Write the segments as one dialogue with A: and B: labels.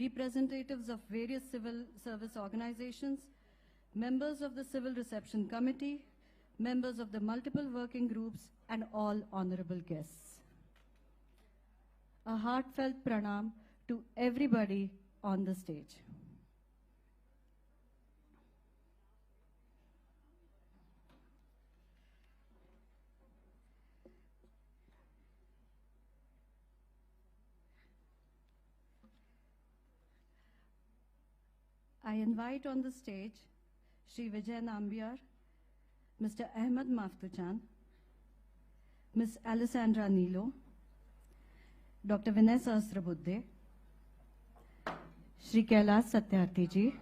A: representatives of various civil service organizations, members of the Civil Reception Committee, members of the multiple working groups, and all honorable guests. A heartfelt pranam to everybody on the stage. I invite on the stage Shri Vijay Nambiar, Mr. Ahmed Maftuchan, Ms. Alessandra Nilo, Dr. Vinay Sahasrabudhe, Shri Kailash Satyarthi ji,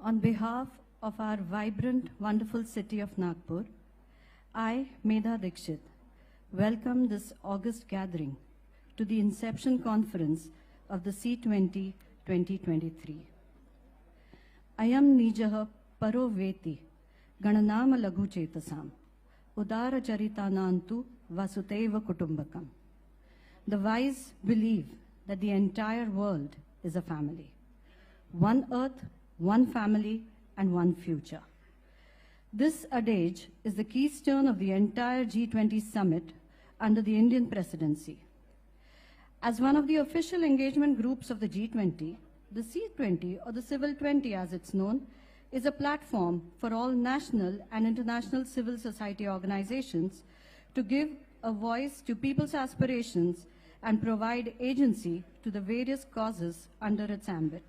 A: on behalf of our vibrant, wonderful city of Nagpur, I, Medha Dikshit, welcome this August gathering to the Inception Conference of the C-20 2023. Ayam Nijaha Paro Veti Gananama Laghu Chetasam Udara Charitanantu Vasudhaiva Kutumbakam. The wise believe that the entire world is a family. One earth, one family, and one future. This adage is the keystone of the entire G20 summit under the Indian presidency. As one of the official engagement groups of the G20, the C20, or the Civil 20 as it's known, is a platform for all national and international civil society organizations to give a voice to people's aspirations and provide agency to the various causes under its ambit.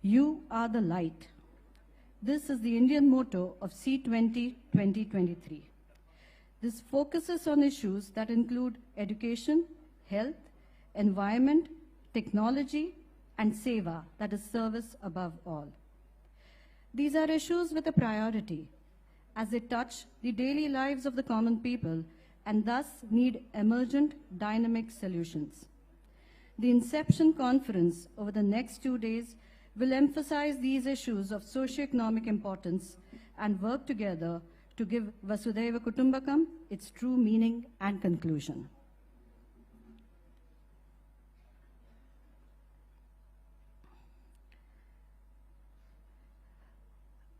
A: You are the light. This is the Indian motto of C20 2023. This focuses on issues that include education, health, environment, technology, and seva, that is service above all. These are issues with a priority, as they touch the daily lives of the common people and thus need emergent, dynamic solutions. The Inception Conference over the next 2 days will emphasize these issues of socio-economic importance and work together to give Vasudhaiva Kutumbakam its true meaning and conclusion.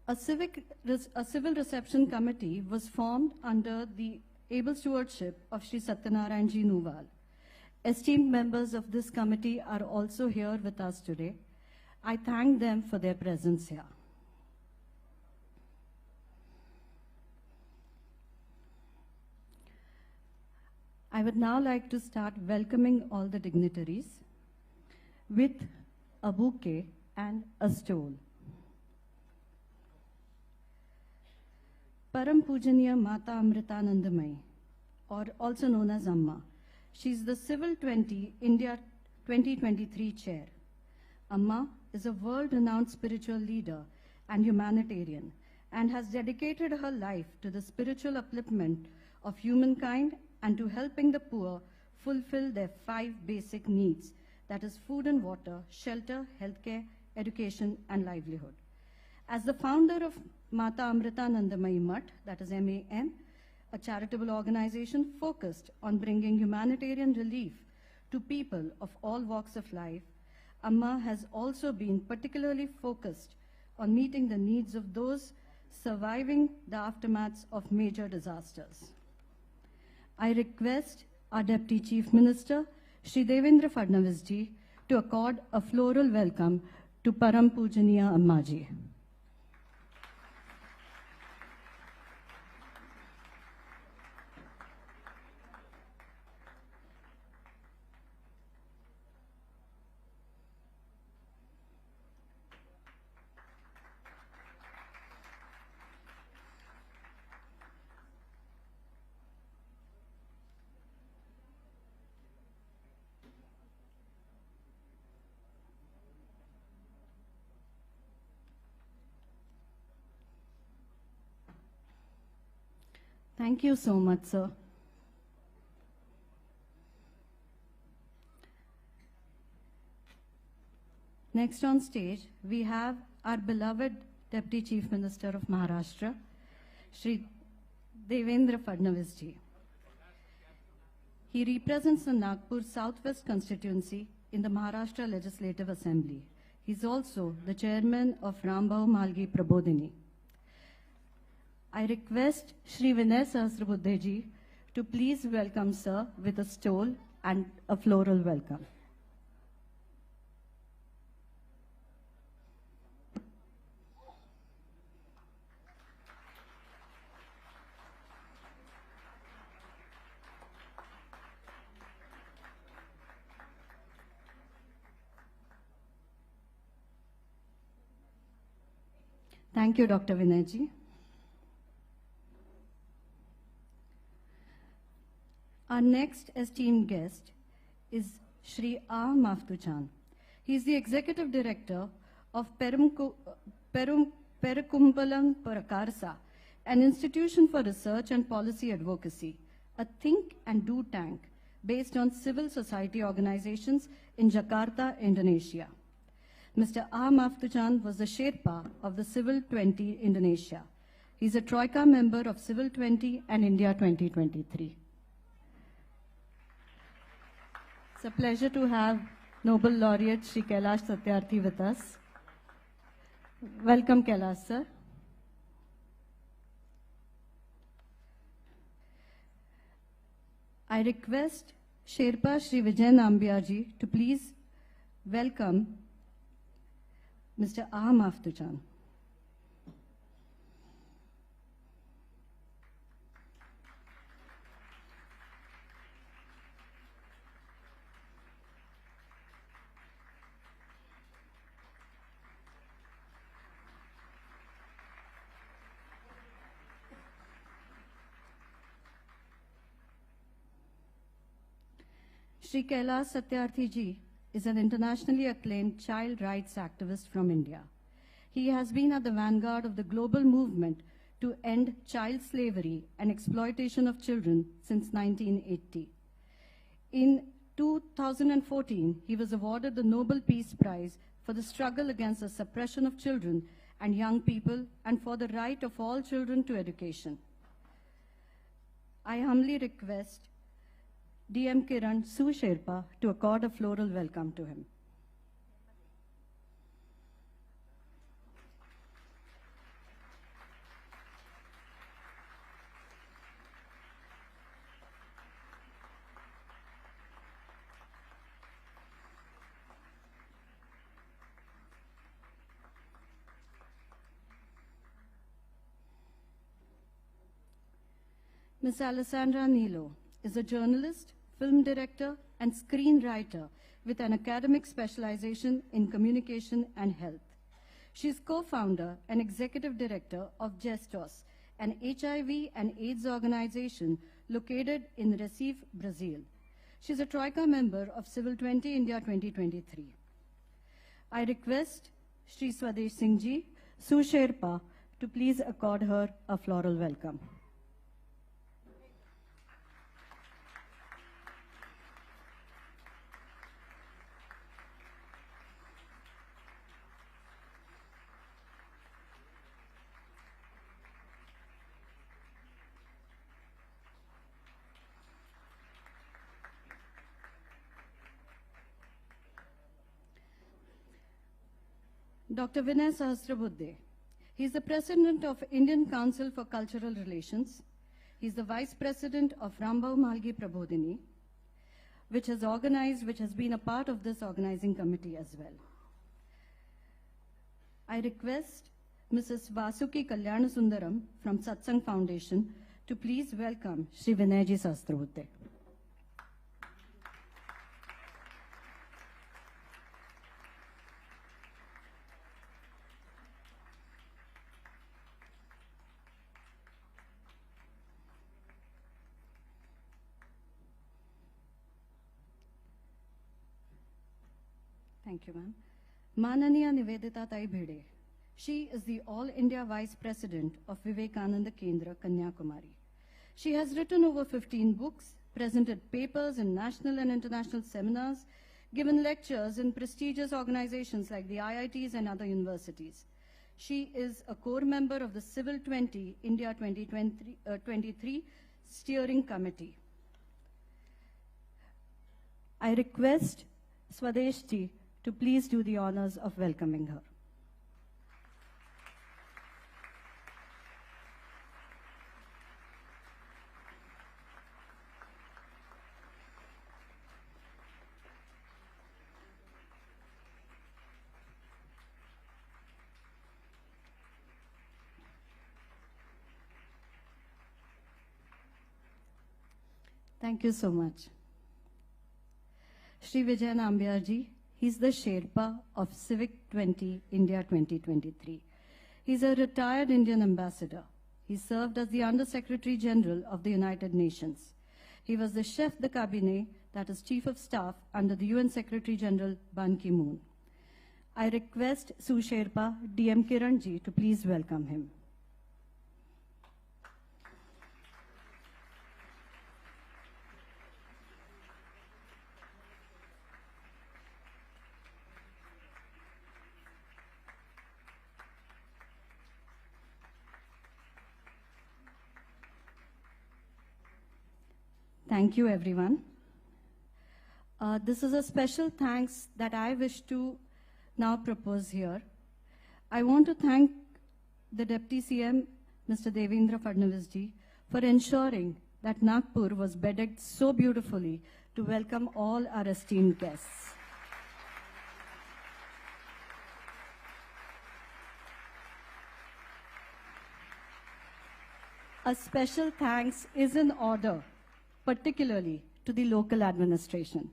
A: A civil reception committee was formed under the able stewardship of Shri Satyanarayan Ji Nuwal. Esteemed members of this committee are also here with us today. I thank them for their presence here. I would now like to start welcoming all the dignitaries with a bouquet and a stole. Param Pujaniya Mata Amritanandamayi, or also known as Amma. She is the Civil 20 India 2023 chair. Amma is a world-renowned spiritual leader and humanitarian and has dedicated her life to the spiritual upliftment of humankind and to helping the poor fulfill their 5 basic needs, that is food and water, shelter, healthcare, education, and livelihood. As the founder of Mata Amritanandamayi Mutt, that is MAM, a charitable organization focused on bringing humanitarian relief to people of all walks of life, Amma has also been particularly focused on meeting the needs of those surviving the aftermaths of major disasters. I request our Deputy Chief Minister, Shri Devendra Fadnavis ji, to accord a floral welcome to Param Pujaniya Amma ji. Thank you so much, sir. Next on stage, we have our beloved Deputy Chief Minister of Maharashtra, Shri Devendra Fadnavis ji. He represents the Nagpur Southwest constituency in the Maharashtra Legislative Assembly. He is also the chairman of Rambhau Malgi Prabodhini. I request Shri Vinay Sahasrabuddhe ji to please welcome sir with a stole and a floral welcome. Thank you, Dr. Vinay ji. Our next esteemed guest is Shri A. Maftuchan. He is the Executive Director of Perukumbalam Prakarsa, an institution for research and policy advocacy, a think and do tank based on civil society organizations in Jakarta, Indonesia. Mr. A. Maftuchan was the Sherpa of the Civil 20 Indonesia. He is a Troika member of Civil 20 and India 2023. It's a pleasure to have Nobel Laureate Shri Kailash Satyarthi with us. Welcome, Kailash, sir. I request Sherpa Shri Vijay Nambiarji to please welcome Mr. A. Maftuchan. Shri Kailash Satyarthi ji is an internationally acclaimed child rights activist from India. He has been at the vanguard of the global movement to end child slavery and exploitation of children since 1980. In 2014, he was awarded the Nobel Peace Prize for the struggle against the suppression of children and young people and for the right of all children to education. I humbly request D.M. Kiran Su Sherpa to accord a floral welcome to him. Ms. Alessandra Nilo is a journalist, film director, and screenwriter with an academic specialization in communication and health. She is co-founder and executive director of Gestos, an HIV and AIDS organization located in Recife, Brazil. She is a Troika member of Civil 20 India 2023. I request Shri Swadesh Singh ji, Su Sherpa, to please accord her a floral welcome. Dr. Vinay Sahasrabuddhe. He is the president of Indian Council for Cultural Relations. He is the vice president of Rambhau Malgi Prabodhini, which has been a part of this organizing committee as well. I request Mrs. Vasuki Kalyanasundaram from Satsang Foundation to please welcome Shri Vinayji Sahasrabuddhe. Thank you, ma'am. Mananiya Nivedita Tai Bhede. She is the All India Vice President of Vivekananda Kendra, Kanyakumari. She has written over 15 books, presented papers in national and international seminars, given lectures in prestigious organizations like the IITs and other universities. She is a core member of the Civil 20 India 2023 Steering Committee. I request Swadesh ji to please do the honors of welcoming her. Thank you so much. Shri Vijay Nambiar ji, he's the Sherpa of Civic 20 India 2023. He's a retired Indian ambassador. He served as the Under Secretary General of the United Nations. He was the chef de cabinet, that is Chief of Staff, under the UN Secretary General Ban Ki-moon. I request Su Sherpa DM Kiran ji to please welcome him. Thank you, everyone. This is a special thanks that I wish to now propose here. I want to thank the Deputy CM, Mr. Devendra Fadnavis ji, for ensuring that Nagpur was bedded so beautifully to welcome all our esteemed guests. A special thanks is in order, particularly to the local administration.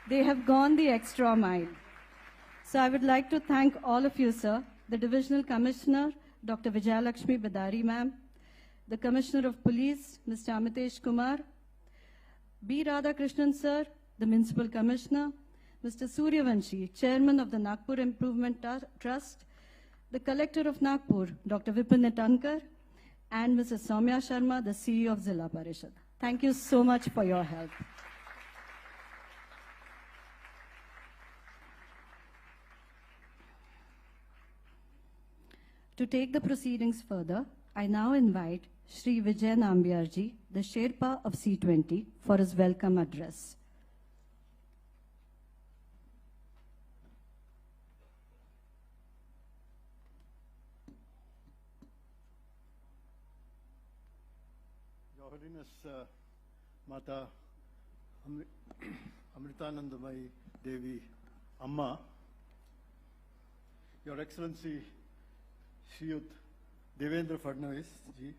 A: They have gone the extra mile. So I would like to thank all of you, sir, the Divisional Commissioner, Dr. Vijayalakshmi Badari ma'am, the Commissioner of Police, Mr. Amitesh Kumar, B. Radhakrishnan sir, the Municipal Commissioner, Mr. Suryavanshi, Chairman of the Nagpur Improvement Trust, the Collector of Nagpur, Dr. Vipin Netankar, and Mrs. Soumya Sharma, the CEO of Zilla Parishad. Thank you so much for your help. To take the proceedings further, I now invite Shri Vijay Nambiar ji, the Sherpa of C-20, for his welcome address.
B: Your Holiness, Mata Amritanandamai Devi Amma, Your Excellency Shriyut Devendra Fadnavis ji,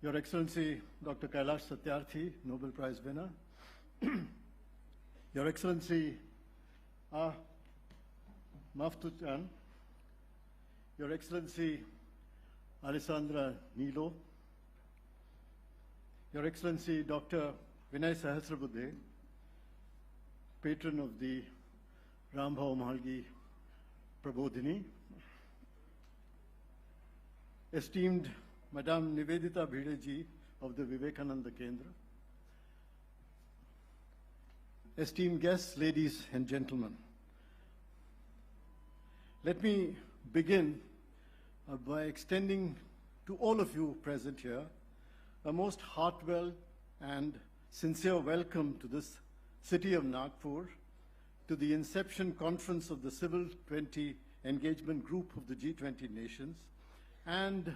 B: Your Excellency Dr. Kailash Satyarthi, Nobel Prize winner, Your Excellency Maftuchan, Your Excellency Alessandra Nilo, Your Excellency Dr. Vinay Sahasrabuddhe, patron of the Rambhau Mahalgi Prabodhini, esteemed Madame Nivedita Bhide ji of the Vivekananda Kendra, esteemed guests, ladies and gentlemen. Let me begin by extending to all of you present here a most heartfelt and sincere welcome to this city of Nagpur, to the inception conference of the Civil 20 Engagement Group of the G20 nations, and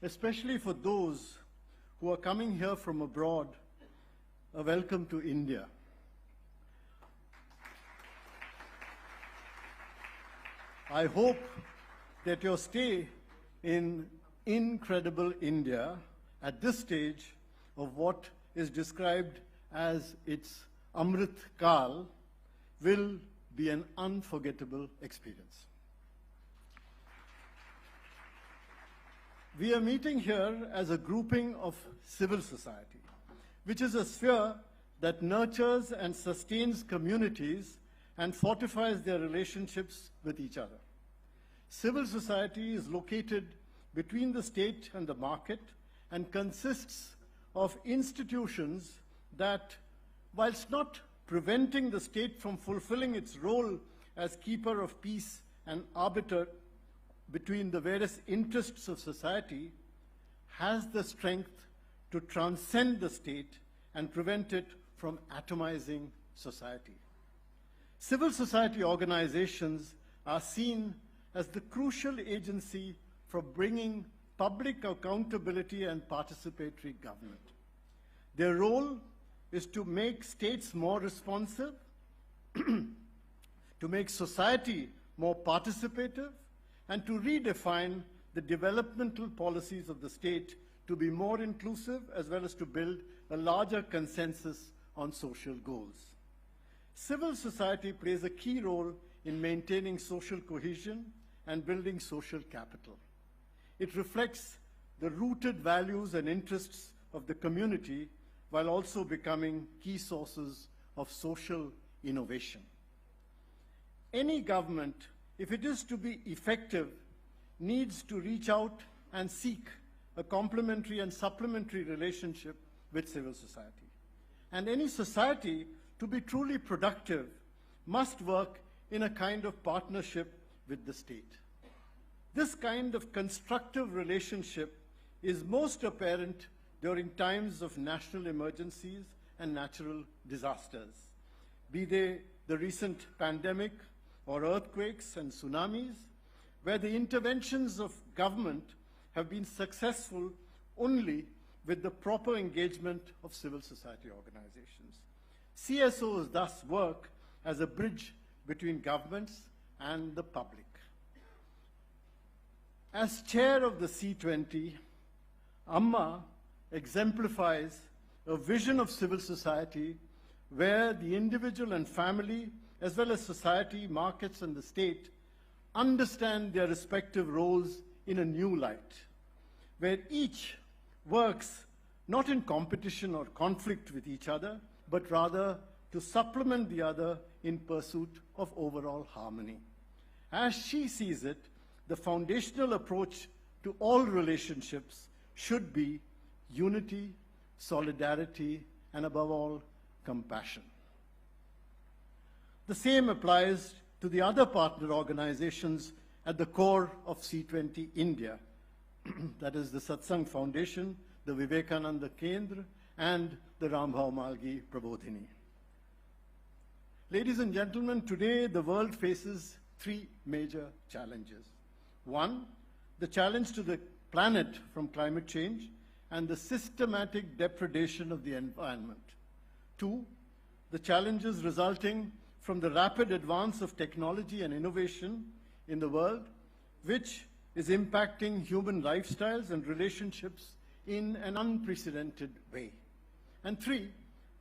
B: especially for those who are coming here from abroad, a welcome to India. I hope that your stay in incredible India at this stage of what is described as its Amrit Kal will be an unforgettable experience. We are meeting here as a grouping of civil society, which is a sphere that nurtures and sustains communities and fortifies their relationships with each other. Civil society is located between the state and the market and consists of institutions that, whilst not preventing the state from fulfilling its role as keeper of peace and arbiter between the various interests of society, has the strength to transcend the state and prevent it from atomizing society. Civil society organizations are seen as the crucial agency for bringing public accountability and participatory government. Their role is to make states more responsive, to make society more participative, and to redefine the developmental policies of the state to be more inclusive, as well as to build a larger consensus on social goals. Civil society plays a key role in maintaining social cohesion and building social capital. It reflects the rooted values and interests of the community while also becoming key sources of social innovation. Any government, if it is to be effective, needs to reach out and seek a complementary and supplementary relationship with civil society. And any society, to be truly productive, must work in a kind of partnership with the state. This kind of constructive relationship is most apparent during times of national emergencies and natural disasters, be they the recent pandemic or earthquakes and tsunamis, where the interventions of government have been successful only with the proper engagement of civil society organizations. CSOs thus work as a bridge between governments and the public. As chair of the C-20, Amma exemplifies a vision of civil society where the individual and family, as well as society, markets, and the state, understand their respective roles in a new light, where each works not in competition or conflict with each other, but rather to supplement the other in pursuit of overall harmony. As she sees it, the foundational approach to all relationships should be unity, solidarity, and above all, compassion. The same applies to the other partner organizations at the core of C-20 India, that is the Satsang Foundation, the Vivekananda Kendra, and the Rambhau Malgi Prabodhini. Ladies and gentlemen, today the world faces three major challenges. One, the challenge to the planet from climate change and the systematic depredation of the environment. Two, the challenges resulting from the rapid advance of technology and innovation in the world, which is impacting human lifestyles and relationships in an unprecedented way. And three,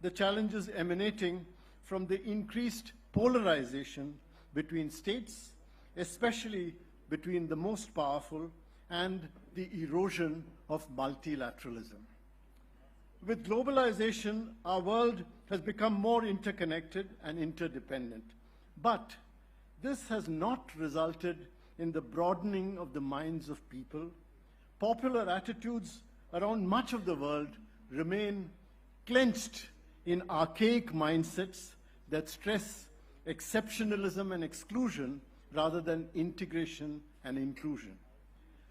B: the challenges emanating from the increased polarization between states, especially between the most powerful, and the erosion of multilateralism. With globalization, our world has become more interconnected and interdependent. But this has not resulted in the broadening of the minds of people. Popular attitudes around much of the world remain clenched in archaic mindsets that stress exceptionalism and exclusion rather than integration and inclusion.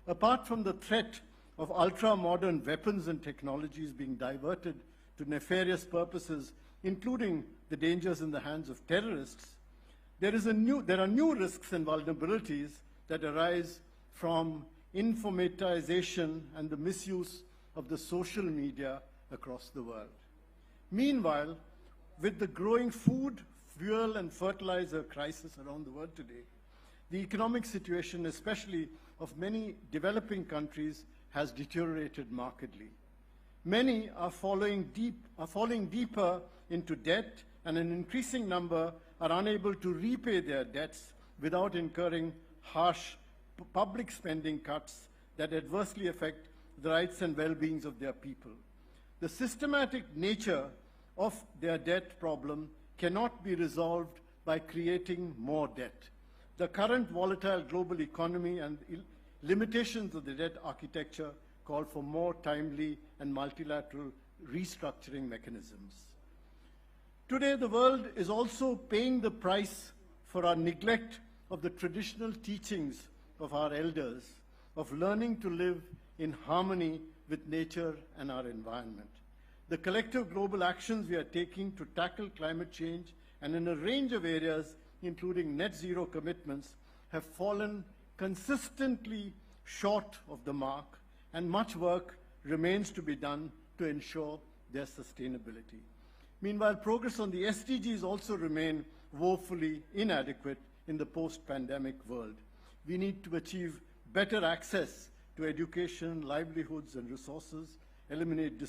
B: Apart from the threat of ultra-modern weapons and technologies being diverted to nefarious purposes, including the dangers in the hands of terrorists, there are new risks and vulnerabilities that arise from informatization and the misuse of the social media across the world. Meanwhile, with the growing food, fuel, and fertilizer crisis around the world today, the economic situation, especially of many developing countries, has deteriorated markedly. Many are falling deeper into debt, and an increasing number are unable to repay their debts without incurring harsh public spending cuts that adversely affect the rights and well-beings of their people. The systematic nature of their debt problem cannot be resolved by creating more debt. The current volatile global economy and limitations of the debt architecture call for more timely and multilateral restructuring mechanisms. Today, the world is also paying the price for our neglect of the traditional teachings of our elders, of learning to live in harmony with nature and our environment. The collective global actions we are taking to tackle climate change and in a range of areas, including net zero commitments, have fallen consistently short of the mark, and much work remains to be done to ensure their sustainability. Meanwhile, progress on the SDGs also remain woefully inadequate in the post-pandemic world. We need to achieve better access to education, livelihoods, and resources, eliminate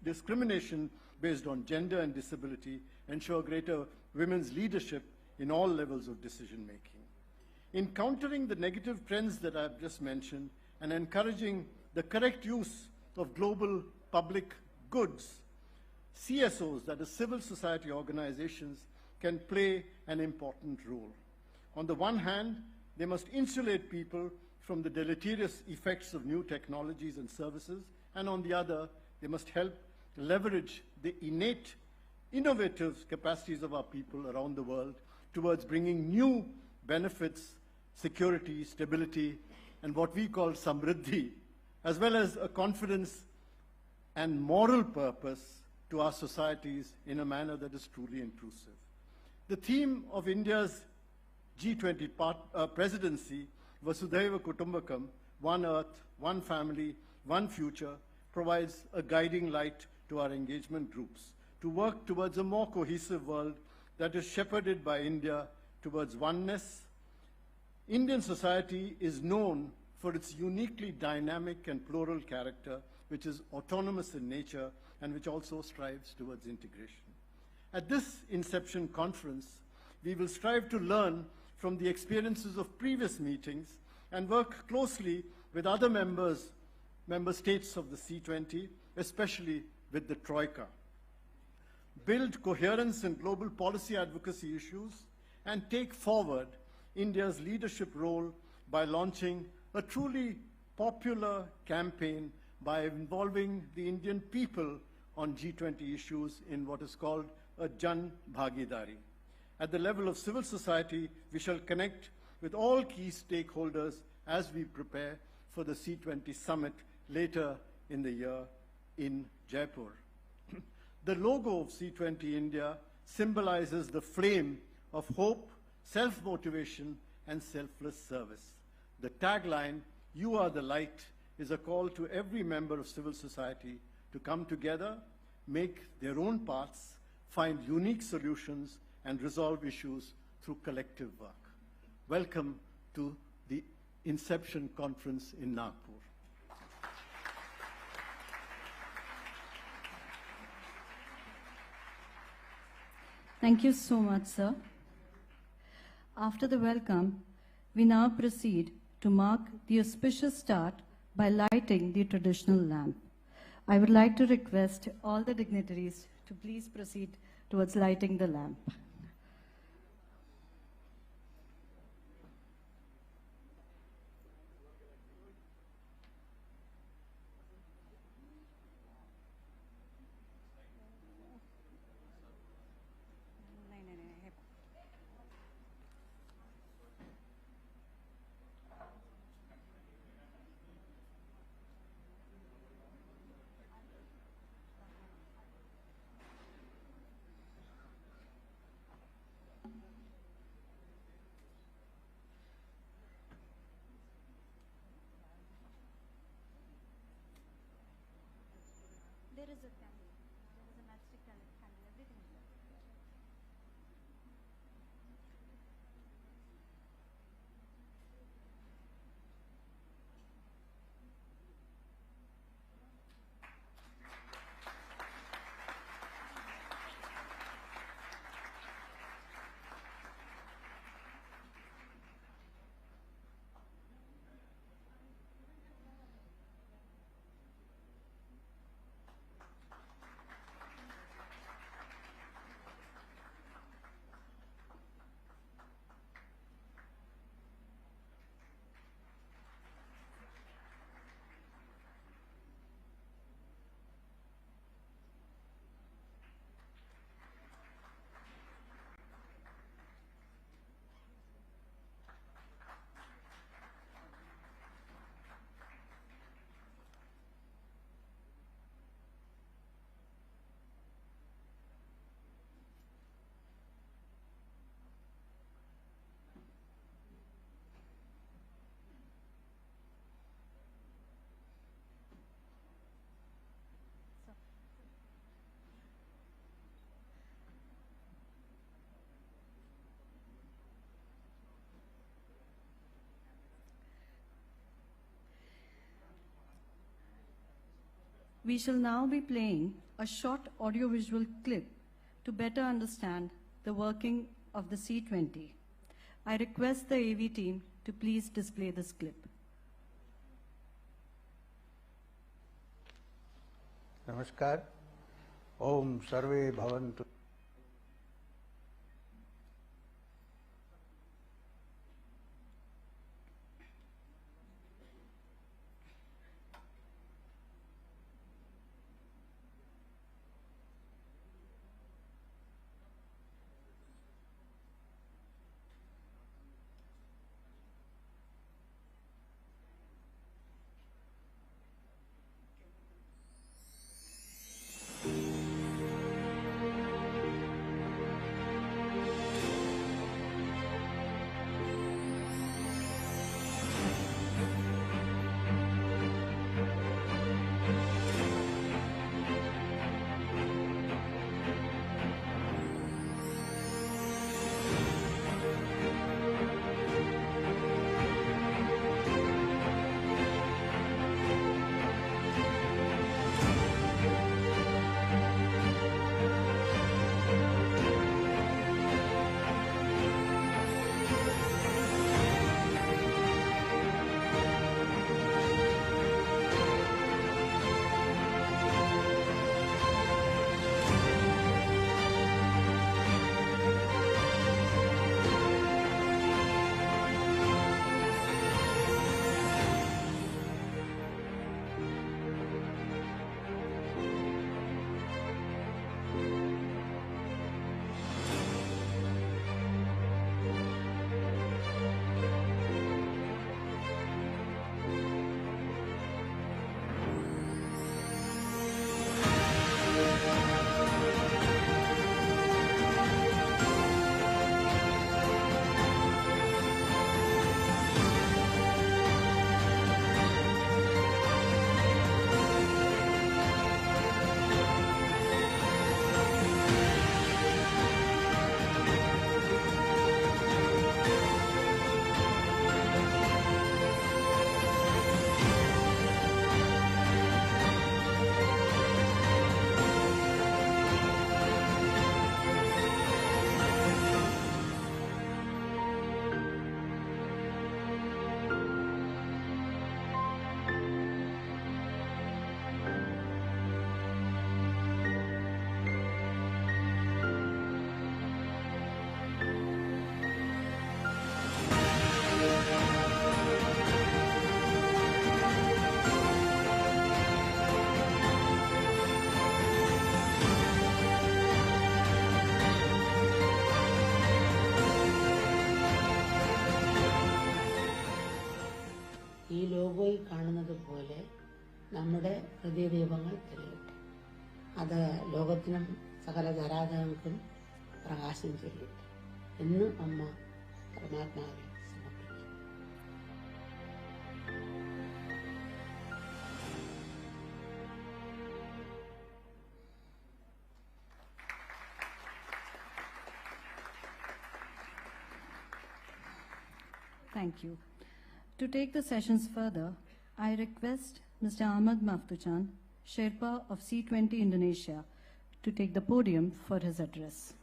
B: discrimination based on gender and disability, ensure greater women's leadership in all levels of decision-making. In countering the negative trends that I've just mentioned and encouraging the correct use of global public goods, CSOs, that is civil society organizations, can play an important role. On the one hand, they must insulate people from the deleterious effects of new technologies and services, and on the other, they must help leverage the innate, innovative capacities of our people around the world towards bringing new benefits, security, stability, and what we call samriddhi, as well as a confidence and moral purpose to our societies in a manner that is truly inclusive. The theme of India's G20 presidency, Vasudhaiva Kutumbakam, One Earth, One Family, One Future, provides a guiding light to our engagement groups to work towards a more cohesive world that is shepherded by India towards oneness. Indian society is known for its uniquely dynamic and plural character, which is autonomous in nature and which also strives towards integration. At this Inception conference, we will strive to learn from the experiences of previous meetings and work closely with other member states of the C-20, especially with the Troika. Build coherence in global policy advocacy issues and take forward India's leadership role by launching a truly popular campaign by involving the Indian people on G20 issues in what is called a Jan Bhagidari. At the level of civil society, we shall connect with all key stakeholders as we prepare for the C20 summit later in the year in Jaipur. The logo of C20 India symbolizes the flame of hope, self-motivation, and selfless service. The tagline, "You are the light," is a call to every member of civil society to come together, make their own paths, find unique solutions, and resolve issues through collective work. Welcome to the Inception Conference in Nagpur.
A: Thank you so much, sir. After the welcome, we now proceed to mark the auspicious start by lighting the traditional lamp. I would like to request all the dignitaries to please proceed towards lighting the lamp.
C: There is a candle. There is a matchstick candle. Everything is there.
A: We shall now be playing a short audiovisual clip to better understand the working of the C-20. I request the AV team to please display this clip.
D: नमस्कार. ओम सर्वे भवन्तु.
E: ഈ ലോഗോയിൽ കാണുന്നത് പോലെ നമ്മുടെ ഹൃദയദീപങ്ങൾ തെളിയട്ടെ. അത് ലോകത്തിനും സകല ധരാതകൾക്കും പ്രകാശം ചെയ്യട്ടെ എന്ന് അമ്മ പരമാത്മാവിൽ സമർപ്പിക്കും.
A: Thank you. To take the sessions further, I request Mr. Ahmad Maftuchan, Sherpa of C-20 Indonesia, to take the podium for his address.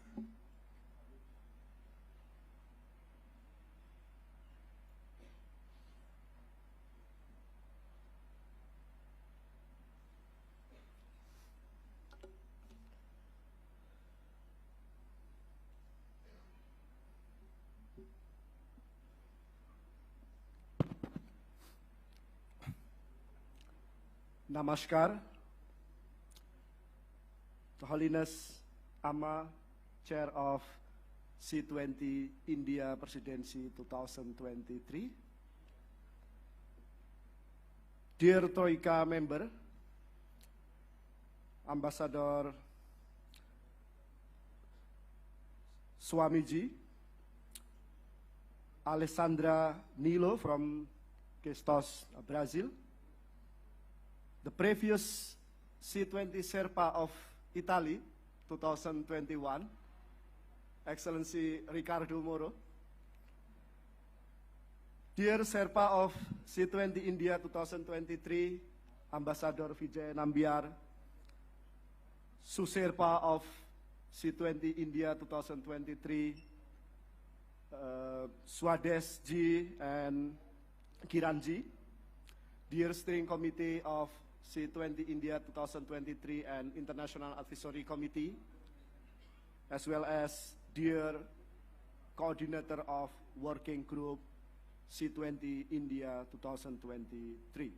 F: Namaskar. To Holiness Amma, Chair of C-20 India Presidency 2023. Dear Troika member, Ambassador Swamiji, Alessandra Nilo from Questos, Brazil, the previous C-20 Sherpa of Italy 2021, Excellency Riccardo Moro, dear Sherpa of C-20 India 2023, Ambassador Vijay Nambiar, Suserpa of C20 India 2023, Swades Ji and Kiranji, dear Steering Committee of C20 India 2023 and International Advisory Committee, as well as dear Coordinator of Working Group C20 India 2023.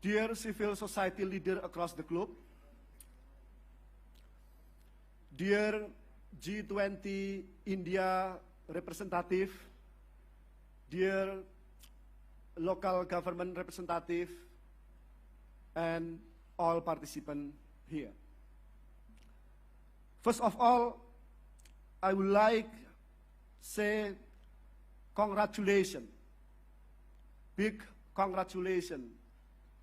F: Dear civil society leader across the globe, dear G20 India representative, dear local government representative, and all participants here. First of all, I would like to say congratulations, big congratulations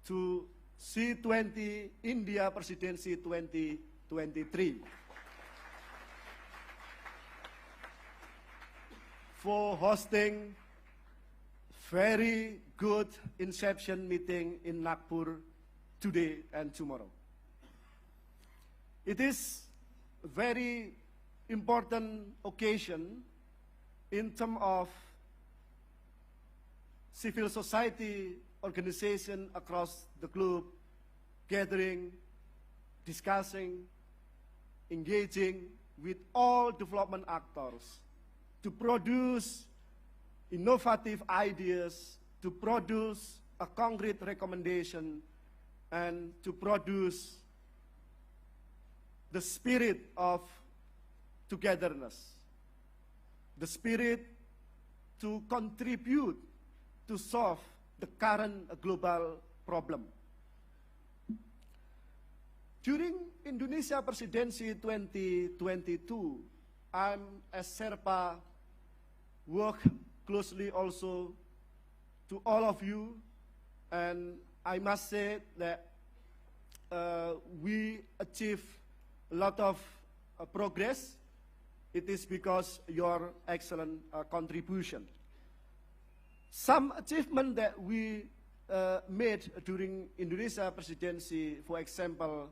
F: to C20 India Presidency 2023 for hosting very good inception meeting in Nagpur today and tomorrow. It is a very important occasion in terms of civil society organization across the globe gathering, discussing, engaging with all development actors to produce innovative ideas, to produce a concrete recommendation, and to produce the spirit of togetherness, the spirit to contribute to solve the current global problem. During Indonesia Presidency 2022, I'm as Sherpa work closely also to all of you, and I must say that we achieve a lot of progress. It is because your excellent contribution. Some achievement that we made during Indonesia Presidency, for example,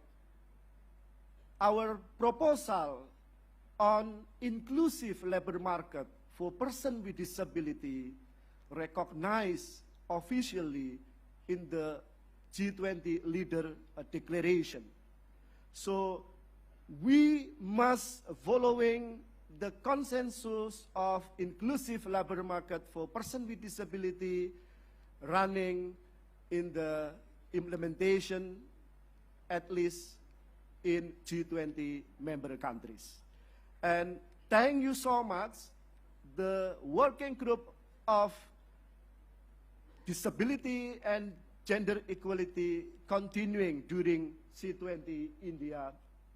F: our proposal on inclusive labor market for persons with disability recognized officially in the G20 leader declaration. So we must, following the consensus of inclusive labor market for persons with disability, running in the implementation at least in G20 member countries. And thank you so much, the working group of disability and gender equality continuing during C20 India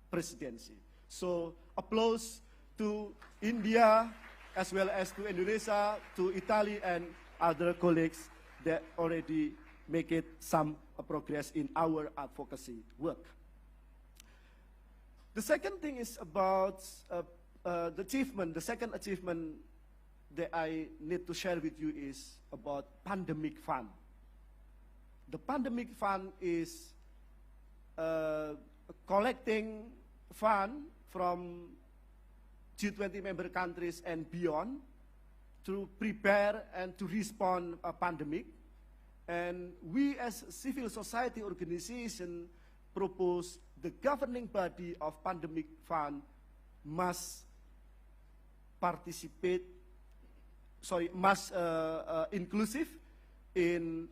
F: presidency. So applause to India as well as to Indonesia, to Italy and other colleagues that already make it some progress in our advocacy work. The second thing is about the achievement. The second achievement that I need to share with you is about pandemic fund. The pandemic fund is collecting fund from G20 member countries and beyond to prepare and to respond a pandemic. And we as civil society organization propose the governing body of pandemic fund must participate, must inclusive in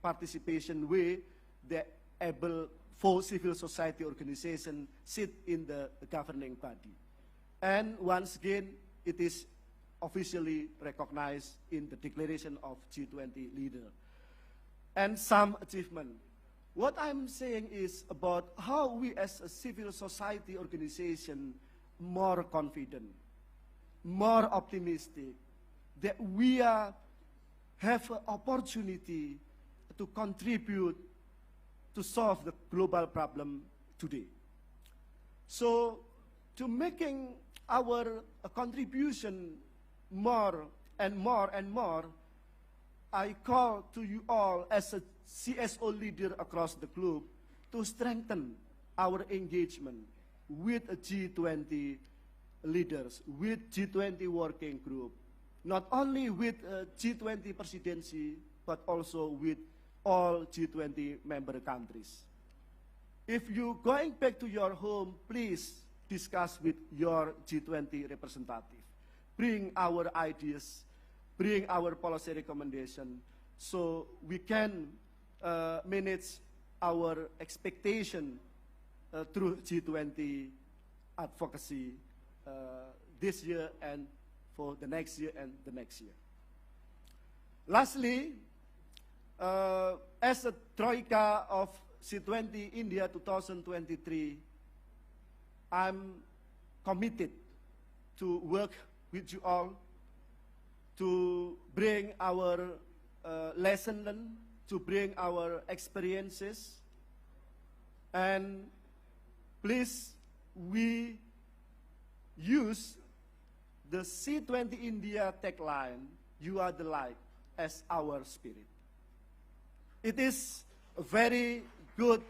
F: participation way that able for civil society organization sit in the governing body. And once again, it is officially recognized in the declaration of G20 leader. And some achievement. What I'm saying is about how we as a civil society organization more confident, more optimistic, that we have an opportunity to contribute to solve the global problem today. So, to making our contribution more and more and more, I call to you all as a CSO leader across the globe to strengthen our engagement with G20 leaders, with G20 working group, not only with G20 presidency, but also with all G20 member countries. If you're going back to your home, please discuss with your G20 representative. Bring our ideas, bring our policy recommendation, so we can manage our expectation through G20 advocacy this year and for the next year and the next year. Lastly, as a Troika of C20 India 2023, I'm committed to work with you all to bring our lesson learned, to bring our experiences, and please, we use the C20 India tagline, "You are the light," as our spirit. It is a very good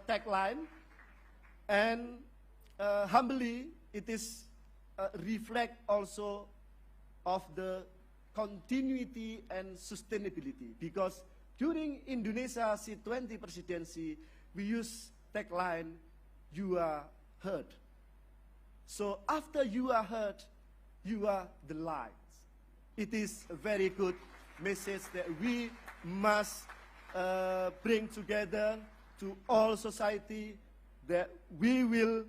F: tagline, and humbly, it is reflect also of the continuity and sustainability, because during Indonesia C20 presidency, we use tagline, "You are heard." So after you are heard, you are the light. It is a very good message that we must bring together to all society, that we will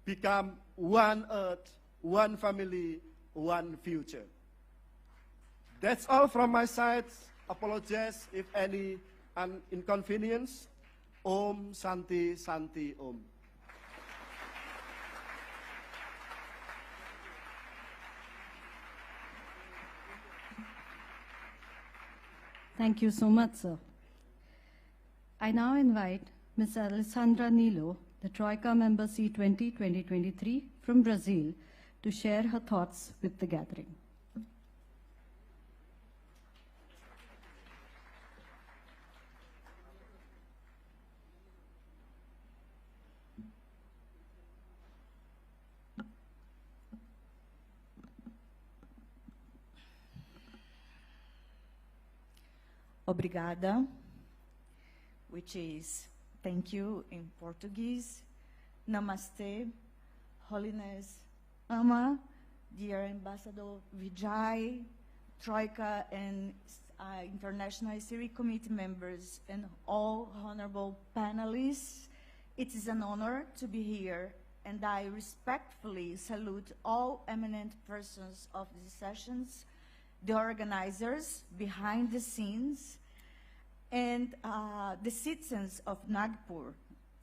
F: become one earth, one family, one future. That's all from my side. Apologize if any inconvenience. Om Santi Santi Om.
A: Thank you so much, sir. I now invite Ms. Alessandra Nilo, the Troika member C20 2023 from Brazil, to share her thoughts with the gathering.
G: Obrigada, which is thank you in Portuguese. Namaste, Holiness Ama, dear Ambassador Vijay, Troika and International Steering Committee members, and all honorable panelists. It is an honor to be here, and I respectfully salute all eminent persons of these sessions, the organizers behind the scenes, and the citizens of Nagpur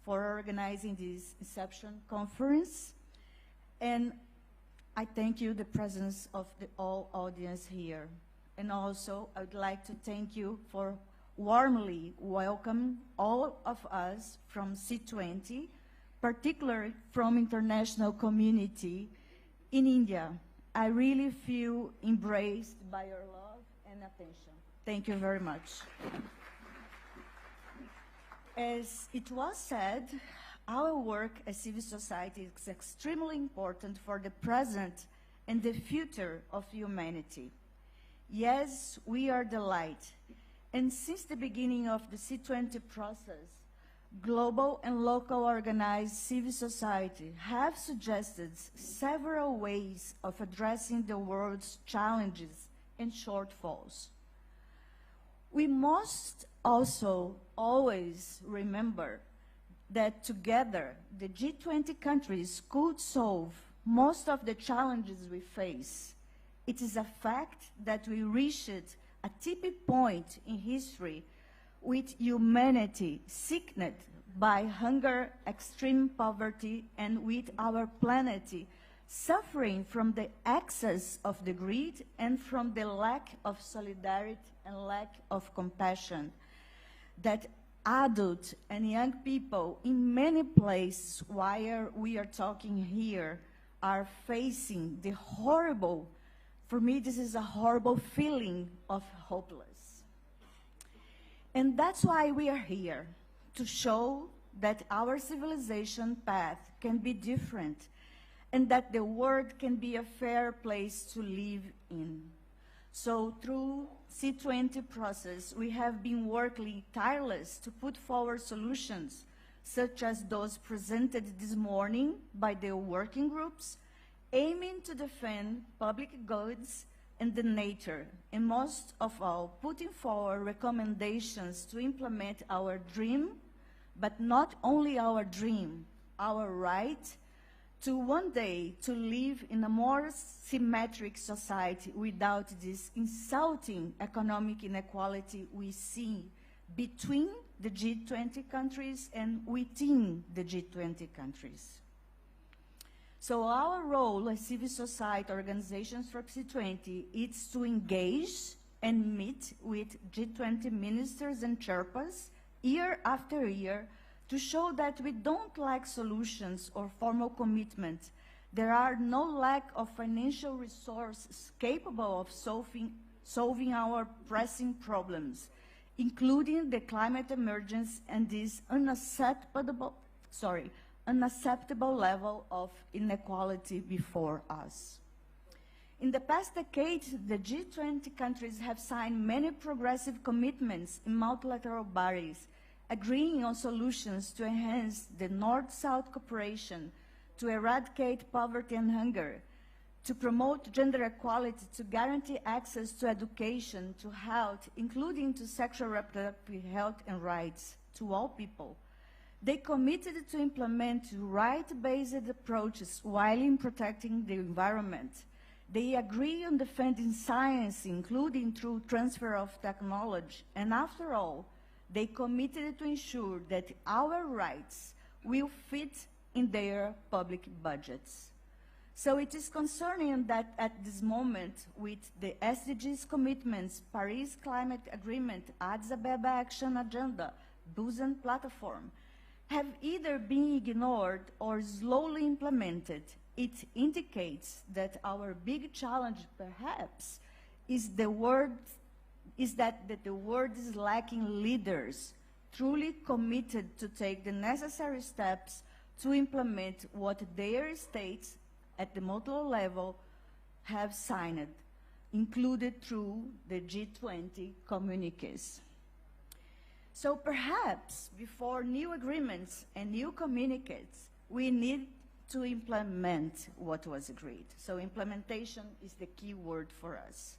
G: for organizing this Inception conference. And I thank you, the presence of the all audience here. And also, I would like to thank you for warmly welcome all of us from C20, particularly from international community in India. I really feel embraced by your love and attention. Thank you very much. As it was said, our work as civil society is extremely important for the present and the future of humanity. Yes, we are the light. And since the beginning of the C20 process, global and local organized civil society have suggested several ways of addressing the world's challenges and shortfalls. We must also always remember that together the G20 countries could solve most of the challenges we face. It is a fact that we reached a tipping point in history with humanity sickened by hunger, extreme poverty, and with our planet suffering from the excess of the greed and from the lack of solidarity and lack of compassion that adults and young people in many places while we are talking here are facing the horrible, for me this is a horrible feeling of hopeless. And that's why we are here, to show that our civilization path can be different and that the world can be a fair place to live in. So through C20 process, we have been working tireless to put forward solutions such as those presented this morning by the working groups, aiming to defend public goods and the nature, and most of all, putting forward recommendations to implement our dream, but not only our dream, our right to one day to live in a more symmetric society without this insulting economic inequality we see between the G20 countries and within the G20 countries. So our role as civil society organizations for C20 is to engage and meet with G20 ministers and Sherpas year after year to show that we don't lack solutions or formal commitment. There are no lack of financial resources capable of solving our pressing problems, including the climate emergency and this unacceptable level of inequality before us. In the past decade, the G20 countries have signed many progressive commitments in multilateral bodies, agreeing on solutions to enhance the North-South cooperation, to eradicate poverty and hunger, to promote gender equality, to guarantee access to education, to health, including to sexual reproductive health and rights to all people. They committed to implement right-based approaches while in protecting the environment. They agree on defending science, including through transfer of technology. And after all, they committed to ensure that our rights will fit in their public budgets. So it is concerning that at this moment, with the SDGs commitments, Paris Climate Agreement, Addis Ababa Action Agenda, Busan Platform, have either been ignored or slowly implemented. It indicates that our big challenge, perhaps, is that the world is lacking leaders truly committed to take the necessary steps to implement what their states at the multilateral level have signed, included through the G20 communiques. So perhaps before new agreements and new communiques, we need to implement what was agreed. So implementation is the key word for us.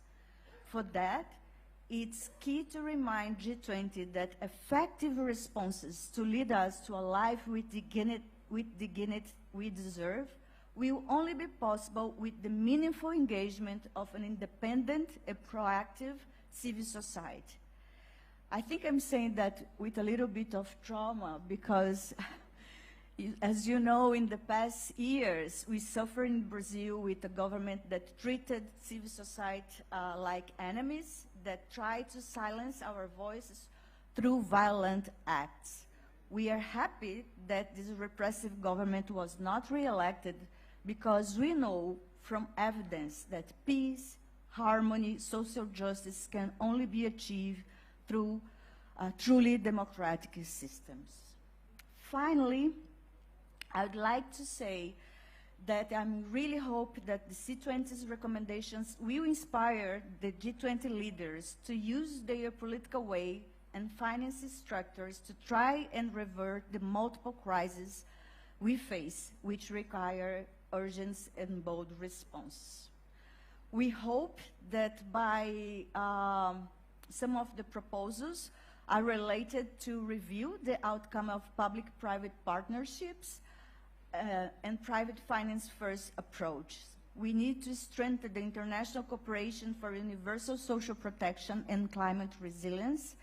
G: For that, it's key to remind G20 that effective responses to lead us to a life with dignity we deserve will only be possible with the meaningful engagement of an independent and proactive civil society. I think I'm saying that with a little bit of trauma because, as you know, in the past years, we suffered in Brazil with a government that treated civil society like enemies, that tried to silence our voices through violent acts. We are happy that this repressive government was not re-elected because we know from evidence that peace, harmony, social justice can only be achieved through truly democratic systems. Finally, I would like to say that I really hope that the C20's recommendations will inspire the G20 leaders to use their political weight and finance structures to try and revert the multiple crises we face, which require urgent and bold response. We hope that by some of the proposals are related to review the outcome of public-private partnerships and private finance first approach. We need to strengthen the international cooperation for universal social protection and climate resilience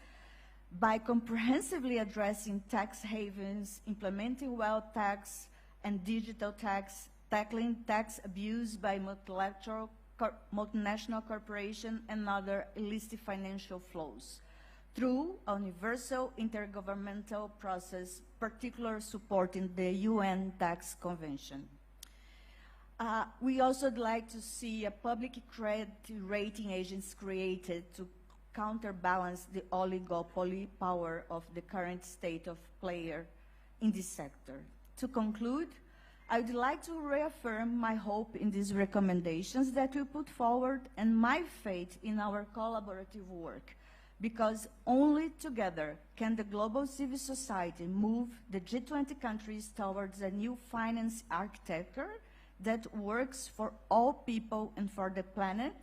G: by comprehensively addressing tax havens, implementing wealth tax and digital tax, tackling tax abuse by multinational corporations and other illicit financial flows through a universal intergovernmental process, particularly supporting the UN Tax Convention. We also would like to see a public credit rating agency created to counterbalance the oligopoly power of the current state of player in this sector. To conclude, I would like to reaffirm my hope in these recommendations that we put forward and my faith in our collaborative work, because only together can the global civil society move the G20 countries towards a new finance architecture that works for all people and for the planet,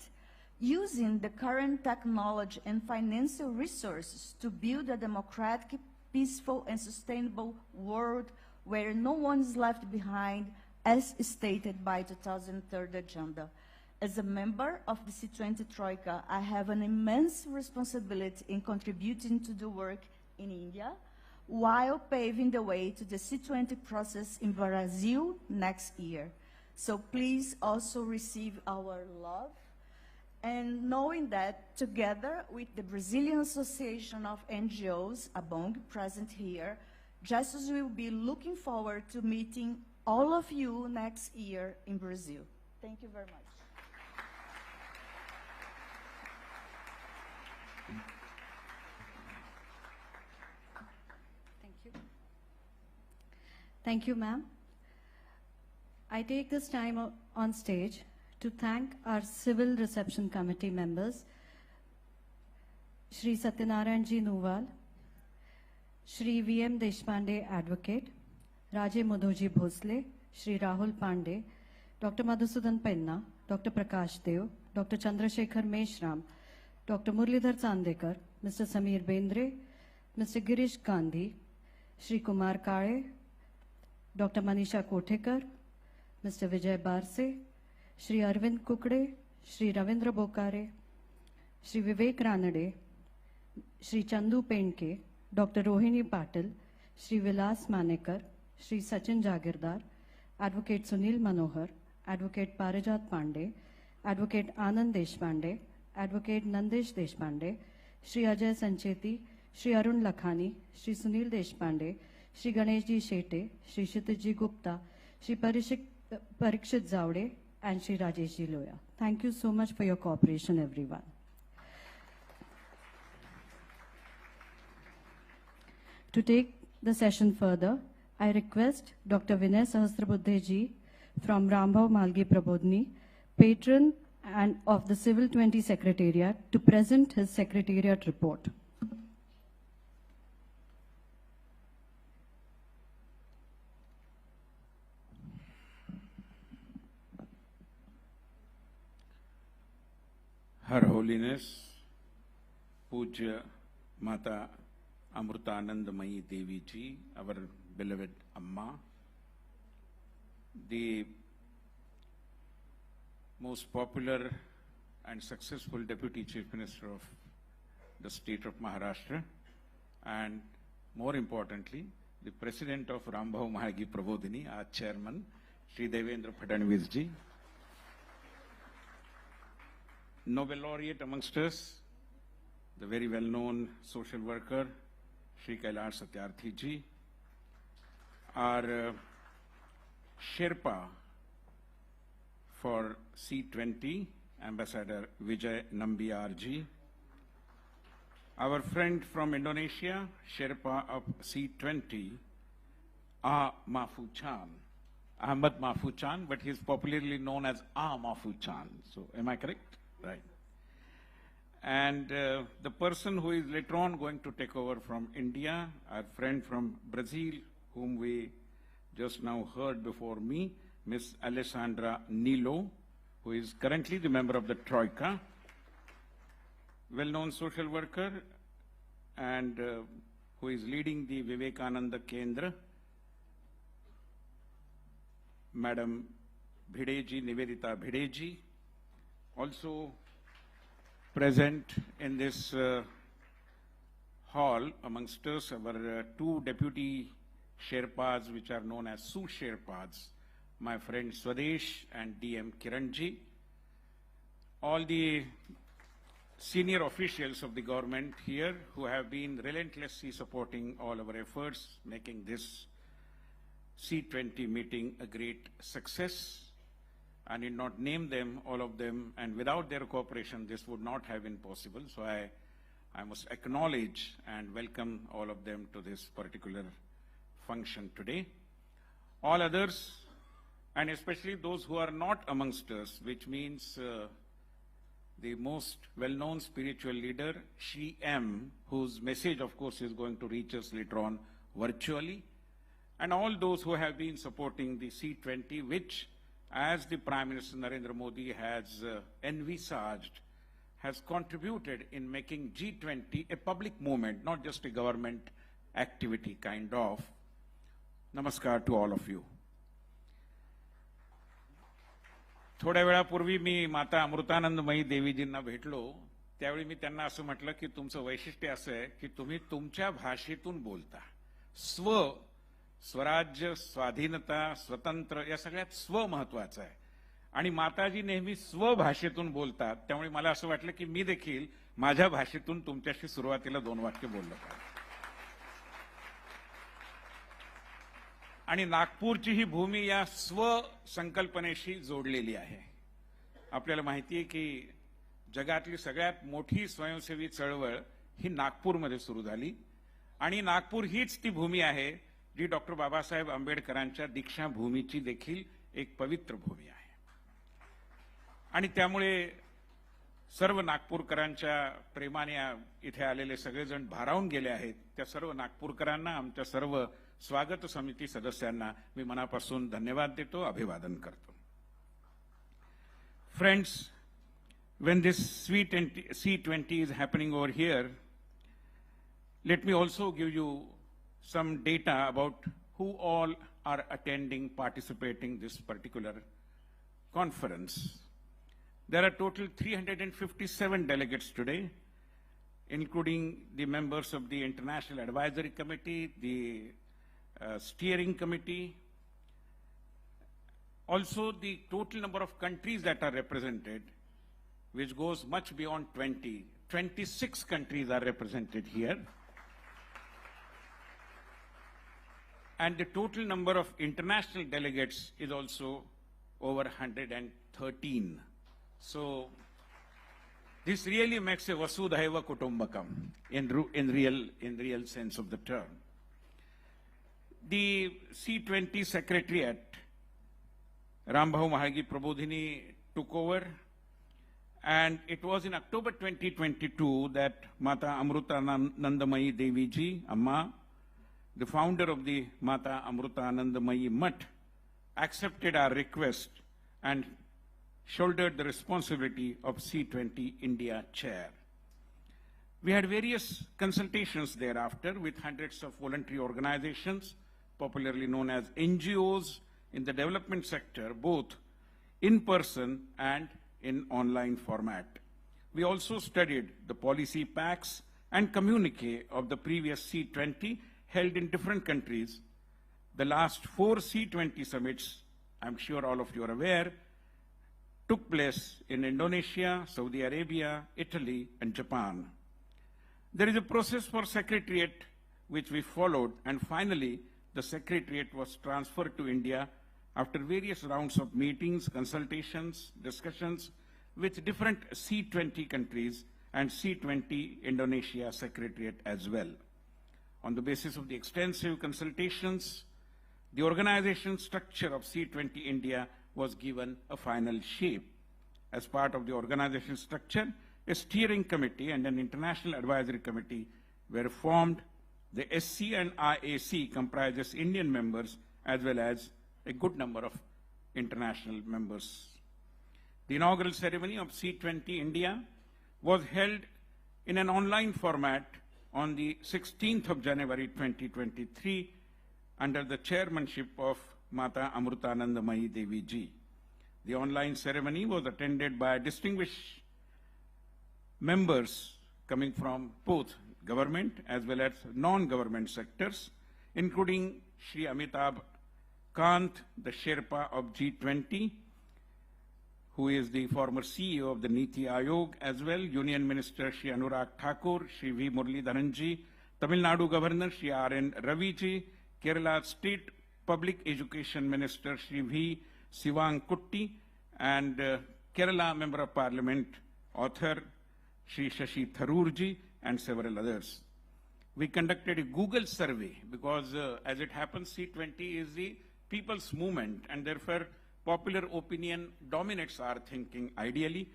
G: using the current technology and financial resources to build a democratic, peaceful, and sustainable world where no one is left behind, as stated by the 2030 Agenda. As a member of the C-20 Troika, I have an immense responsibility in contributing to the work in India, while paving the way to the C-20 process in Brazil next year. So please also receive our love, and knowing that together with the Brazilian Association of NGOs, ABONG, present here, Justice will be looking forward to meeting all of you next year in Brazil. Thank you very much.
A: Thank you. Thank you, ma'am. I take this time on stage to thank our Civil Reception Committee members, Shri Satyanarayan Ji Nuwal, Shri V.M. Deshpande, Advocate, Raje Mudhoji Bhosle, Shri Rahul Pandey, Dr. Madhusudan Penna, Dr. Prakash Dev, Dr. Chandrasekhar Meshram, Dr. Murlidhar Chandekar, Mr. Samir Bendre, Mr. Girish Gandhi, Shri Kumar Kale, Dr. Manisha Kothekar, Mr. Vijay Barse, Shri Arvind Kukde, Shri Ravindra Bokare, Shri Vivek Ranade, Shri Chandu Penke, Dr. Rohini Patil, Shri Vilas Manekar, Shri Sachin Jagirdar, Advocate Sunil Manohar, Advocate Parijat Pandey, Advocate Anand Deshpande, Advocate Nandesh Deshpande, Shri Ajay Sancheti, Shri Arun Lakhani, Shri Sunil Deshpande, Shri Ganeshji Shete, Shri Kshitijji Gupta, Shri Parikshit Zavde, and Shri Rajeshji Loya. Thank you so much for your cooperation, everyone. To take the session further, I request Dr. Vinay Sahasrabuddhe ji from Rambhav Malgi Prabodhini, patron and of the Civil 20 Secretariat, to present his Secretariat report.
H: Her Holiness, Pujya Mata Amrutanandamayi Devi ji, our beloved Amma, the most popular and successful Deputy Chief Minister of the state of Maharashtra, and more importantly, the President of Rambhav Mahagi Prabodhini, our Chairman, Shri Devendra Fadnavis ji, Nobel laureate amongst us, the very well-known social worker, Shri Kailash Satyarthi ji, our Sherpa for C-20, Ambassador Vijay Nambiar ji, our friend from Indonesia, Sherpa of C-20, Ahmad Mahfuz, but he is popularly known as Mahfuz. So, am I correct? Right. And the person who is later on going to take over from India, our friend from Brazil, whom we just now heard before me, Ms. Alessandra Nilo, who is currently the member of the Troika, well-known social worker, and who is leading the Vivekananda Kendra, Madam Bhideji, Nivedita Bhideji, also present in this hall amongst us, our two deputy Sherpas, which are known as Su-Sherpas, my friend Swadesh and DM Kiranji, all the senior officials of the government here who have been relentlessly supporting all our efforts, making this C-20 meeting a great success. I need not name them, all of them, and without their cooperation, this would not have been possible. So I I must acknowledge and welcome all of them to this particular function today. All others, and especially those who are not amongst us, which means the most well-known spiritual leader, Shri M, whose message, of course, is going to reach us later on virtually, and all those who have been supporting the C-20, which, as the Prime Minister Narendra Modi has envisaged, has contributed in making G20 a public movement, not just a government activity kind of. Namaskar to all of you. थोड्या वेळापूर्वी मी माता अमृतानंदमयी देवीजींना भेटलो, त्यावेळी मी त्यांना असं म्हटलं की तुमचं वैशिष्ट्य असं आहे की तुम्ही तुमच्या भाषेतून बोलता. स्वराज्य, स्वाधीनता, स्वतंत्र या सगळ्यात स्व महत्वाचं आहे आणि माताजी नेहमी स्वभाषेतून बोलतात. त्यामुळे मला असं वाटलं की मी देखील माझ्या भाषेतून तुमच्याशी सुरुवातीला 2 वाक्य बोललो पाहिजे. आणि नागपूरची ही भूमी या स्व संकल्पनेशी जोडलेली आहे. आपल्याला माहिती आहे की जगातली सगळ्यात मोठी स्वयंसेवी चळवळ ही नागपूरमध्ये सुरू झाली आणि नागपूर हीच ती भूमी आहे जी डॉक्टर बाबासाहेब आंबेडकरांच्या दीक्षाभूमीची देखील एक पवित्र भूमी आहे. आणि त्यामुळे सर्व नागपूरकरांच्या प्रेमाने इथे आलेले सगळेजण भारावून गेले आहेत. त्या सर्व नागपूरकरांना, आमच्या सर्व स्वागत समिती सदस्यांना मी मनापासून धन्यवाद देतो, अभिवादन करतो. Friends, when this C-20 is happening over here, let me also give you some data about who all are attending, participating this particular conference. There are total 357 delegates today, including the members of the International Advisory Committee, the Steering Committee. Also, the total number of countries that are represented, which goes much beyond 20. 26 countries are represented here. And the total number of international delegates is also over 113. So this really makes a Vasudhaiva Kutumbakam in real sense of the term. The C-20 Secretariat, Rambhau Mahagi Prabodhini took over, and it was in October 2022 that Mata Amrutanandamayi Devi Ji, Amma, the founder of the Mata Amrutanandamayi Mutt, accepted our request and shouldered the responsibility of C-20 India chair. We had various consultations thereafter with hundreds of voluntary organizations, popularly known as NGOs, in the development sector, both in person and in online format. We also studied the policy packs and communique of the previous C-20 held in different countries. The last 4 C-20 summits, I'm sure all of you are aware, took place in Indonesia, Saudi Arabia, Italy, and Japan. There is a process for Secretariat which we followed, and finally the Secretariat was transferred to India after various rounds of meetings, consultations, discussions with different C-20 countries and C-20 Indonesia Secretariat as well. On the basis of the extensive consultations, the organization structure of C-20 India was given a final shape. As part of the organization structure, a steering committee and an international advisory committee were formed. The SC and IAC comprises Indian members as well as a good number of international members. The inaugural ceremony of C-20 India was held in an online format on the 16th of January 2023 under the chairmanship of Mata Amrutanandamayi Devi Ji. The online ceremony was attended by distinguished members coming from both government as well as non-government sectors, including Shri Amitabh Kant, the Sherpa of G20, who is the former CEO of the Niti Ayog as well, Union Minister Shri Anurag Thakur, Shri V. Muralidharanji, Tamil Nadu Governor Shri R.N. Raviji, Kerala State Public Education Minister Shri V. Sivang Kutti, and Kerala Member of Parliament, author Shri Shashi Tharoorji, and several others. We conducted a Google survey because, as it happens, C20 is the people's movement, and therefore popular opinion dominates our thinking ideally.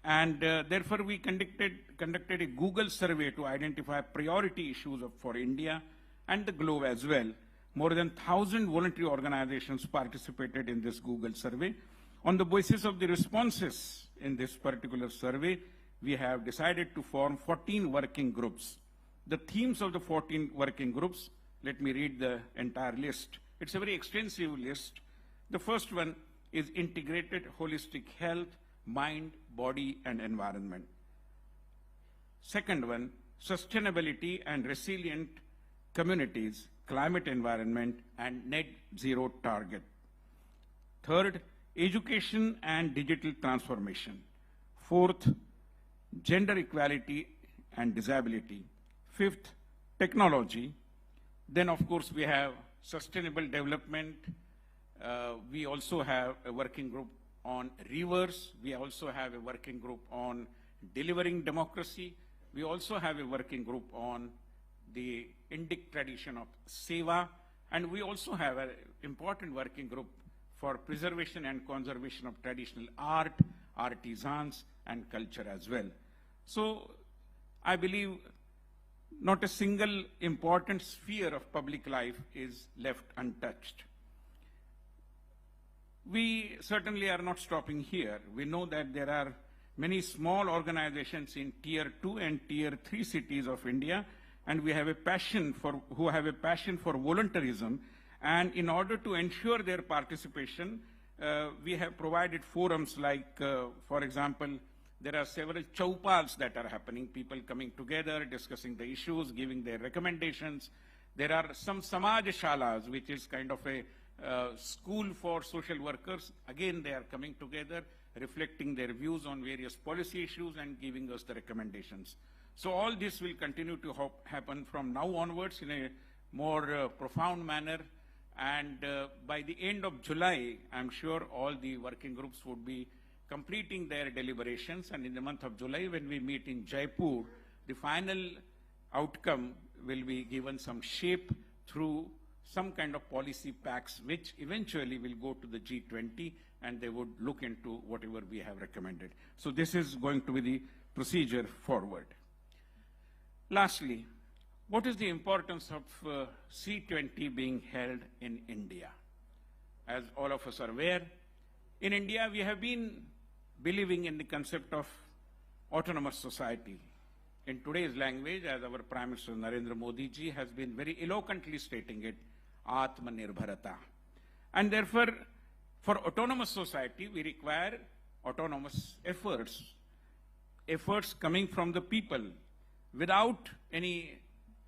H: And therefore we conducted a Google survey to identify priority issues for India and the globe as well. More than 1,000 voluntary organizations participated in this Google survey. On the basis of the responses in this particular survey, we have decided to form 14 working groups. The themes of the 14 working groups, let me read the entire list. It's a very extensive list. The first one is integrated holistic health, mind, body, and environment. Second one, sustainability and resilient communities, climate environment, and net zero target. Third, education and digital transformation. Fourth, gender equality and disability. Fifth, technology. Then, of course, we have sustainable development. We also have a working group on rivers. We also have a working group on delivering democracy. We also have a working group on the Indic tradition of Seva. And we also have an important working group for preservation and conservation of traditional art, artisans, and culture as well. So I believe not a single important sphere of public life is left untouched. We certainly are not stopping here. We know that there are many small organizations in Tier 2 and Tier 3 cities of India, and we have a passion who have a passion for volunteerism. And in order to ensure their participation, we have provided forums like, for example, there are several chaupals that are happening, people coming together, discussing the issues, giving their recommendations. There are some Samaj Shalas, which is kind of a school for social workers. Again, they are coming together, reflecting their views on various policy issues and giving us the recommendations. So all this will continue to happen from now onwards in a more profound manner. And by the end of July, I'm sure all the working groups would be completing their deliberations. And in the month of July, when we meet in Jaipur, the final outcome will be given some shape through some kind of policy packs, which eventually will go to the G20, and they would look into whatever we have recommended. So this is going to be the procedure forward. Lastly, what is the importance of C20 being held in India? As all of us are aware, in India we have been believing in the concept of autonomous society. In today's language, as our Prime Minister Narendra Modi ji has been very eloquently stating it, Atmanirbharata. And therefore, for autonomous society, we require autonomous efforts coming from the people without any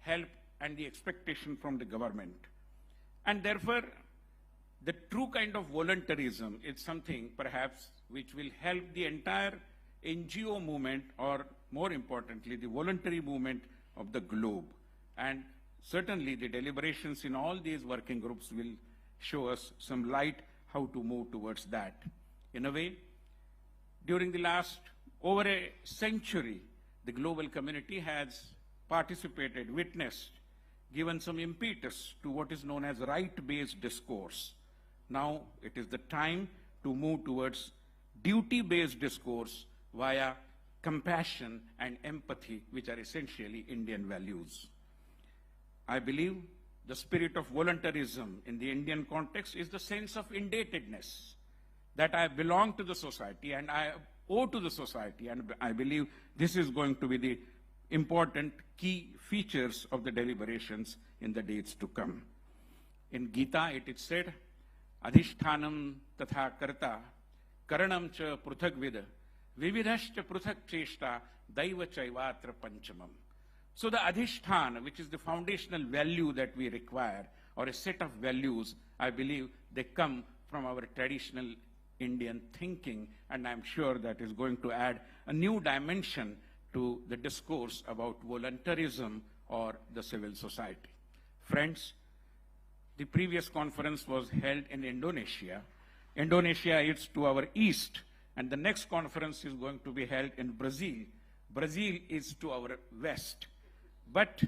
H: help and the expectation from the government. And therefore, the true kind of voluntarism is something perhaps which will help the entire NGO movement, or more importantly, the voluntary movement of the globe. And certainly the deliberations in all these working groups will show us some light how to move towards that. In a way, during the last over a century, the global community has participated, witnessed, given some impetus to what is known as right-based discourse. Now it is the time to move towards duty-based discourse via compassion and empathy, which are essentially Indian values. I believe the spirit of voluntarism in the Indian context is the sense of indebtedness, that I belong to the society and I owe to the society, and I believe this is going to be the important key features of the deliberations in the days to come. In Gita it is said, Adhishthanam tatha karta, karanam cha pruthagvid, vividhascha pruthak cheshta, daiva chaivatra panchamam. So the adhishthan, which is the foundational value that we require, or a set of values, I believe they come from our traditional Indian thinking, and I'm sure that is going to add a new dimension to the discourse about voluntarism or the civil society. Friends, the previous conference was held in Indonesia. Indonesia is to our east, and the next conference is going to be held in Brazil, Brazil is to our west. But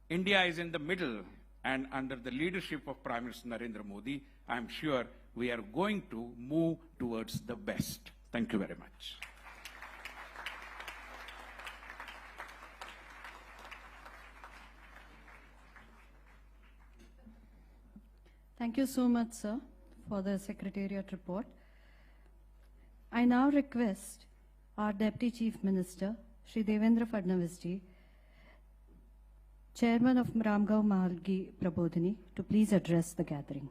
H: India is in the middle, and under the leadership of Prime Minister Narendra Modi, I am sure we are going to move towards the best. Thank you very much.
A: Thank you so much, sir, for the Secretariat report. I now request our Deputy Chief Minister, Shri Devendra Fadnavis ji, Chairman of Ramgaon Mahalgi Prabodhini, to please address the gathering.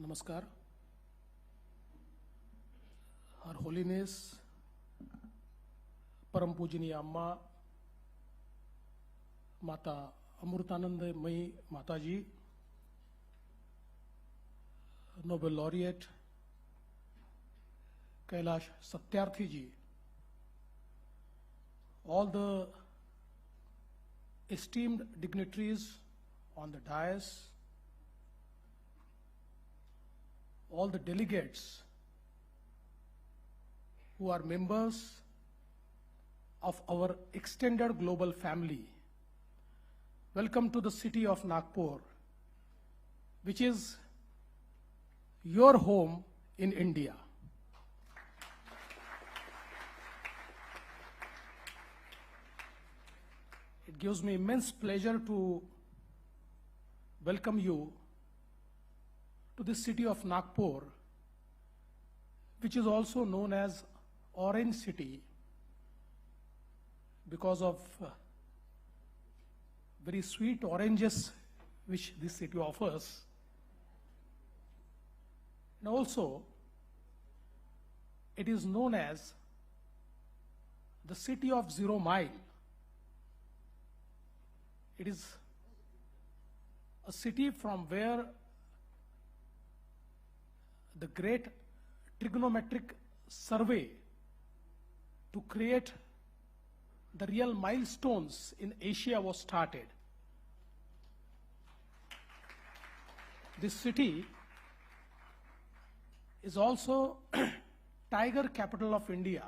I: Namaskar. Her Holiness, Param Pujaniya Amma, Mata Amrutanandamayi Mataji, Nobel Laureate Kailash Satyarthi ji, all the esteemed dignitaries on the dais, all the delegates who are members of our extended global family, welcome to the city of Nagpur, which is your home in India. It gives me immense pleasure to welcome you to the city of Nagpur, which is also known as Orange City because of very sweet oranges which this city offers. And also, it is known as the city of 0 mile. It is a city from where the great trigonometric survey to create the real milestones in Asia was started. This city is also Tiger Capital of India.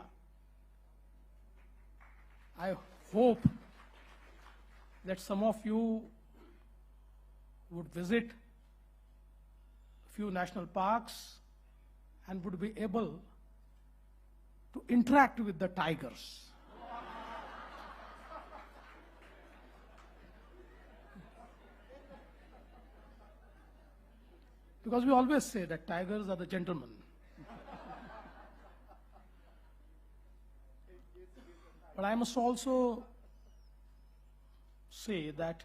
I: I hope that some of you would visit a few national parks and would be able to interact with the tigers. Because we always say that tigers are the gentlemen. But I must also say that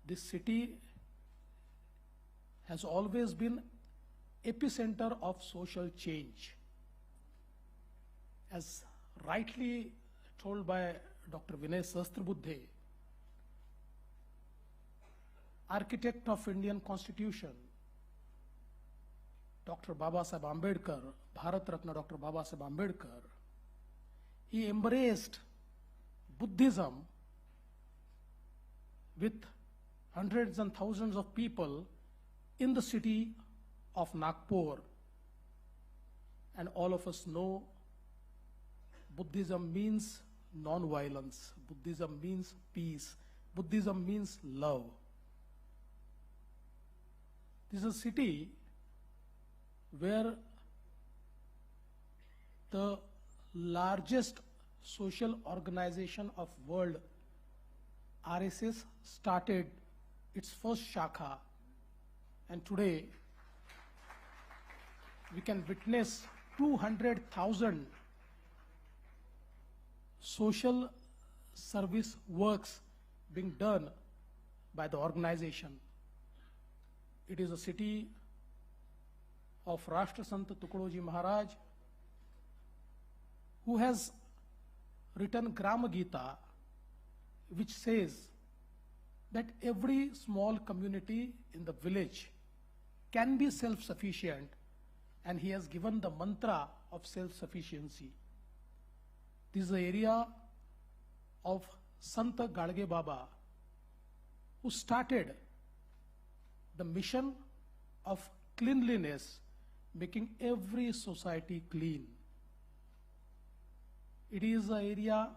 I: this city has always been epicenter of social change. As rightly told by Dr. Vinay Sahasrabudhe, architect of Indian Constitution, Dr. Babasaheb Ambedkar, Bharat Ratna Dr. Babasaheb Ambedkar, he embraced Buddhism with hundreds and thousands of people in the city of Nagpur. And all of us know Buddhism means non-violence. Buddhism means peace. Buddhism means love. This is a city where the largest social organization of world, RSS, started its first shakha, and today we can witness 200,000 social service works being done by the organization. It is a city of Rashtrasant Tukadoji Maharaj, who has written Grama Gita, which says that every small community in the village can be self-sufficient, and he has given the mantra of self-sufficiency. This is the area of Sant Gadge Baba, who started the mission of cleanliness, making every society clean. It is the area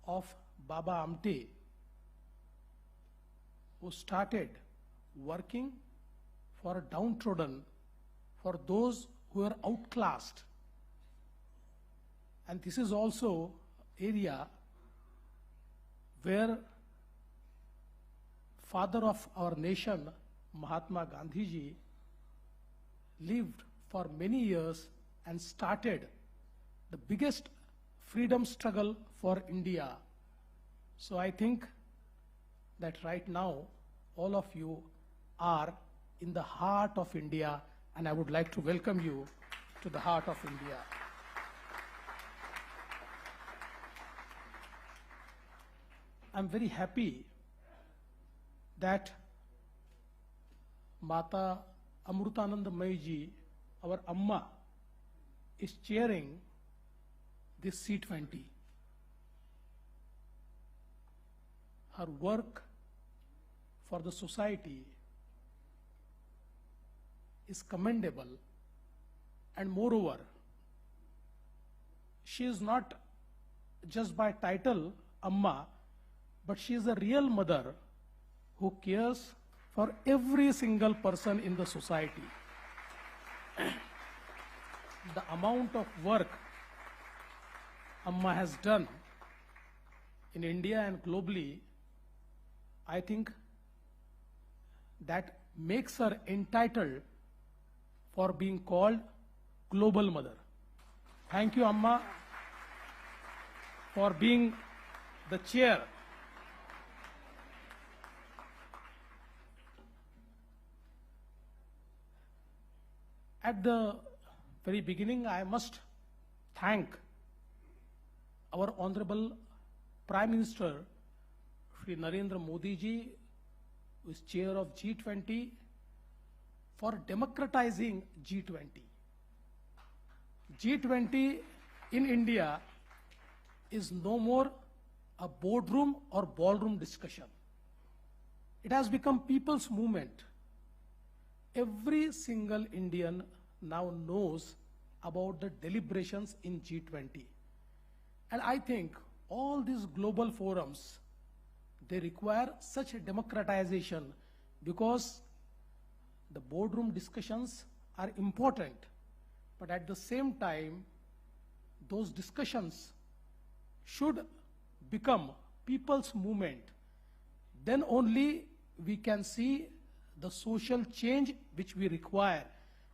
I: of Baba Amte, who started working for downtrodden, for those who are outclassed. And this is also area where father of our nation, Mahatma Gandhi ji, lived for many years and started the biggest freedom struggle for India. So I think that right now, all of you are in the heart of India, and I would like to welcome you to the heart of India. I'm very happy that Mata Amrutanandamayi ji, our Amma, is chairing this C-20. Her work for the society is commendable, and moreover, she is not just by title Amma, but she is a real mother who cares for every single person in the society. The amount of work Amma has done in India and globally, I think that makes her entitled for being called Global Mother. Thank you, Amma, for being the chair. At the very beginning, I must thank our Honorable Prime Minister, Shri Narendra Modi ji, who is chair of G20, for democratizing G20. G20 in India is no more a boardroom or ballroom discussion. It has become people's movement. Every single Indian now knows about the deliberations in G20. And I think all these global forums, they require such a democratization, because the boardroom discussions are important, but at the same time, those discussions should become people's movement. Then only we can see the social change which we require,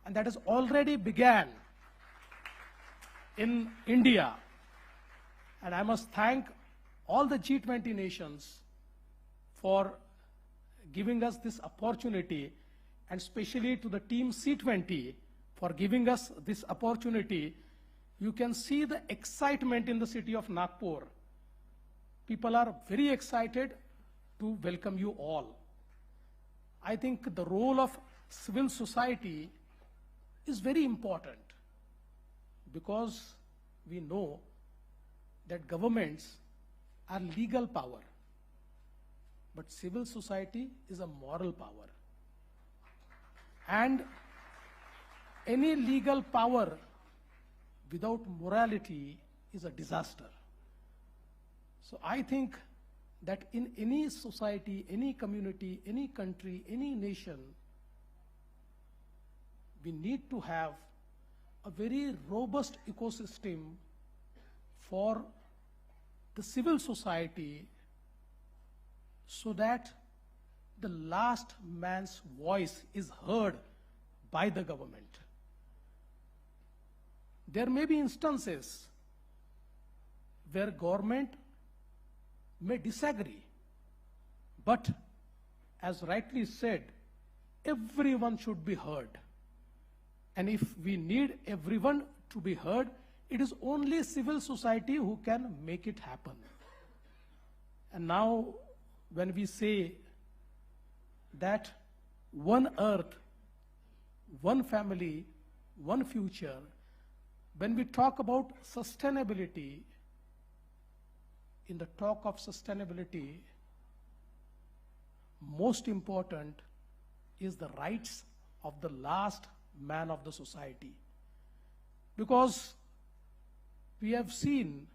I: and that has already begun in India. And I must thank all the G20 nations for giving us this opportunity, and especially to the team C20 for giving us this opportunity. You can see the excitement in the city of Nagpur. People are very excited to welcome you all. I think the role of civil society is very important, because we know that governments are legal power, but civil society is a moral power. And any legal power without morality is a disaster. So I think that in any society, any community, any country, any nation, we need to have a very robust ecosystem for the civil society, so that the last man's voice is heard by the government. There may be instances where government may disagree, but as rightly said, everyone should be heard. And if we need everyone to be heard, it is only civil society who can make it happen. And now, when we say that one earth, one family, one future, when we talk about sustainability, in the talk of sustainability, most important is the rights of the last man of the society. Because we have seen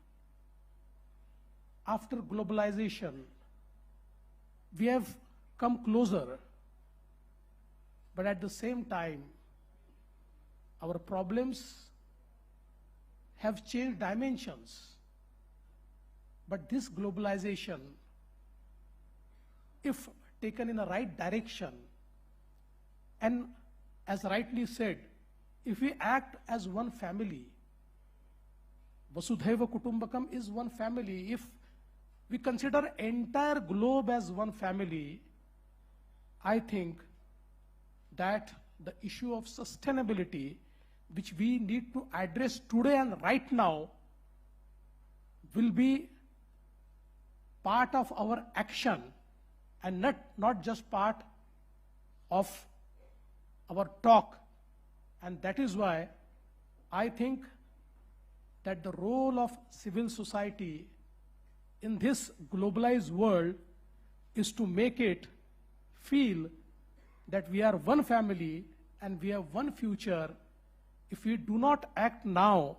I: after globalization, we have come closer, but at the same time, our problems have changed dimensions. But this globalization, if taken in the right direction, and as rightly said, if we act as one family, Vasudhaiva Kutumbakam is one family. If we consider entire globe as one family, I think that the issue of sustainability, which we need to address today and right now, will be part of our action and not just part of our talk. And that is why I think that the role of civil society in this globalized world is to make it feel that we are one family and we have one future. If we do not act now,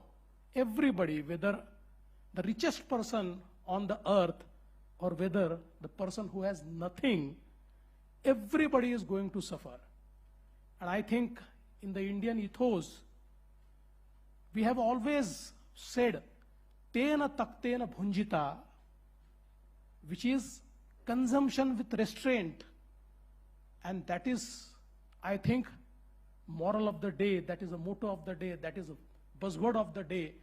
I: everybody, whether the richest person on the earth or whether the person who has nothing, everybody is going to suffer. And I think in the Indian ethos, we have always said, Tena taktena bhunjita, which is consumption with restraint. And that is, I think, moral of the day, that is a motto of the day, that is a buzzword of the day.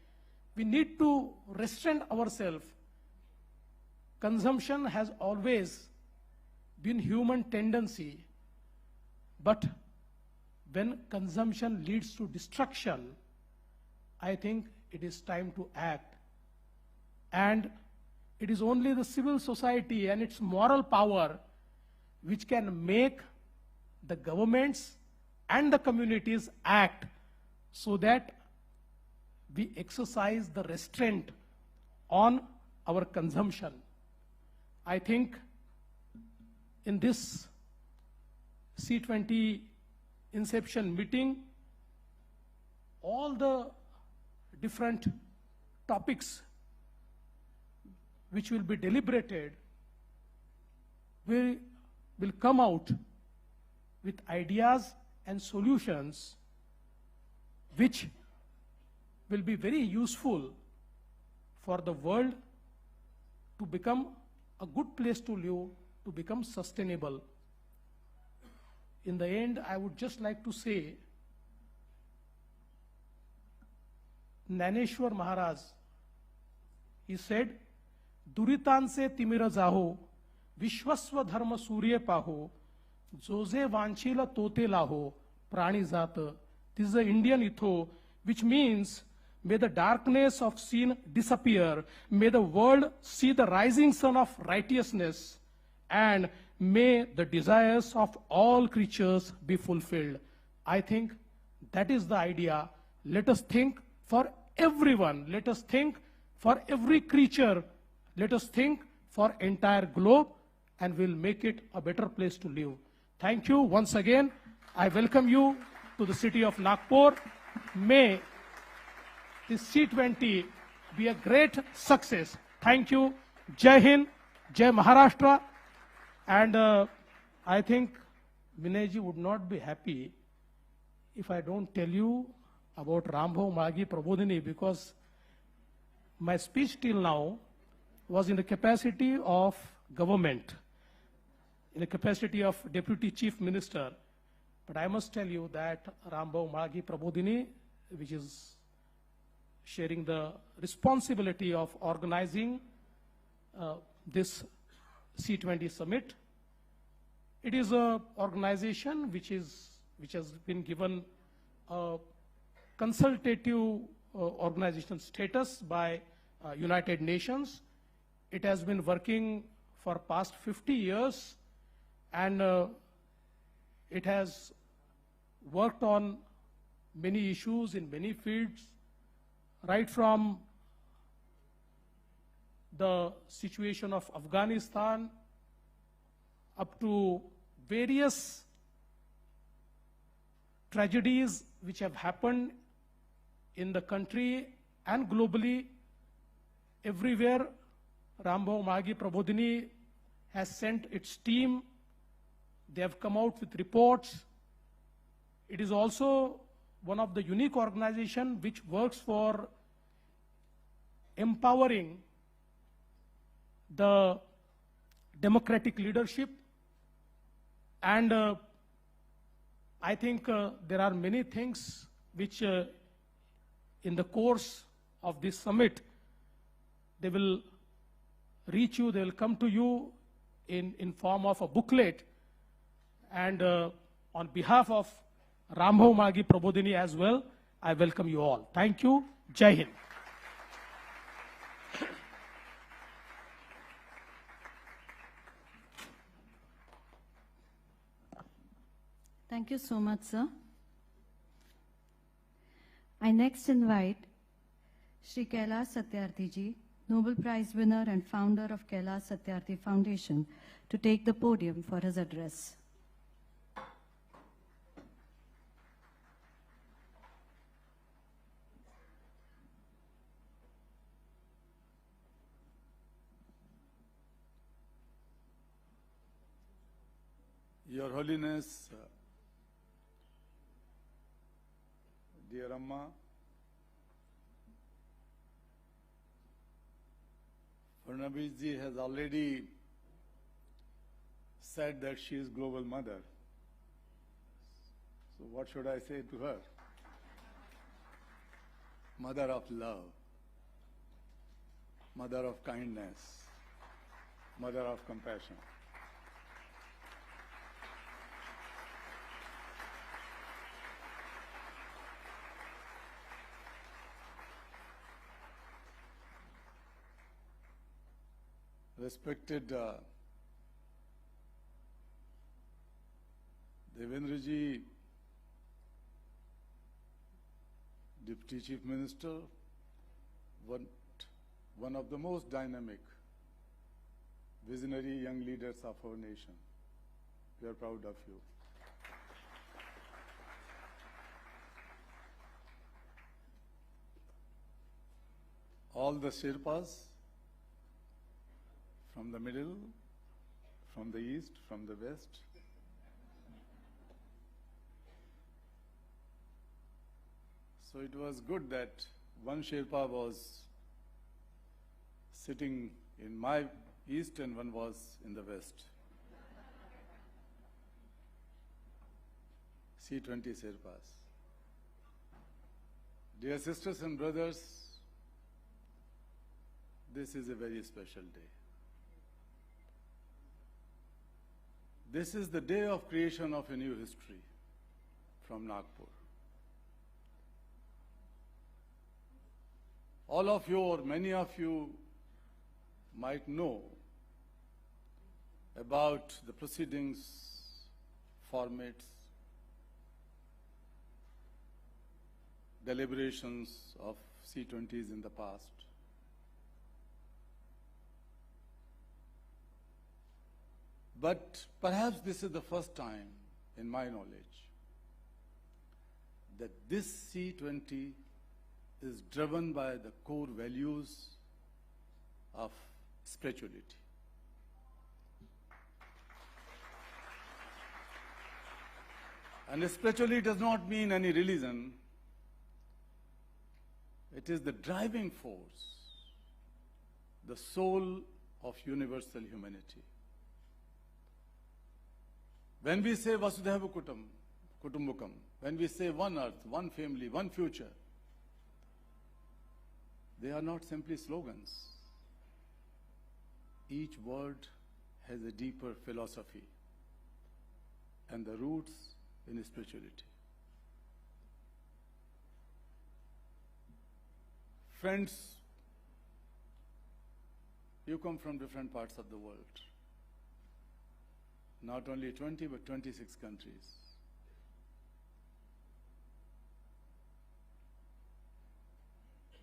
I: We need to restrain ourselves. Consumption has always been human tendency, but when consumption leads to destruction, I think it is time to act. And it is only the civil society and its moral power which can make the governments and the communities act so that we exercise the restraint on our consumption. I think in this C-20 inception meeting, all the different topics which will be deliberated will come out with ideas and solutions which will be very useful for the world to become a good place to live, to become sustainable. In the end, I would just like to say, Naneshwar Maharaj, he said, Duritanse timira jaho, Vishwasva dharma surya paho, Jose vanchila tote laho, prani zata. This is the Indian ethos, which means, may the darkness of sin disappear, may the world see the rising sun of righteousness, and may the desires of all creatures be fulfilled. I think that is the idea. Let us think for everyone. Let us think for every creature. Let us think for entire globe, and we'll make it a better place to live. Thank you once again. I welcome you to the city of Nagpur. May this C-20 be a great success. Thank you. Jai Hind, Jai Maharashtra. And I think Vinayji would not be happy if I don't tell you about Rambhav Magi Prabodhini, because my speech till now was in the capacity of government, in the capacity of Deputy Chief Minister. But I must tell you that Rambhav Magi Prabodhini, which is sharing the responsibility of organizing this C-20 summit. It is an organization which has been given a consultative organization status by United Nations. It has been working for past 50 years, and it has worked on many issues in many fields, right from the situation of Afghanistan up to various tragedies which have happened in the country and globally, everywhere, Rambhav Magi Prabodhini has sent its team. They have come out with reports. It is also one of the unique organizations which works for empowering the democratic leadership. And I think there are many things which in the course of this summit, they will reach you, they will come to you in form of a booklet. And on behalf of Rambhav Magi Prabodhini as well, I welcome you all. Thank you. Jai Hind.
A: Thank you so much, sir. I next invite Shri Kailash Satyarthi ji, Nobel Prize winner and founder of Kailash Satyarthi Foundation, to take the podium for his address.
J: Your Holiness, dear Amma, Fadnavis ji has already said that she is global mother. So what should I say to her? Mother of love, mother of kindness, mother of compassion. Respected Devendra ji, Deputy Chief Minister, one of the most dynamic, visionary young leaders of our nation. We are proud of you. All the Sherpas, from the middle, from the east, from the west. So it was good that one Sherpa was sitting in my east and one was in the west. C-20 Sherpas. Dear sisters and brothers, this is a very special day. This is the day of creation of a new history from Nagpur. All of you, or many of you, might know about the proceedings, formats, deliberations of C-20s in the past. But perhaps this is the first time, in my knowledge, that this C-20 is driven by the core values of spirituality. And spirituality does not mean any religion. It is the driving force, the soul of universal humanity. When we say Vasudhaiva Kutumbakam, when we say one earth, one family, one future, they are not simply slogans. Each word has a deeper philosophy and the roots in spirituality. Friends, you come from different parts of the world. Not only 20, but 26 countries.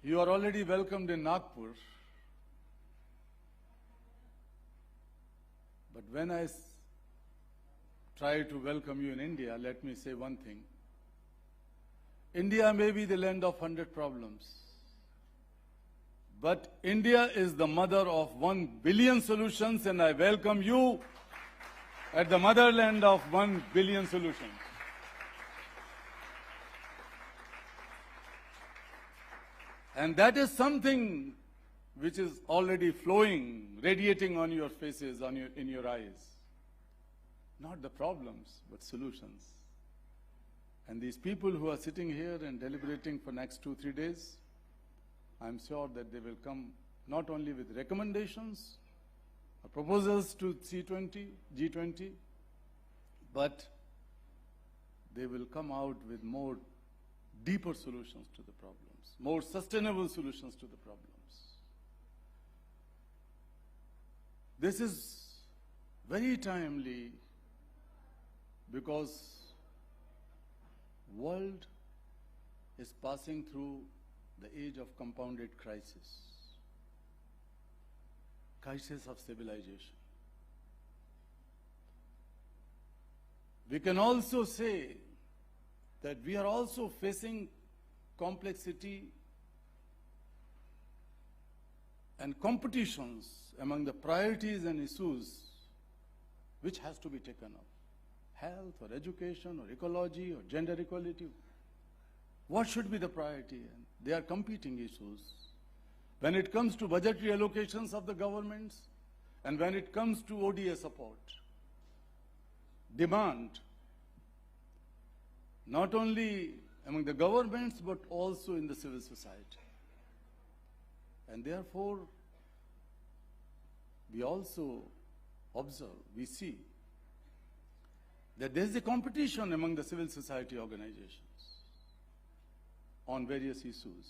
J: You are already welcomed in Nagpur. But when I try to welcome you in India, let me say one thing. India may be the land of 100 problems, but India is the mother of 1 billion solutions, and I welcome you at the motherland of 1 billion solutions. And that is something which is already flowing, radiating on your faces, in your eyes. Not the problems, but solutions. And these people who are sitting here and deliberating for next 2-3 days, I'm sure that they will come not only with recommendations or proposals to G20, but they will come out with more deeper solutions to the problems, more sustainable solutions to the problems. This is very timely because world is passing through the age of compounded crisis of civilization. We can also say that we are also facing complexity and competitions among the priorities and issues which has to be taken up. Health or education or ecology or gender equality. What should be the priority? And they are competing issues. When it comes to budgetary allocations of the governments and when it comes to ODA support, demand, not only among the governments but also in the civil society. And therefore, we also observe, we see that there is a competition among the civil society organizations on various issues.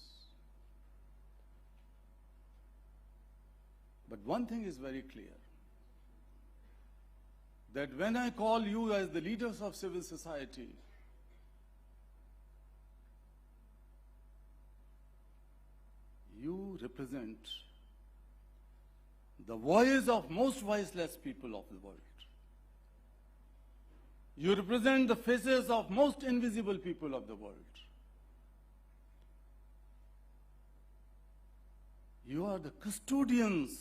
J: But one thing is very clear, that when I call you as the leaders of civil society, you represent the voice of most voiceless people of the world. You represent the faces of most invisible people of the world. You are the custodians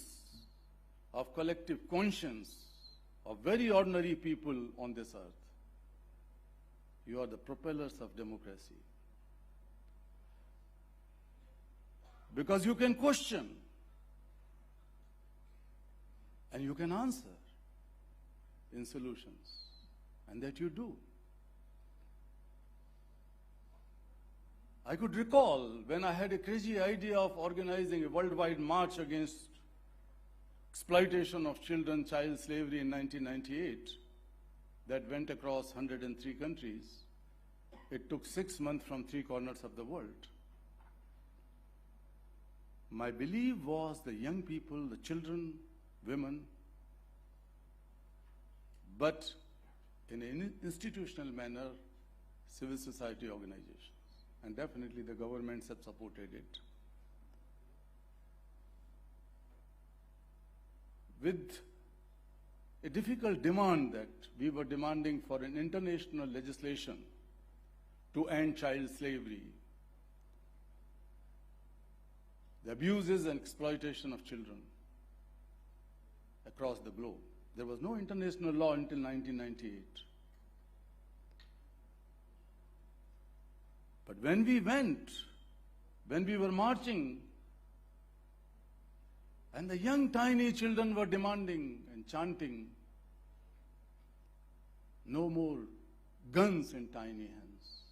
J: of collective conscience of very ordinary people on this earth. You are the propellers of democracy. Because you can question and you can answer in solutions, and that you do. I could recall when I had a crazy idea of organizing a worldwide march against exploitation of children, child slavery in 1998 that went across 103 countries. It took 6 months from 3 corners of the world. My belief was the young people, the children, women, but in an institutional manner, civil society organizations. And definitely the governments have supported it. With a difficult demand that we were demanding for an international legislation to end child slavery, the abuses and exploitation of children across the globe. There was no international law until 1998. But when we were marching, and the young tiny children were demanding and chanting, no more guns in tiny hands,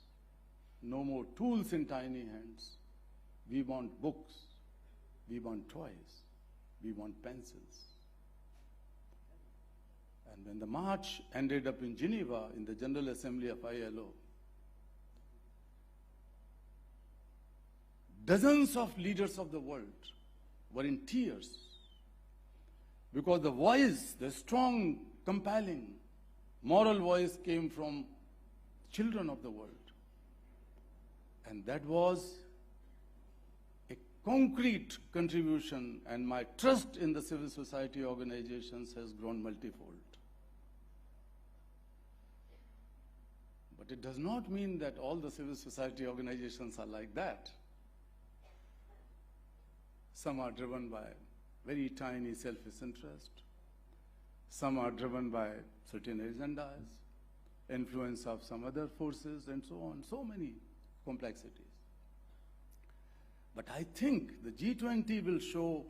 J: no more tools in tiny hands. We want books, we want toys, we want pencils. And when the march ended up in Geneva in the General Assembly of ILO, dozens of leaders of the world were in tears because the voice, the strong, compelling, moral voice came from children of the world. And that was a concrete contribution, and my trust in the civil society organizations has grown multifold. But But it does not mean that all the civil society organizations are like that. Some are driven by very tiny selfish interest. Some are driven by certain agendas, influence of some other forces, and so on. So many complexities. But I think the G20 will show,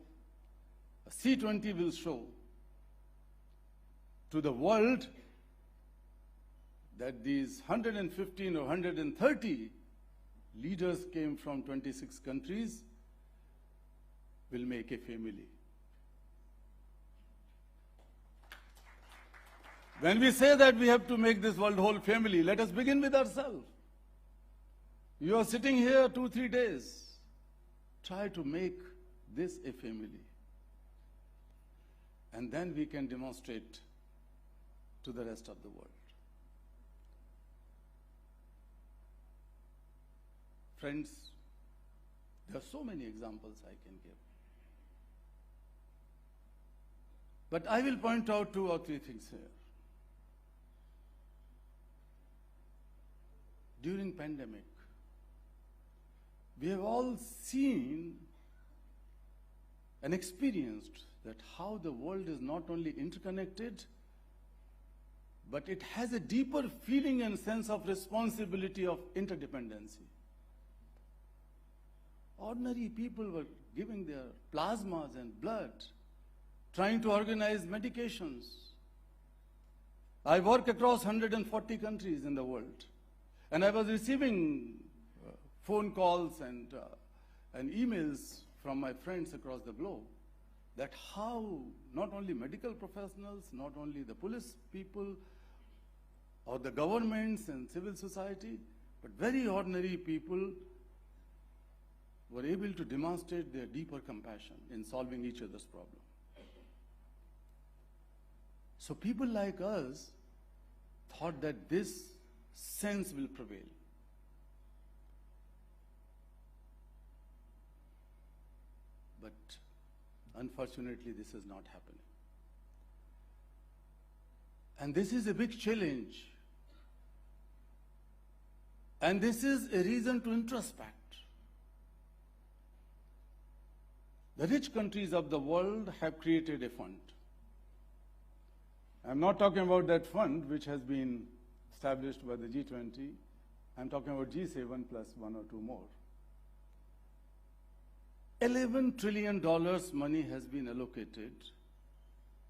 J: C-20 will show to the world that these 115 or 130 leaders came from 26 countries will make a family. When we say that we have to make this world whole family, let us begin with ourselves. You are sitting here 2-3 days. Try to make this a family. And then we can demonstrate to the rest of the world. Friends, there are so many examples I can give. But I will point out 2 or 3 things here. During pandemic, we have all seen and experienced that how the world is not only interconnected, but it has a deeper feeling and sense of responsibility of interdependency. Ordinary people were giving their plasmas and blood, trying to organize medications. I work across 140 countries in the world, and I was receiving phone calls and emails from my friends across the globe that how not only medical professionals, not only the police people or the governments and civil society, but very ordinary people were able to demonstrate their deeper compassion in solving each other's problem. So people like us thought that this sense will prevail. But unfortunately, this is not happening. And this is a big challenge. And this is a reason to introspect. The rich countries of the world have created a fund. I'm not talking about that fund which has been established by the G20. I'm talking about G7 plus 1 or 2 more. $11 trillion money has been allocated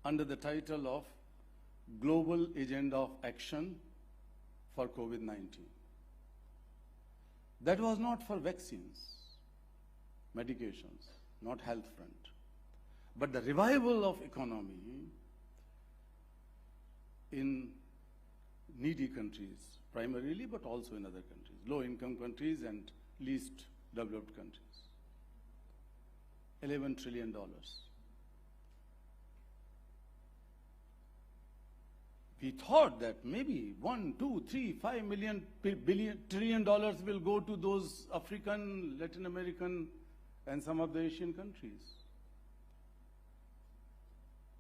J: under the title of Global Agenda of Action for COVID-19. That was not for vaccines, medications, not health front, but the revival of economy in needy countries, primarily, but also in other countries, low-income countries and least developed countries. $11 trillion. We thought that maybe $1, $2, $3, $5 trillion will go to those African, Latin American, and some of the Asian countries.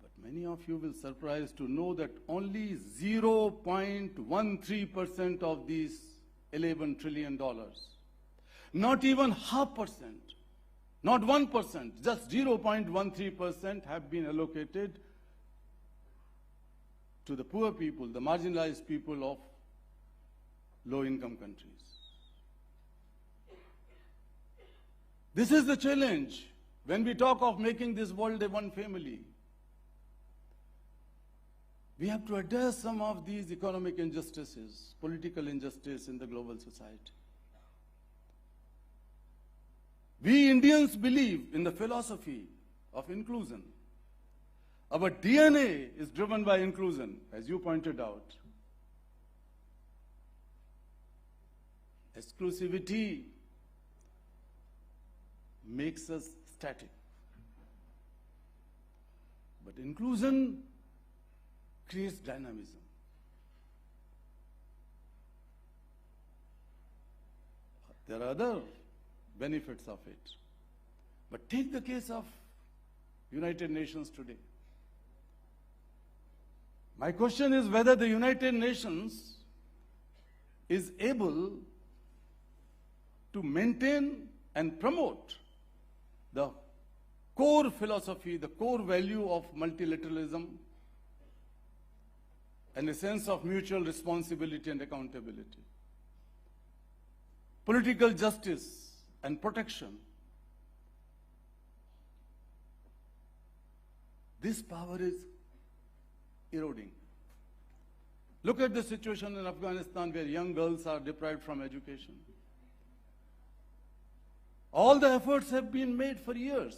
J: But many of you will be surprised to know that only 0.13% of these $11 trillion, not even 0.5%, not 1%, just 0.13% have been allocated to the poor people, the marginalized people of low-income countries. This is the challenge when we talk of making this world a one family. We have to address some of these economic injustices, political injustice in the global society. We Indians believe in the philosophy of inclusion. Our DNA is driven by inclusion, as you pointed out. Exclusivity makes us static. But inclusion creates dynamism. There are other benefits of it. But take the case of United Nations today. My question is whether the United Nations is able to maintain and promote the core philosophy, the core value of multilateralism, and a sense of mutual responsibility and accountability, political justice and protection. This power is eroding. Look at the situation in Afghanistan where young girls are deprived from education. All the efforts have been made for years,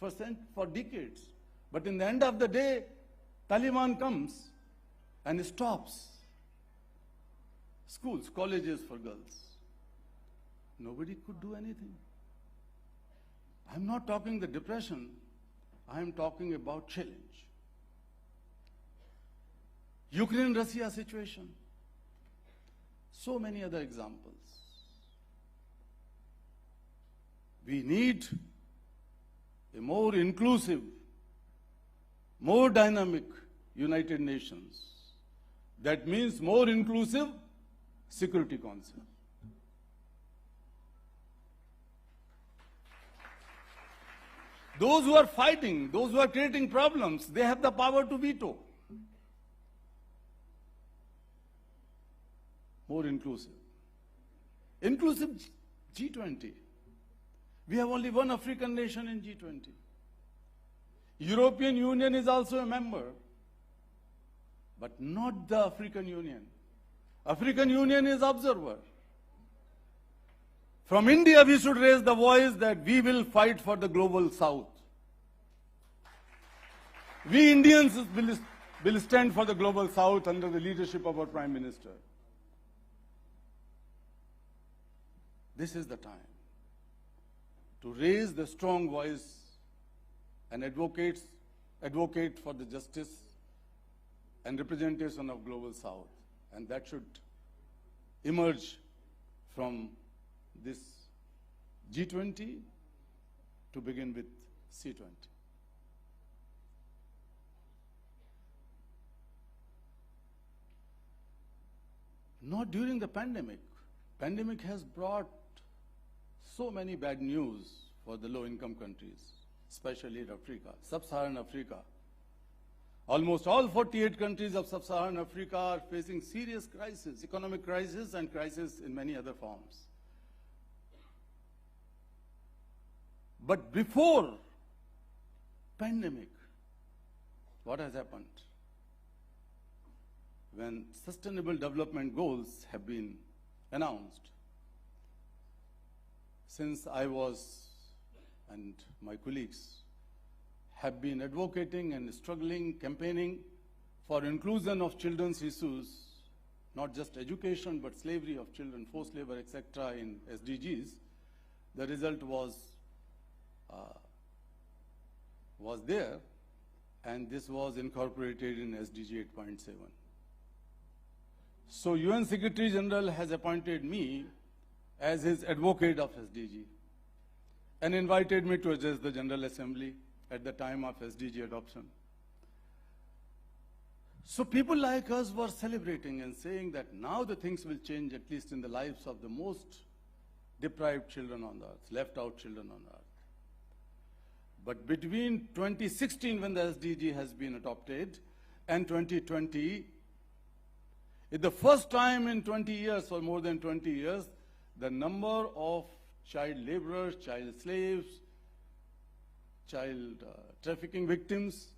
J: for decades. But in the end of the day, Taliban comes and stops schools, colleges for girls. Nobody could do anything. I'm not talking the depression, I'm talking about challenge. Ukraine-Russia situation. So many other examples. We need a more inclusive, more dynamic United Nations. That means more inclusive Security Council. Those who are fighting, those who are creating problems, they have the power to veto. More inclusive. Inclusive G20. We have only one African nation in G20. European Union is also a member, but not the African Union. African Union is observer. From India, we should raise the voice that we will fight for the global South. We Indians will stand for the global South under the leadership of our Prime Minister. This is the time to raise the strong voice and advocate for the justice and representation of global South. And that should emerge from this G20 to begin with C-20. Not during the pandemic. Pandemic has brought so many bad news for the low-income countries, especially in Africa, Sub-Saharan Africa. Almost all 48 countries of Sub-Saharan Africa are facing serious crisis, economic crisis and crisis in many other forms. But before pandemic, what has happened? When Sustainable Development Goals have been announced, since I was and my colleagues have been advocating and struggling, campaigning for inclusion of children's issues, not just education, but slavery of children, forced labor, etc. in SDGs, the result was there, and this was incorporated in SDG 8.7. So UN Secretary General has appointed me as his advocate of SDG and invited me to address the General Assembly at the time of SDG adoption. So people like us were celebrating and saying that now the things will change, at least in the lives of the most deprived children on the earth, left out children on earth. But between 2016, when the SDG has been adopted, and 2020, it's the first time in 20 years, or more than 20 years, the number of child laborers, child slaves, child trafficking victims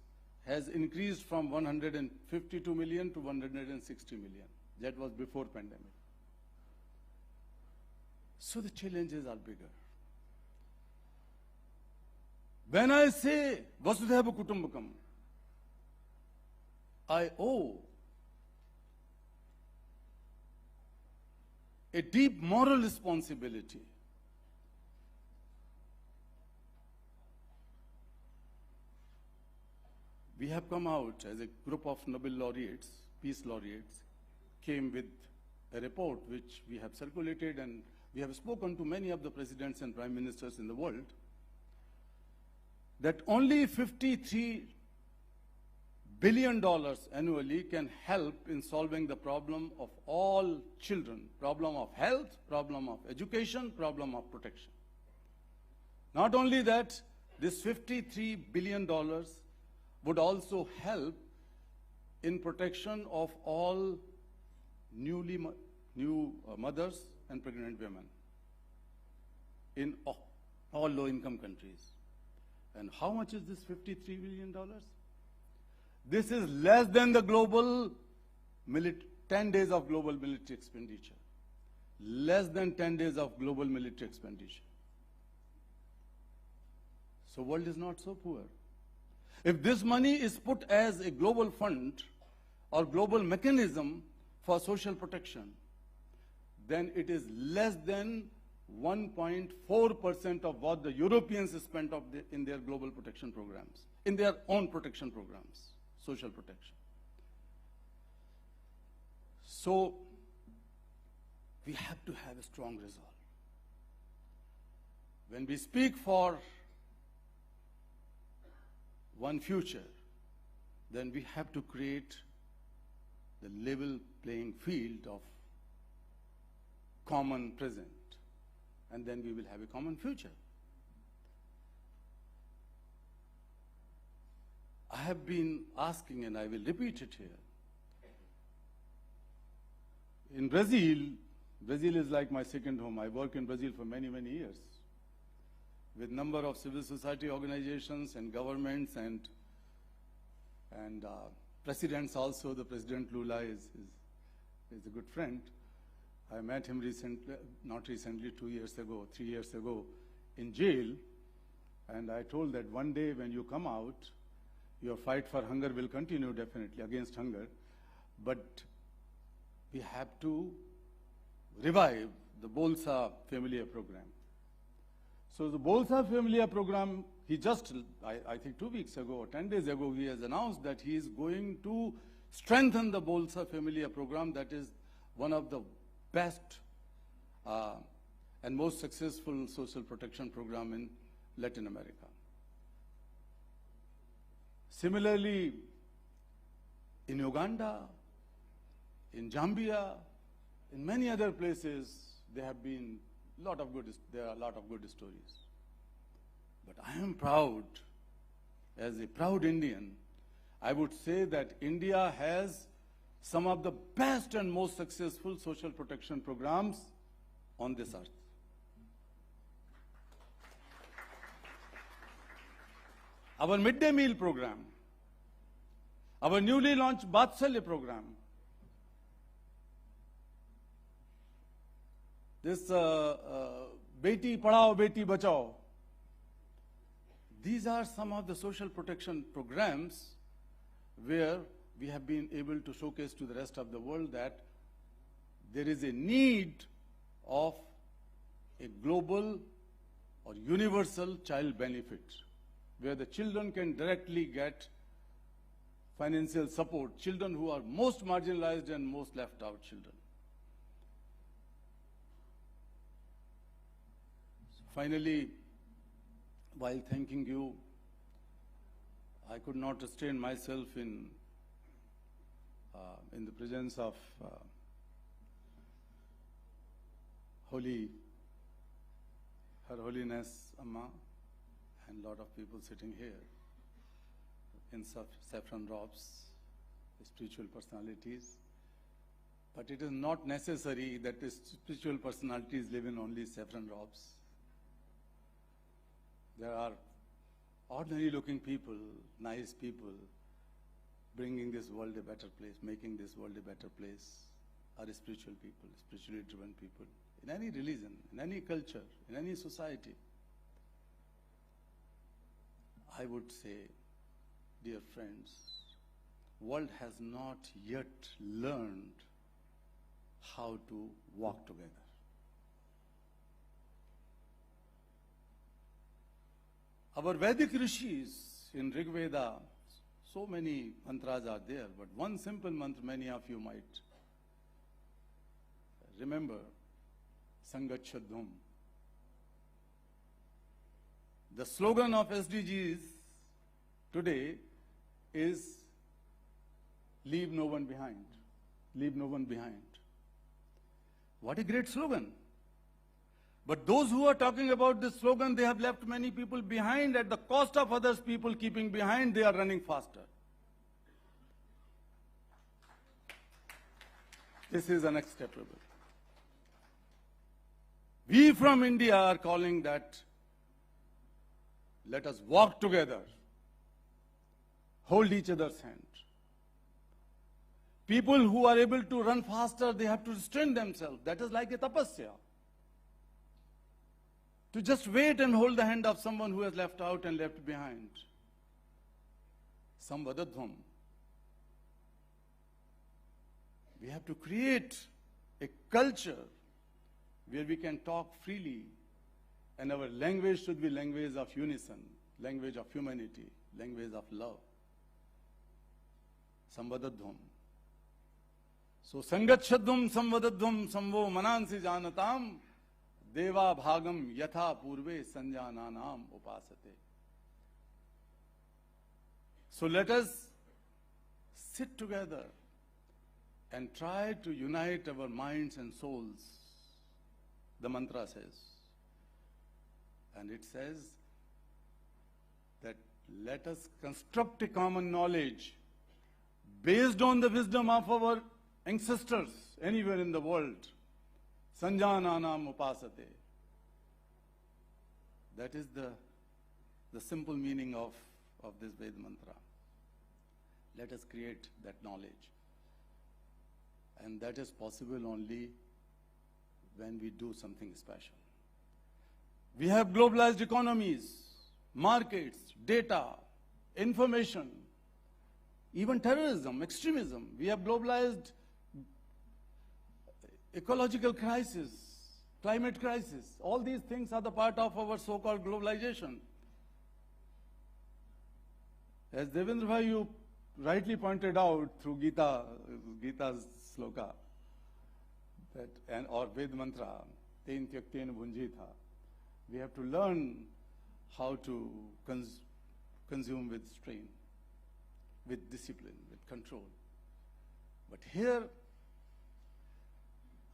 J: has increased from 152 million to 160 million. That was before pandemic. So the challenges are bigger. When I say Vasudhaiva Kutumbakam, I owe a deep moral responsibility we have come out as a group of Nobel laureates, peace laureates, came with a report which we have circulated, and we have spoken to many of the presidents and prime ministers in the world, that only $53 billion annually can help in solving the problem of all children, problem of health, problem of education, problem of protection. Not only that, this $53 billion would also help in protection of all new mothers and pregnant women in all low-income countries. And how much is this $53 billion? This is less than the global 10 days of global military expenditure. Less than 10 days of global military expenditure. So world is not so poor. If this money is put as a global fund or global mechanism for social protection, then it is less than 1.4% of what the Europeans spent in their global protection programs, in their own protection programs, social protection. So we have to have a strong resolve. When we speak for one future, then we have to create the level playing field of common present, and then we will have a common future. I have been asking, and I will repeat it here. In Brazil is like my second home. I work in Brazil for many, many years with number of civil society organizations and governments and presidents also. The President Lula is a good friend. I met him recently, not recently, 2 years ago, 3 years ago in jail. And I told that one day when you come out, your fight for hunger will continue definitely against hunger. But we have to revive the Bolsa Familia program. So the Bolsa Familia program, he just, I think 2 weeks ago or 10 days ago, he has announced that he is going to strengthen the Bolsa Familia program. That is one of the best and most successful social protection program in Latin America. Similarly, in Uganda, in Zambia, in many other places, there are a lot of good stories. But I am proud, as a proud Indian, I would say that India has some of the best and most successful social protection programs on this earth. Our midday meal program, our newly launched Vatsalya program, this Beti Padhao, Beti Bachao, these are some of the social protection programs where we have been able to showcase to the rest of the world that there is a need of a global or universal child benefit, where the children can directly get financial support, children who are most marginalized and most left out children. So finally, while thanking you, I could not restrain myself in the presence of Her Holiness Amma and a lot of people sitting here in saffron robes, spiritual personalities. But it is not necessary that the spiritual personalities live in only saffron robes. There are ordinary looking people, nice people, bringing this world a better place, making this world a better place, are spiritual people, spiritually driven people, in any religion, in any culture, in any society. I would say, dear friends, world has not yet learned how to walk together. Our Vedic rishis in Rig Veda, so many mantras are there, but one simple mantra many of you might remember, Sangachadhum. The slogan of SDGs today is Leave no one behind. Leave no one behind. What a great slogan. But those who are talking about this slogan, they have left many people behind at the cost of others people keeping behind. They are running faster. This is unacceptable. We from India are calling that, let us walk together, hold each other's hand. People who are able to run faster, they have to restrain themselves. That is like a tapasya. To just wait and hold the hand of someone who has left out and left behind. Samvadadhvam. We have to create a culture where we can talk freely, and our language should be language of unison, language of humanity, language of love. Samvadadhvam. So sangatshadhvam samvadadhvam samvo manansi janatam deva bhagam yatha purve sanjananam upasate. So let us sit together and try to unite our minds and souls. The mantra says. And it says that let us construct a common knowledge based on the wisdom of our ancestors anywhere in the world. Sanjananam upasate. That is the simple meaning of this Ved mantra. Let us create that knowledge. And that is possible only when we do something special. We have globalized economies, markets, data, information, even terrorism, extremism. We have globalized ecological crisis, climate crisis. All these things are the part of our so-called globalization. As Devendra Bhai, you rightly pointed out through Gita's sloka, or Ved mantra, Ten Tyakten Bhunjitha, we have to learn how to consume with strain, with discipline, with control. But here,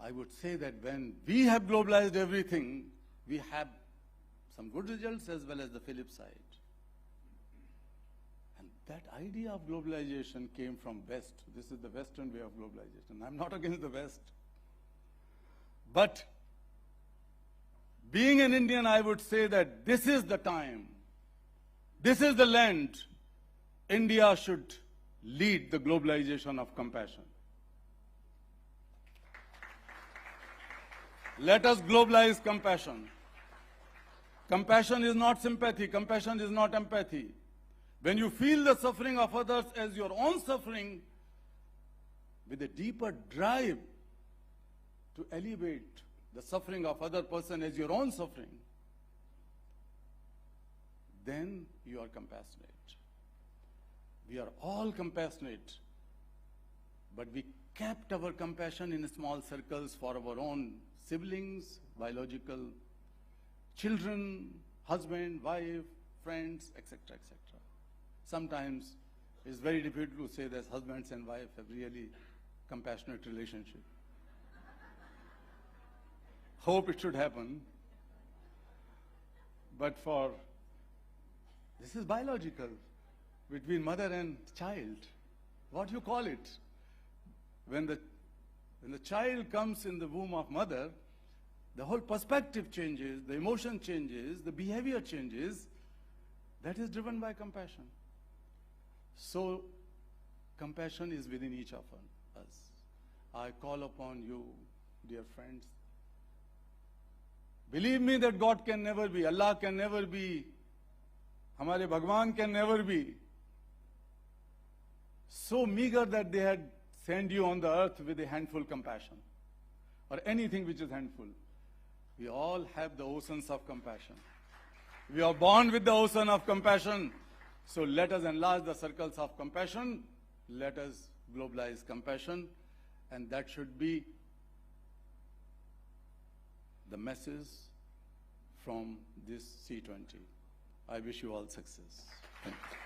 J: I would say that when we have globalized everything, we have some good results as well as the flip side. And that idea of globalization came from West. This is the Western way of globalization. I'm not against the West. But being an Indian, I would say that this is the time, this is the land India should lead the globalization of compassion. Let us globalize compassion. Compassion is not sympathy. Compassion is not empathy. When you feel the suffering of others as your own suffering, with a deeper drive to elevate the suffering of other person as your own suffering, then you are compassionate. We are all compassionate, but we kept our compassion in small circles for our own siblings, biological children, husband, wife, friends, etc., etc. Sometimes it's very difficult to say that husbands and wife have really compassionate relationship. Hope it should happen. But this is biological, between mother and child. What do you call it? When the child comes in the womb of mother, the whole perspective changes, the emotion changes, the behavior changes. That is driven by compassion. So, compassion is within each of us. I call upon you, dear friends. Believe me that God can never be, Allah can never be, Hamare Bhagwan can never be so meager that they had sent you on the earth with a handful compassion or anything which is handful. We all have the oceans of compassion. We are born with the ocean of compassion. So let us enlarge the circles of compassion. Let us globalize compassion. And that should be the message from this C-20. I wish you all success. Thank you.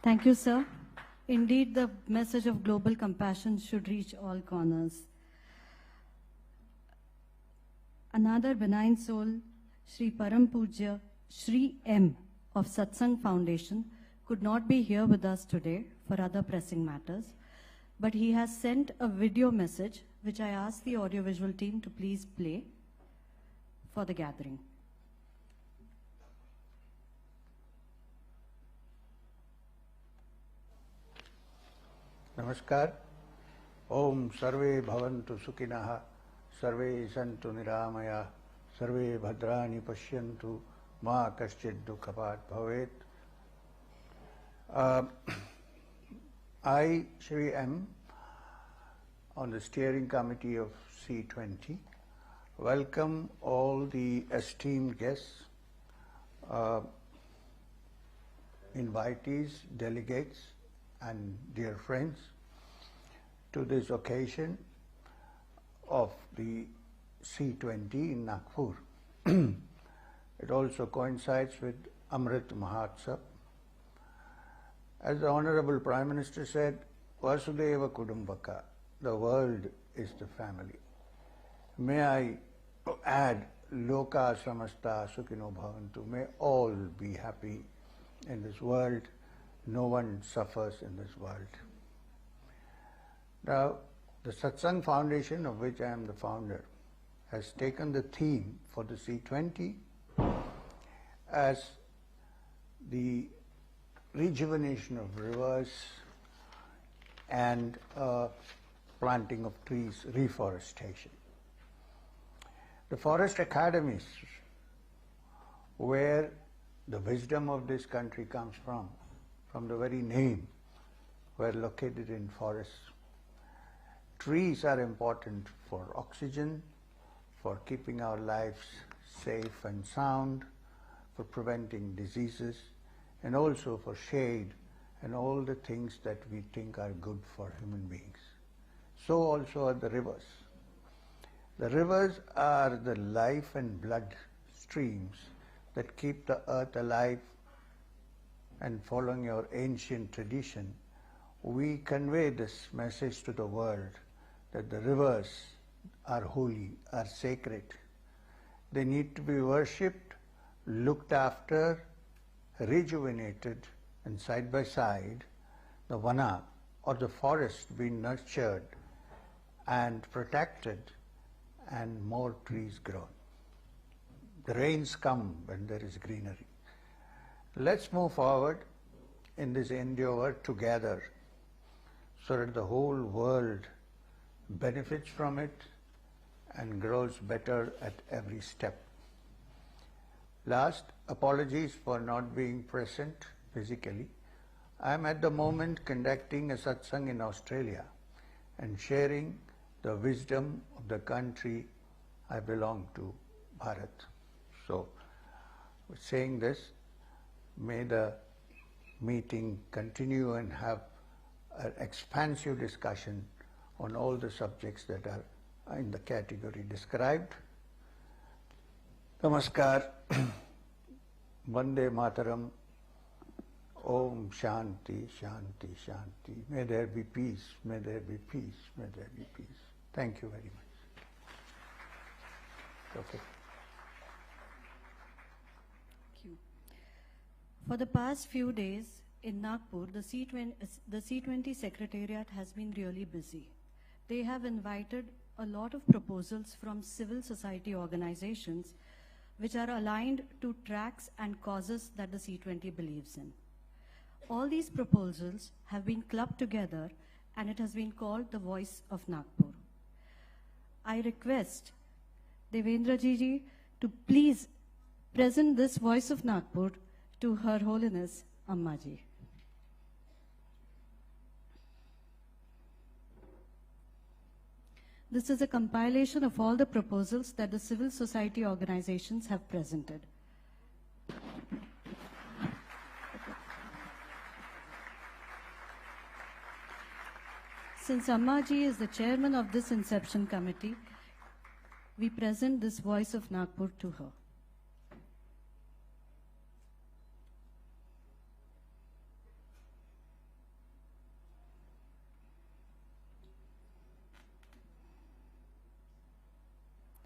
A: Thank you, sir. Indeed, the message of global compassion should reach all corners. Another benign soul, Sri Param Pujya Sri M of Satsang Foundation, could not be here with us today for other pressing matters, but he has sent a video message which I ask the audiovisual team to please play for the gathering.
D: Namaskar. Om Sarve Bhavantu Sukinaha, Sarve Santu Niramaya, Sarve Bhadrani Pashyantu, Ma Kaschid Dukhapat Bhavet. I, Shri M, on the steering committee of C-20, welcome all the esteemed guests, invitees, delegates, and dear friends to this occasion of the C-20 in Nagpur. It also coincides with Amrit Mahotsav. As the Honorable Prime Minister said, Vasudeva Kudumbaka, the world is the family. May I add, Loka Samasta Sukhino Bhavantu, may all be happy in this world. No one suffers in this world. Now, the Satsang Foundation, of which I am the founder, has taken the theme for the C-20 as the rejuvenation of rivers and planting of trees, reforestation. The forest academies, where the wisdom of this country comes from the very name, were located in forests. Trees are important for oxygen, for keeping our lives safe and sound, for preventing diseases, and also for shade and all the things that we think are good for human beings. So also are the rivers. The rivers are the life and blood streams that keep the earth alive, and following your ancient tradition, we convey this message to the world that the rivers are holy, are sacred. They need to be worshipped, looked after, rejuvenated, and side by side, the vana or the forest being nurtured and protected, and more trees grown. The rains come when there is greenery. Let's move forward in this endeavor together so that the whole world benefits from it and grows better at every step. Last, apologies for not being present physically. I am at the moment conducting a satsang in Australia and sharing the wisdom of the country I belong to, Bharat. So, saying this, may the meeting continue and have an expansive discussion on all the subjects that are in the category described. Namaskar. Vande Mataram. Om Shanti, Shanti, Shanti. May there be peace, may there be peace, may there be peace. Thank you very much. Okay.
A: For the past few days in Nagpur, the C-20 Secretariat has been really busy. They have invited a lot of proposals from civil society organizations which are aligned to tracks and causes that the C-20 believes in. All these proposals have been clubbed together and it has been called the Voice of Nagpur. I request Devendra Ji to please present this Voice of Nagpur to Her Holiness Amma Ji. This is a compilation of all the proposals that the civil society organizations have presented. Since Amma Ji is the chairman of this inception committee, we present this Voice of Nagpur to her.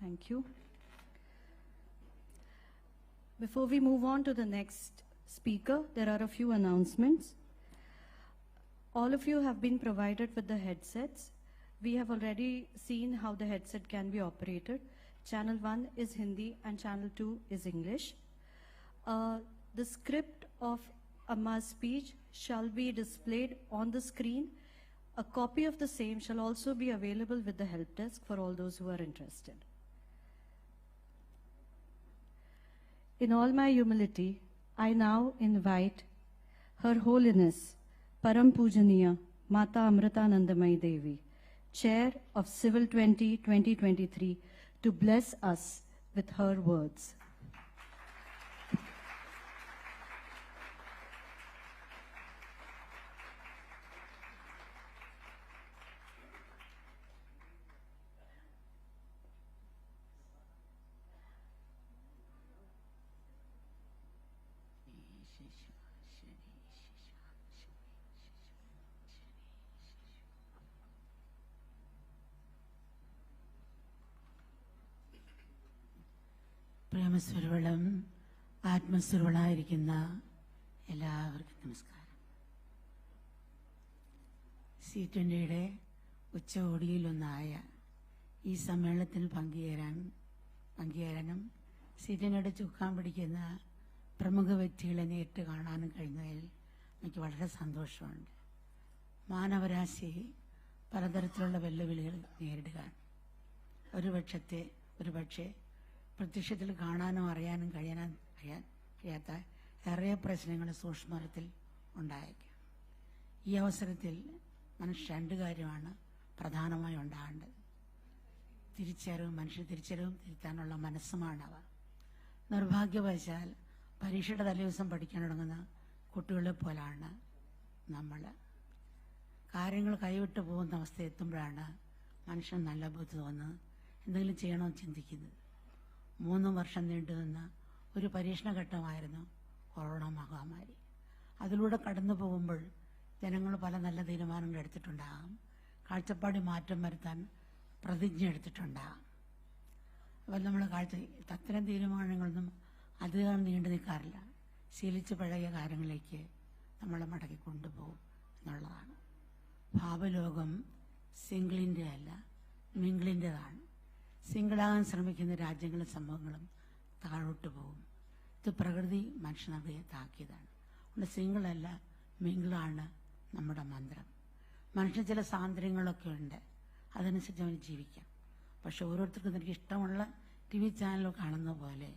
A: Thank you. Before we move on to the next speaker, there are a few announcements. All of you have been provided with the headsets. We have already seen how the headset can be operated. Channel 1 is Hindi and Channel 2 is English. The script of Amma's speech shall be displayed on the screen. A copy of the same shall also be available with the help desk for all those who are interested. In all my humility, I now invite Her Holiness Param Pujaniya Mata Amritanandamayi Devi, Chair of Civil 20 2023, to bless us with her words.
E: പ്രേമസ്വരവളം ആത്മസ്വരവളായിരിക്കുന്ന എല്ലാവർക്കും നമസ്കാരം. C-20യുടെ ഉച്ചകോടിയിലൊന്നായ ഈ സമ്മേളനത്തിൽ പങ്കുചേരാനും C-20യുടെ ചുക്കാൻ പിടിക്കുന്ന പ്രമുഖ വ്യക്തികളെ നേരിട്ട് കാണാനും കഴിഞ്ഞതിൽ എനിക്ക് വളരെ സന്തോഷമുണ്ട്. മാനവരാശി പലതരത്തിലുള്ള വെല്ലുവിളികൾ നേരിടുക, ഒരുപക്ഷെ പ്രത്യക്ഷത്തിൽ കാണാനും അറിയാനും കഴിയാത്ത ഏറെ പ്രശ്നങ്ങൾ സൂക്ഷ്മതലത്തിൽ ഉണ്ടായേക്കാം. ഈ അവസരത്തിൽ മനുഷ്യ രണ്ട് കാര്യമാണ് പ്രധാനമായി ഉണ്ടാകേണ്ടത്. മനുഷ്യ തിരിച്ചറിവും തിരുത്താനുള്ള മനസ്സുമാണവ. നിർഭാഗ്യവശാൽ പരീക്ഷയുടെ തലേദിവസം പഠിക്കാൻ തുടങ്ങുന്ന കുട്ടികളെ പോലാണ് നമ്മൾ. കാര്യങ്ങൾ കൈവിട്ടു പോകുന്ന അവസ്ഥ എത്തുമ്പോഴാണ് മനുഷ്യൻ നല്ല ബുദ്ധി തോന്നുന്നത്, എന്തെങ്കിലും ചെയ്യണമെന്ന് ചിന്തിക്കുന്നത്. 3 വർഷം നീണ്ടുനിന്ന ഒരു പരീക്ഷണഘട്ടമായിരുന്നു കൊറോണ മഹാമാരി. അതിലൂടെ കടന്നു പോകുമ്പോൾ ജനങ്ങൾ പല നല്ല തീരുമാനങ്ങൾ എടുത്തിട്ടുണ്ടാകും, കാഴ്ചപ്പാടിൽ മാറ്റം വരുത്താൻ പ്രതിജ്ഞ എടുത്തിട്ടുണ്ടാകും. അപ്പോൾ നമ്മൾ അത്തരം തീരുമാനങ്ങളൊന്നും അധികം നീണ്ടു നിൽക്കാറില്ല. ശീലിച്ച് പഴകിയ കാര്യങ്ങളിലേക്ക് നമ്മളെ മടക്കി കൊണ്ടുപോകും എന്നുള്ളതാണ്. ഭാവലോകം സിംഗിളിൻ്റെ അല്ല, മിംഗിളിൻ്റെതാണ്. സിംഗിളാകാൻ ശ്രമിക്കുന്ന രാജ്യങ്ങളും സമൂഹങ്ങളും താഴോട്ട് പോകും. ഇത് പ്രകൃതി മനുഷ്യനെ താക്കിയതാണ്. അതുകൊണ്ട് സിംഗിളല്ല, മിംഗിളാണ് നമ്മുടെ മന്ത്രം. മനുഷ്യന് ചില സ്വാതന്ത്ര്യങ്ങളൊക്കെ ഉണ്ട്, അതനുസരിച്ച് അവന് ജീവിക്കാം. പക്ഷെ ഓരോരുത്തർക്കും എനിക്ക് ഇഷ്ടമുള്ള TV ചാനൽ കാണുന്ന പോലെ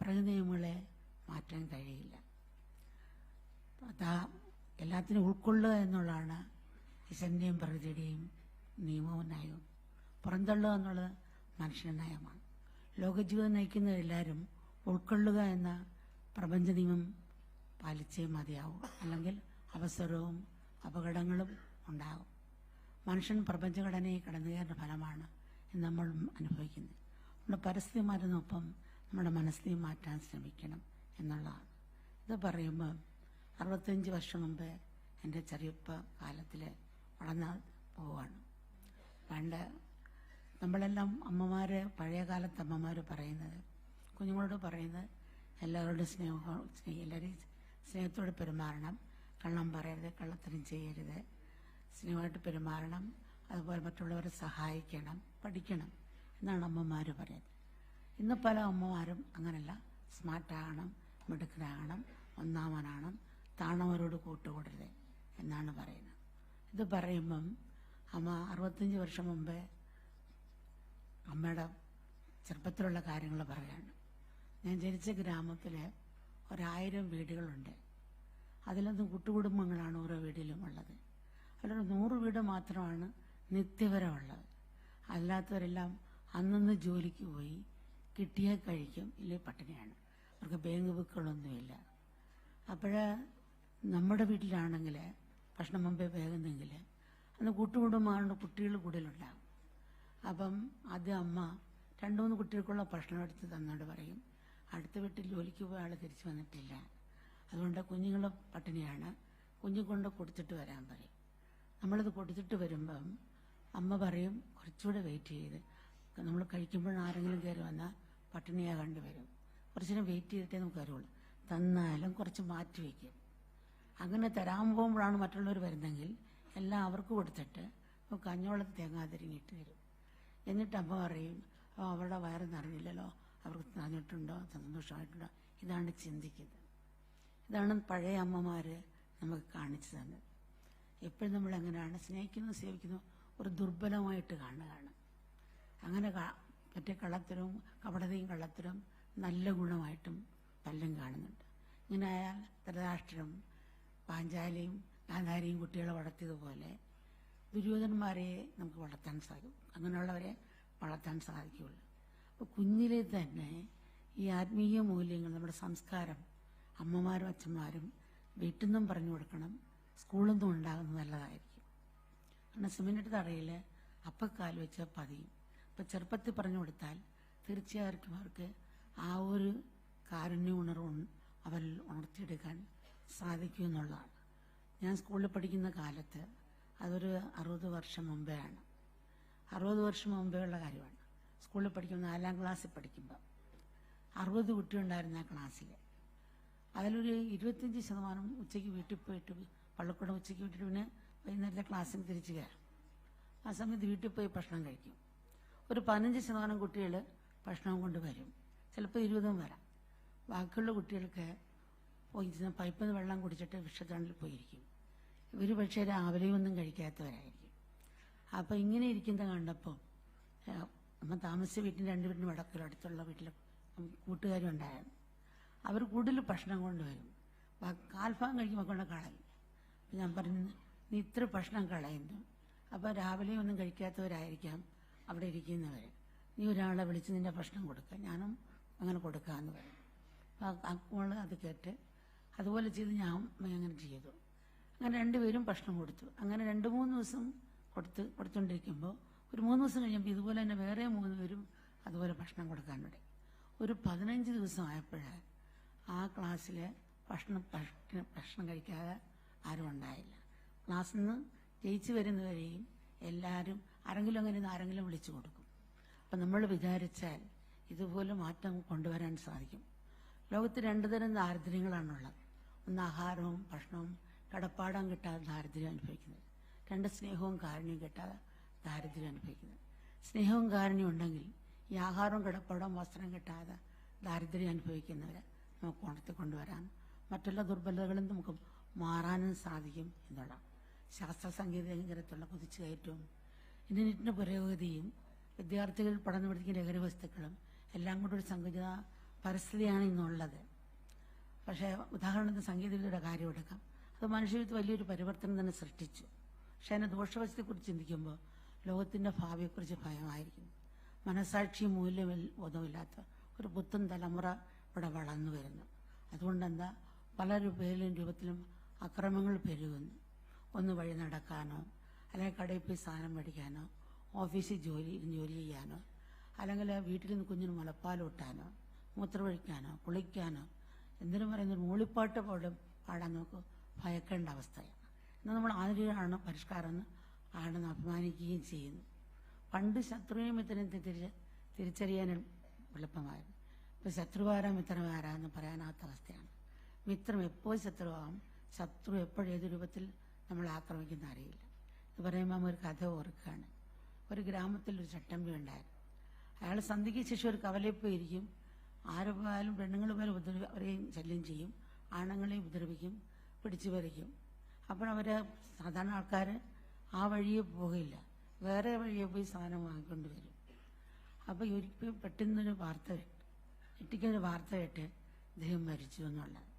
E: പ്രകൃതി നിയമങ്ങളെ മാറ്റാൻ കഴിയില്ല. അതാ എല്ലാത്തിനും ഉൾക്കൊള്ളുക എന്നുള്ളതാണ് ഈശ്വരൻ്റെയും പ്രകൃതിയുടെയും നിയമവും നയവും. പുറന്തള്ളുക എന്നുള്ളത് മനുഷ്യൻ്റെ നയമാണ്. ലോകജീവിതം നയിക്കുന്നവരെല്ലാവരും ഉൾക്കൊള്ളുക എന്ന പ്രപഞ്ച നിയമം പാലിച്ചേ മതിയാവും, അല്ലെങ്കിൽ അവസരവും അപകടങ്ങളും ഉണ്ടാകും. മനുഷ്യൻ പ്രപഞ്ചഘടനയെ കടന്നുകയറുന്ന ഫലമാണ് നമ്മൾ അനുഭവിക്കുന്നത്. നമ്മുടെ പരിസ്ഥിതി മാറ്റുന്നൊപ്പം നമ്മുടെ മനസ്സിനെ മാറ്റാൻ ശ്രമിക്കണം എന്നുള്ളതാണ്. ഇത് പറയുമ്പോൾ 65 വർഷം മുമ്പ് എൻ്റെ ചെറിയപ്പ കാലത്തിൽ വളർന്ന് പോവുകയാണ്. പണ്ട് നമ്മളെല്ലാം പഴയ കാലത്ത് അമ്മമാർ പറയുന്നത്, കുഞ്ഞുങ്ങളോട് പറയുന്നത്, എല്ലാവരുടെയും സ്നേഹത്തോടെ പെരുമാറണം, കള്ളം പറയരുത്, കള്ളത്തരം ചെയ്യരുത്, സ്നേഹമായിട്ട് പെരുമാറണം, അതുപോലെ മറ്റുള്ളവരെ സഹായിക്കണം, പഠിക്കണം എന്നാണ് അമ്മമാർ പറയുന്നത്. ഇന്ന് പല അമ്മമാരും അങ്ങനല്ല, സ്മാർട്ടാകണം, മിടുക്കനാകണം, ഒന്നാമനാകണം, താണവരോട് കൂട്ടുകൂടരുത് എന്നാണ് പറയുന്നത്. ഇത് പറയുമ്പം അമ്മ 65 വർഷം മുമ്പ് അമ്മയുടെ ചെറുപ്പത്തിലുള്ള കാര്യങ്ങൾ പറയുകയാണ്. ഞാൻ ജനിച്ച ഗ്രാമത്തിൽ 1000 വീടുകളുണ്ട്. അതിലൊന്നും കൂട്ടുകുടുംബങ്ങളാണ് ഓരോ വീട്ടിലും ഉള്ളത്. അതിലൊരു 100 വീട് മാത്രമാണ് നിത്യപരമുള്ളത്. അല്ലാത്തവരെല്ലാം അന്നന്ന് ജോലിക്ക് പോയി കിട്ടിയാൽ കഴിക്കും, ഇല്ലേ പട്ടിണിയാണ്. അവർക്ക് ബാങ്ക് ബുക്കുകളൊന്നുമില്ല. അപ്പോൾ നമ്മുടെ വീട്ടിലാണെങ്കിൽ ഭക്ഷണം മുമ്പേ വേഗുന്നെങ്കിൽ അന്ന് കൂട്ടുകുടുംബമാണ്, കുട്ടികൾ കൂടുതലുണ്ടാകും. അപ്പം ആദ്യം അമ്മ 2-3 കുട്ടികൾക്കുള്ള ഭക്ഷണം എടുത്ത് തന്നോട് പറയും, അടുത്ത വീട്ടിൽ ജോലിക്ക് പോയ ആൾ തിരിച്ചു വന്നിട്ടില്ല, അതുകൊണ്ട് കുഞ്ഞുങ്ങൾ പട്ടിണിയാണ്, കുഞ്ഞു കൊണ്ട് കൊടുത്തിട്ട് വരാൻ പറയും. നമ്മളിത് കൊടുത്തിട്ട് വരുമ്പം അമ്മ പറയും കുറച്ചുകൂടെ വെയിറ്റ് ചെയ്ത് നമ്മൾ കഴിക്കുമ്പോൾ ആരെങ്കിലും കയറി വന്നാൽ പട്ടിണിയാ കണ്ടുവരും. കുറച്ച് നേരം വെയിറ്റ് ചെയ്തിട്ടേ നമുക്ക് വരുള്ളൂ. തന്നാലും കുറച്ച് മാറ്റി വയ്ക്കും. അങ്ങനെ തരാൻ പോകുമ്പോഴാണ് മറ്റുള്ളവർ വരുന്നെങ്കിൽ എല്ലാം അവർക്ക് കൊടുത്തിട്ട് കഞ്ഞോളത്ത് തേങ്ങാ തിരിഞ്ഞിട്ട് വരും. എന്നിട്ട് അമ്മ പറയും, അവരുടെ വയറ് നിറഞ്ഞില്ലല്ലോ, അവർക്ക് നിറഞ്ഞിട്ടുണ്ടോ, സന്തോഷമായിട്ടുണ്ടോ. ഇതാണ് ചിന്തിക്കുന്നത്. ഇതാണ് പഴയ അമ്മമാർ നമുക്ക് കാണിച്ചു തന്നത്. എപ്പോഴും നമ്മൾ എങ്ങനെയാണ് സ്നേഹിക്കുന്നു, സേവിക്കുന്നു, ഒരു ദുർബലമായിട്ട് കാണുകയാണ്. അങ്ങനെ മറ്റേ കള്ളത്തരവും കപടതയും കള്ളത്തരവും നല്ല ഗുണമായിട്ടും പലരും കാണുന്നുണ്ട്. ഇങ്ങനെ ആയാൽ ധൃതരാഷ്ട്രം പാഞ്ചാലിയും ഗാന്ധാരിയും കുട്ടികളെ വളർത്തിയതുപോലെ ദുര്യോധനന്മാരെ നമുക്ക് വളർത്താൻ സാധിക്കും. അങ്ങനെയുള്ളവരെ വളർത്താൻ സാധിക്കുകയുള്ളൂ. അപ്പോൾ കുഞ്ഞിലെ തന്നെ ഈ ആത്മീയ മൂല്യങ്ങൾ, നമ്മുടെ സംസ്കാരം അമ്മമാരും അച്ഛന്മാരും വീട്ടിൽ നിന്നും പറഞ്ഞു കൊടുക്കണം, സ്കൂളിൽ നിന്നും ഉണ്ടാകുന്നത് നല്ലതായിരിക്കും. കാരണം സിമന്റ് തറയിൽ അപ്പക്കാൽ വെച്ച് പതിയും. ഇപ്പം ചെറുപ്പത്തിൽ പറഞ്ഞു കൊടുത്താൽ തീർച്ചയായിട്ടും അവർക്ക് ആ ഒരു കാരുണ്യ ഉണർവും അവരിൽ ഉണർത്തിയെടുക്കാൻ സാധിക്കും എന്നുള്ളതാണ്. ഞാൻ സ്കൂളിൽ പഠിക്കുന്ന കാലത്ത് അതൊരു 60 വർഷം മുമ്പേ ആണ്. 60 വർഷം മുമ്പേ ഉള്ള കാര്യമാണ്. സ്കൂളിൽ പഠിക്കുമ്പോൾ 4ാം ക്ലാസ്സിൽ പഠിക്കുമ്പോൾ 60 കുട്ടികളുണ്ടായിരുന്നു ആ ക്ലാസ്സിൽ. അതിലൊരു 25% ഉച്ചയ്ക്ക് വീട്ടിൽ പോയിട്ട് പള്ളിക്കൂടം ഉച്ചയ്ക്ക് വിട്ടിട്ട് പിന്നെ വൈകുന്നേരത്തെ ക്ലാസ്സിന് തിരിച്ചു കയറും. ആ സമയത്ത് വീട്ടിൽ പോയി ഭക്ഷണം കഴിക്കും. ഒരു 15% കുട്ടികൾ ഭക്ഷണം കൊണ്ട് വരും. ചിലപ്പോൾ 20 വരാം. ബാക്കിയുള്ള കുട്ടികൾക്ക് പോയി പൈപ്പിൽ നിന്ന് വെള്ളം കുടിച്ചിട്ട് വിഷത്തണ്ടിൽ പോയിരിക്കും. ഇവർ പക്ഷേ രാവിലെയും ഒന്നും കഴിക്കാത്തവരായിരിക്കും. അപ്പോൾ ഇങ്ങനെ ഇരിക്കുന്നത് കണ്ടപ്പോൾ നമ്മൾ താമസിച്ച വീട്ടിൻ്റെ 2 വീട്ടിന് വടക്കിലും അടുത്തുള്ള വീട്ടിൽ കൂട്ടുകാരും ഉണ്ടായിരുന്നു. അവർ കൂടുതൽ ഭക്ഷണം കൊണ്ടുവരും. കാൽഭാഗം കഴിക്കുമ്പോൾ കൊണ്ട് കളയും. അപ്പം ഞാൻ പറഞ്ഞു, നീ ഇത്ര ഭക്ഷണം കളയുന്നു, അപ്പോൾ രാവിലെ ഒന്നും കഴിക്കാത്തവരായിരിക്കാം അവിടെ ഇരിക്കുന്നവർ. നീ ഒരാളെ വിളിച്ച് നിൻ്റെ ഭക്ഷണം കൊടുക്കുക, ഞാനും അങ്ങനെ കൊടുക്കാമെന്ന് പറയും. അപ്പോൾ അത് കേട്ട് അതുപോലെ ചെയ്ത് ഞാൻ അങ്ങനെ ചെയ്തു. അങ്ങനെ 2 പേരും ഭക്ഷണം കൊടുത്തു. അങ്ങനെ 2-3 ദിവസം കൊടുത്തുകൊണ്ടിരിക്കുമ്പോൾ ഒരു 3 ദിവസം കഴിയുമ്പോൾ ഇതുപോലെ തന്നെ വേറെ 3 പേരും അതുപോലെ ഭക്ഷണം കൊടുക്കാൻ തുടങ്ങി. ഒരു 15 ദിവസം ആയപ്പോഴേ ആ ക്ലാസ്സിൽ ഭക്ഷണം കഴിക്കാതെ ആരും ഉണ്ടായില്ല. ക്ലാസ്സിൽ നിന്ന് ജയിച്ചു വരുന്നവരെയും എല്ലാവരും ആരെങ്കിലും വിളിച്ചു കൊടുക്കും. അപ്പം നമ്മൾ വിചാരിച്ചാൽ ഇതുപോലെ മാറ്റം കൊണ്ടുവരാൻ സാധിക്കും. ലോകത്ത് 2 തരം ദാരിദ്ര്യങ്ങളാണുള്ളത്. ഒന്ന് ആഹാരവും ഭക്ഷണവും കടപ്പാടം കിട്ടാതെ ദാരിദ്ര്യം അനുഭവിക്കുന്നത്. 2 സ്നേഹവും കാരുണ്യവും കിട്ടാതെ ദാരിദ്ര്യം അനുഭവിക്കുന്നത്. സ്നേഹവും കാരുണ്യവും ഉണ്ടെങ്കിൽ ഈ ആഹാരവും കടപ്പാടവും വസ്ത്രം കിട്ടാതെ ദാരിദ്ര്യം അനുഭവിക്കുന്നവരെ നമുക്ക് ഉണർത്തിക്കൊണ്ടുവരാൻ, മറ്റുള്ള ദുർബലതകളും നമുക്ക് മാറാനും സാധിക്കും എന്നുള്ളതാണ്. ശാസ്ത്ര സാങ്കേതിക രംഗത്തുള്ള കുതിച്ചുകയറ്റവും ഇന്റർനെറ്റിന്റെ പുരോഗതിയും വിദ്യാർത്ഥികൾ പഠനം പഠിക്കുന്ന ലഹരി വസ്തുക്കളും എല്ലാം കൂടെ ഒരു സങ്കുചിത പരിസ്ഥിതിയാണ് ഇന്നുള്ളത്. പക്ഷേ ഉദാഹരണത്തിന് സാങ്കേതികതയുടെ കാര്യം എടുക്കാം. അത് മനുഷ്യർക്ക് വലിയൊരു പരിവർത്തനം തന്നെ സൃഷ്ടിച്ചു. പക്ഷേ അതിൻ്റെ ദോഷവശത്തെക്കുറിച്ച് ചിന്തിക്കുമ്പോൾ ലോകത്തിൻ്റെ ഭാവിയെക്കുറിച്ച് ഭയമായിരിക്കുന്നു. മനസാക്ഷി മൂല്യബോധമില്ലാത്ത ഒരു പുത്തൻ തലമുറ ഇവിടെ വളർന്നു വരുന്നു. അതുകൊണ്ടെന്താ പല രൂപത്തിലും അക്രമങ്ങൾ പെരുകുന്നു. ഒന്ന് വഴി നടക്കാനോ, അല്ലെങ്കിൽ കടയിൽ പോയി സാധനം മേടിക്കാനോ, ഓഫീസിൽ ജോലി ചെയ്യാനോ, അല്ലെങ്കിൽ വീട്ടിൽ നിന്ന് കുഞ്ഞിന് മുലപ്പാലൂട്ടാനോ, മൂത്രമൊഴിക്കാനോ, കുളിക്കാനോ, എന്തിനും പറയുന്നത് മൂളിപ്പാട്ട് പോലും പാടാൻ നമുക്ക് ഭയക്കേണ്ട അവസ്ഥയാണ്. എന്നാൽ നമ്മൾ ആദ്യമാണ് പരിഷ്കാരം ആണെന്ന് അഭിമാനിക്കുകയും ചെയ്യുന്നു. പണ്ട് ശത്രുവിനെ മിത്രനെ തിരിച്ചറിയാൻ എളുപ്പമായിരുന്നു. ഇപ്പോൾ ശത്രുവാരാ മിത്രമാരാ എന്ന് പറയാനാത്ത അവസ്ഥയാണ്. മിത്രം എപ്പോൾ ശത്രുവാകും, ശത്രു എപ്പോഴേത് രൂപത്തിൽ നമ്മൾ ആക്രമിക്കുന്ന അറിയില്ല. ഇത് പറയുമ്പോൾ ഒരു കഥ ഓർക്കുകയാണ്. ഒരു ഗ്രാമത്തിൽ ഒരു ചട്ടമ്പി ഉണ്ടായിരുന്നു. അയാൾ സന്ധ്യയ്ക്ക് ശേഷം ഒരു കവലയിൽ പോയിരിക്കും. ആര് പോയാലും പെണ്ണുങ്ങൾ പോലും അവരെയും ശല്യം ചെയ്യും, ആണുങ്ങളെയും ഉപദ്രവിക്കും, പിടിച്ചു പറിക്കും. അപ്പോൾ സാധാരണ ആൾക്കാർ ആ വഴിയെ പോകില്ല, വേറെ വഴിയെ പോയി സാധനം വാങ്ങിക്കൊണ്ട് വരും. അപ്പോൾ ഒരിക്കലും പെട്ടെന്നൊരു ഞെട്ടിക്കുന്നൊരു വാർത്ത കേട്ട് ഇദ്ദേഹം മരിച്ചു എന്നുള്ളത്.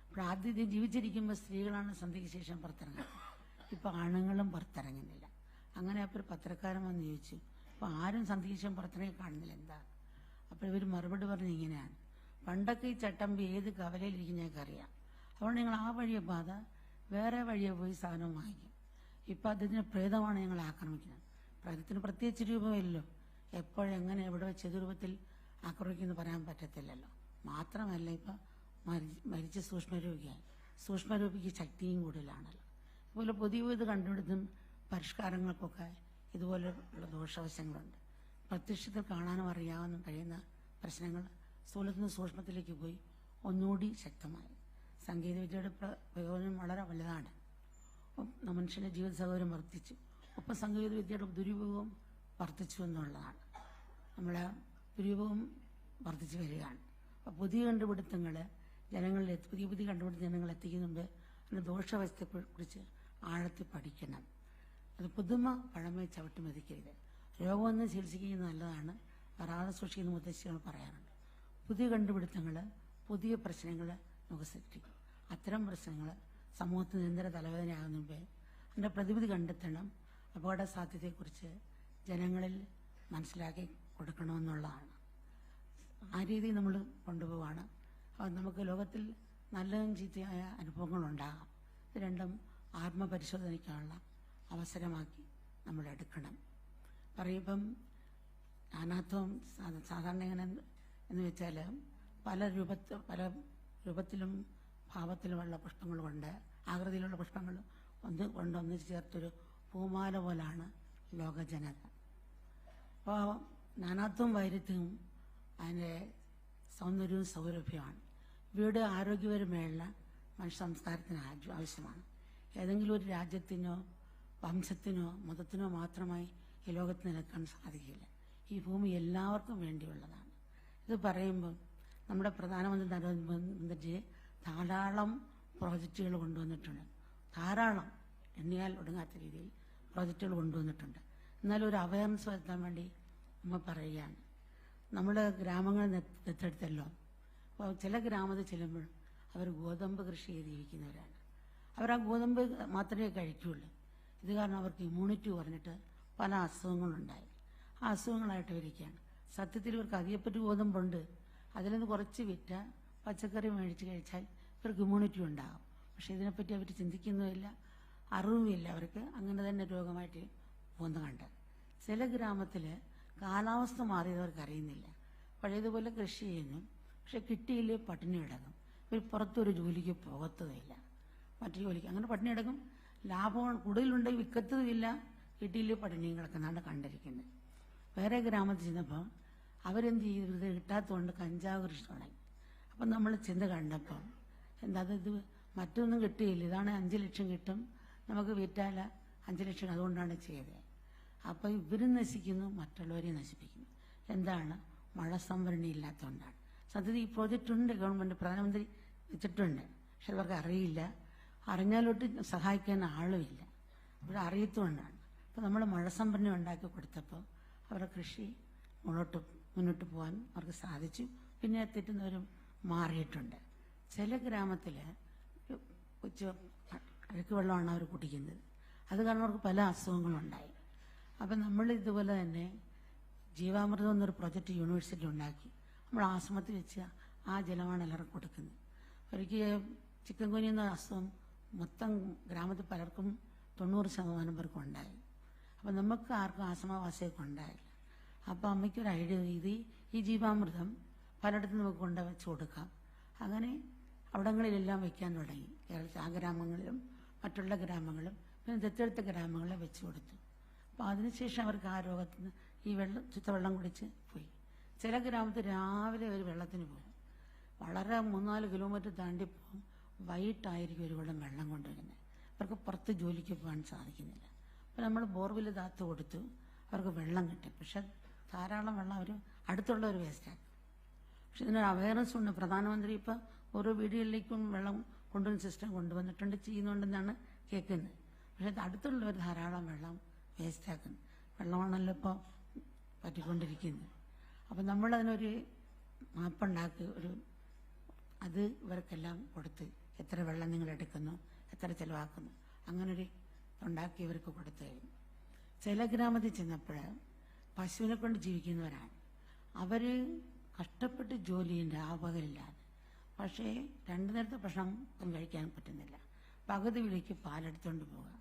E: അപ്പോൾ ആദ്യം ജീവിച്ചിരിക്കുമ്പോൾ സ്ത്രീകളാണ് സന്ധ്യയ്ക്ക് ശേഷം പുറത്തിറങ്ങുന്നത്. ഇപ്പോൾ ആണുങ്ങളും പുറത്തിറങ്ങുന്നില്ല. അങ്ങനെ അപ്പോൾ ഒരു പത്രക്കാരൻ വന്ന് ചോദിച്ചു, അപ്പോൾ ആരും സന്ധ്യയ്ക്ക് ശേഷം പുറത്തിറങ്ങി കാണുന്നില്ല, എന്താ? അപ്പോൾ ഇവർ മറുപടി പറഞ്ഞ് ഇങ്ങനെയാണ്, പണ്ടൊക്കെ ഈ ചട്ടമ്പി ഏത് കവലയിലിരിക്കും ഞങ്ങൾക്കറിയാം, അതുകൊണ്ട് ഞങ്ങൾ ആ വഴിയെ പാതെ വേറെ വഴിയെ പോയി സാധനം വാങ്ങിക്കും. ഇപ്പം അദ്ദേഹത്തിന് പ്രേതമാണ് ഞങ്ങളെ ആക്രമിക്കുന്നത്. പ്രേതത്തിന് പ്രത്യേകിച്ച് രൂപമില്ലല്ലോ, എപ്പോഴെങ്ങനെ എവിടെ വെച്ച് ഏത് രൂപത്തിൽ ആക്രമിക്കുമെന്ന് പറയാൻ പറ്റത്തില്ലല്ലോ. മാത്രമല്ല ഇപ്പം മരിച്ച സൂക്ഷ്മരൂപിയായി, സൂക്ഷ്മരൂപിക്ക് ശക്തിയും കൂടുതലാണല്ലോ. അതുപോലെ പുതിയ കണ്ടുപിടുത്തും പരിഷ്കാരങ്ങൾക്കൊക്കെ ഇതുപോലെയുള്ള ദോഷവശങ്ങളുണ്ട്. പ്രത്യക്ഷത്തിൽ കാണാനും അറിയാനും കഴിയുന്ന പ്രശ്നങ്ങൾ സ്ഥൂലത്തിൽ നിന്ന് സൂക്ഷ്മത്തിലേക്ക് പോയി ഒന്നുകൂടി ശക്തമായി. സാങ്കേതികവിദ്യയുടെ പ്രയോജനം വളരെ വലുതാണ്. മനുഷ്യന്റെ ജീവിത സൗകര്യം വർദ്ധിച്ചു. ഒപ്പം സാങ്കേതികവിദ്യയുടെ ദുരുപയോഗം വർദ്ധിച്ചു എന്നുള്ളതാണ്. നമ്മളെ ദുരുപയോഗം വർദ്ധിച്ചു വരികയാണ്. അപ്പോൾ പുതിയ കണ്ടുപിടുത്തങ്ങൾ പുതിയ കണ്ടുപിടുത്തം ജനങ്ങൾ എത്തിക്കുന്നുണ്ട്. അതിൻ്റെ ദോഷവശത്തെക്കുറിച്ച് ആഴത്തിൽ പഠിക്കണം. അത് പുതുമ പഴമയെ ചവിട്ടി മതിക്കരുത്. രോഗമൊന്നും ചികിത്സിക്കുന്നത് നല്ലതാണ്, വരാതെ സൂക്ഷിക്കുന്ന മുത്തശ്ശികൾ പറയാറുണ്ട്. പുതിയ കണ്ടുപിടുത്തങ്ങൾ, പുതിയ പ്രശ്നങ്ങൾ നമുക്ക് സൃഷ്ടിക്കും. അത്തരം പ്രശ്നങ്ങൾ സമൂഹത്തിന് നിരന്തര തലവേദനയാകുന്ന മുമ്പേ അതിൻ്റെ പ്രതിവിധി കണ്ടെത്തണം. അപകട സാധ്യതയെക്കുറിച്ച് ജനങ്ങളിൽ മനസ്സിലാക്കി കൊടുക്കണമെന്നുള്ളതാണ്. ആ രീതി നമ്മൾ കൊണ്ടുപോവാണ്. അപ്പോൾ നമുക്ക് ലോകത്തിൽ നല്ലതും ചീത്തയായ അനുഭവങ്ങളുണ്ടാകാം. ഇത് രണ്ടും ആത്മപരിശോധനയ്ക്കാനുള്ള അവസരമാക്കി നമ്മൾ എടുക്കണം. പറയുമ്പം നാനാത്വം സാധാരണ എങ്ങനെ എന്ന് വെച്ചാൽ പല രൂപത്തിലും ഭാവത്തിലുമുള്ള പുഷ്പങ്ങൾ കൊണ്ട്, ആകൃതിയിലുള്ള പുഷ്പങ്ങൾ ഒന്നിച്ച് ചേർത്തൊരു പൂമാല പോലാണ് ലോകജനത. അപ്പോൾ നാനാത്വം വൈരുദ്ധ്യവും അതിൻ്റെ സൗന്ദര്യവും സൗരഭ്യമാണ്. വീട് ആരോഗ്യപരമായുള്ള മനുഷ്യ സംസ്കാരത്തിന് ആവശ്യമാണ്. ഏതെങ്കിലും ഒരു രാജ്യത്തിനോ വംശത്തിനോ മതത്തിനോ മാത്രമായി ഈ ലോകത്ത് നിലനിൽക്കാൻ സാധിക്കില്ല. ഈ ഭൂമി എല്ലാവർക്കും വേണ്ടിയുള്ളതാണ്. ഇത് പറയുമ്പോൾ നമ്മുടെ പ്രധാനമന്ത്രി നരേന്ദ്രമോദി ധാരാളം പ്രോജക്റ്റുകൾ കൊണ്ടുവന്നിട്ടുണ്ട്. ധാരാളം എണ്ണിയാൽ ഒടുങ്ങാത്ത രീതിയിൽ പ്രോജക്റ്റുകൾ കൊണ്ടുവന്നിട്ടുണ്ട്. എന്നാലും ഒരു അവയർനെസ് വരുത്താൻ വേണ്ടി നമ്മൾ പറയുകയാണ്. നമ്മുടെ ഗ്രാമങ്ങൾ ദത്തെടുത്തല്ലോ. അപ്പോൾ ചില ഗ്രാമത്തിൽ ചെല്ലുമ്പോൾ അവർ ഗോതമ്പ് കൃഷി ചെയ്ത് ജീവിക്കുന്നവരാണ്. അവർ ആ ഗോതമ്പ് മാത്രമേ കഴിക്കുകയുള്ളൂ. ഇത് കാരണം അവർക്ക് ഇമ്മ്യൂണിറ്റി കുറഞ്ഞിട്ട് പല അസുഖങ്ങളുണ്ടായി. ആ അസുഖങ്ങളായിട്ട് ഇരിക്കുകയാണ്. സത്യത്തിൽ ഇവർക്ക് അധികപ്പറ്റ് ഗോതമ്പുണ്ട്. അതിൽ നിന്ന് കുറച്ച് വിറ്റ പച്ചക്കറി മേടിച്ച് കഴിച്ചാൽ ഇവർക്ക് ഇമ്മ്യൂണിറ്റി ഉണ്ടാകും. പക്ഷെ ഇതിനെപ്പറ്റി അവർ ചിന്തിക്കുന്നുമില്ല, അറിവുമില്ല. അവർക്ക് അങ്ങനെ തന്നെ രോഗമായിട്ട് പോകുന്ന കണ്ട്. ചില ഗ്രാമത്തിൽ കാലാവസ്ഥ മാറിയവർക്ക് അറിയുന്നില്ല. പഴയതുപോലെ കൃഷി ചെയ്യുന്നു, പക്ഷെ കിട്ടിയില്ലേ പട്ടിണി കിടക്കും. ഇവർ പുറത്തൊരു ജോലിക്ക് പോകത്തതുമില്ല, മറ്റു ജോലിക്ക് അങ്ങനെ പട്ടിണി കിടക്കും. ലാഭം കൂടുതലുണ്ടെങ്കിൽ വിൽക്കത്തതുമില്ല, കിട്ടിയില്ലേ പട്ടിണിയും കിടക്കുന്നതാണ് കണ്ടിരിക്കുന്നത്. വേറെ ഗ്രാമത്തിൽ ചെന്നപ്പോൾ അവരെന്ത് ചെയ്തു, ഇത് കിട്ടാത്തതുകൊണ്ട് കഞ്ചാവ് കൃഷി തുടങ്ങി. അപ്പം നമ്മൾ ചെന്ന് കണ്ടപ്പോൾ എന്താ ഇത് മറ്റൊന്നും കിട്ടിയില്ല, ഇതാണ് 5 ലക്ഷം കിട്ടും, നമുക്ക് വിറ്റാല 5 ലക്ഷം, അതുകൊണ്ടാണ് ചെയ്തത്. അപ്പോൾ ഇവരും നശിക്കുന്നു, മറ്റുള്ളവരെ നശിപ്പിക്കുന്നു. എന്താണ്? മഴ സംഭരണി ഇല്ലാത്തതുകൊണ്ടാണ്. സത്യത്തിൽ ഈ പ്രോജക്റ്റ് ഉണ്ട്, ഗവൺമെൻറ് പ്രധാനമന്ത്രി വെച്ചിട്ടുണ്ട്. പക്ഷെ അവർക്ക് അറിയില്ല, അറിഞ്ഞാലോട്ട് സഹായിക്കാൻ ആളുമില്ല. അവർ അറിയത്തുകൊണ്ടാണ്. അപ്പോൾ നമ്മൾ മഴ സംഭരണി ഉണ്ടാക്കി കൊടുത്തപ്പോൾ അവരുടെ കൃഷി മുന്നോട്ട് പോകാൻ അവർക്ക് സാധിച്ചു. പിന്നെ തെറ്റുന്നവരും മാറിയിട്ടുണ്ട്. ചില ഗ്രാമത്തിൽ അഴുക്ക് വെള്ളമാണ് അവർ കുടിക്കുന്നത്. അത് കാരണം അവർക്ക് പല അസുഖങ്ങളുണ്ടായി. അപ്പം നമ്മൾ ഇതുപോലെ തന്നെ ജീവാമൃതം എന്നൊരു പ്രൊജക്റ്റ് യൂണിവേഴ്സിറ്റി ഉണ്ടാക്കി നമ്മൾ ആശ്രമത്തിൽ വെച്ച് ആ ജലമാണ് എല്ലാവർക്കും കൊടുക്കുന്നത്. ഒരിക്കൽ ചിക്കൻ ഗുനിയ എന്ന അസുഖം മൊത്തം ഗ്രാമത്തിൽ പലർക്കും 90% പേർക്കും ഉണ്ടായി. അപ്പം നമുക്ക് ആർക്കും ആശ്രമവാസിയൊക്കെ ഉണ്ടായില്ല. അപ്പോൾ അമ്മയ്ക്കൊരു ഐഡിയ ചെയ്ത് ഈ ജീവാമൃതം പലയിടത്തും നമുക്ക് കൊണ്ടുവച്ച് കൊടുക്കാം. അങ്ങനെ അവിടങ്ങളിലെല്ലാം വയ്ക്കാൻ തുടങ്ങി. കേരളത്തിൽ ആ ഗ്രാമങ്ങളിലും മറ്റുള്ള ഗ്രാമങ്ങളും പിന്നെ ദത്തെടുത്ത ഗ്രാമങ്ങളിലും വെച്ച് കൊടുത്തു. അപ്പോൾ അതിനുശേഷം അവർക്ക് ആ രോഗത്തിന് ഈ ശുദ്ധവെള്ളം കുടിച്ച് പോയി. ചില ഗ്രാമത്തിൽ രാവിലെ ഒരു വെള്ളത്തിന് പോകും, വളരെ 3-4 കിലോമീറ്റർ താണ്ടി പോകും, വൈകിട്ടായിരിക്കും ഒരു കുടം വെള്ളം കൊണ്ടുവരുന്നത്. അവർക്ക് പുറത്ത് ജോലിക്ക് പോകാൻ സാധിക്കുന്നില്ല. അപ്പോൾ നമ്മൾ ബോർവെൽ താത്ത് കൊടുത്തു, അവർക്ക് വെള്ളം കിട്ടി. പക്ഷെ ധാരാളം വെള്ളം അവർ അടുത്തുള്ളവർ വേസ്റ്റാക്കി. പക്ഷെ ഇതിനൊരു അവയർനെസ് ഉണ്ട്. പ്രധാനമന്ത്രി ഇപ്പോൾ ഓരോ വീടുകളിലേക്കും വെള്ളം കൊണ്ടുവരുന്ന സിസ്റ്റം കൊണ്ടുവന്നിട്ടുണ്ട്, ചെയ്യുന്നുണ്ടെന്നാണ് കേൾക്കുന്നത്. പക്ഷെ അടുത്തുള്ളവർ ധാരാളം വെള്ളം വേസ്റ്റാക്കുന്നു. വെള്ളമാണല്ലോ ഇപ്പോൾ പറ്റിക്കൊണ്ടിരിക്കുന്നത്. അപ്പം നമ്മളതിനൊരു മാപ്പുണ്ടാക്കി അത് ഇവർക്കെല്ലാം കൊടുത്ത് എത്ര വെള്ളം നിങ്ങൾ എടുക്കുന്നു, എത്ര ചിലവാക്കുന്നു, അങ്ങനൊരു ഉണ്ടാക്കി ഇവർക്ക് കൊടുത്തു കഴിഞ്ഞു. ചില ഗ്രാമത്തിൽ ചെന്നപ്പോൾ പശുവിനെ കൊണ്ട് ജീവിക്കുന്നവരാണ്. അവർ കഷ്ടപ്പെട്ട് ജോലിയുണ്ട് ആപകലില്ലാതെ. പക്ഷേ 2 നേരത്തെ ഭക്ഷണം കഴിക്കാൻ പറ്റുന്നില്ല. പകുതി വിളിക്ക് പാലെടുത്തുകൊണ്ട് പോവുക.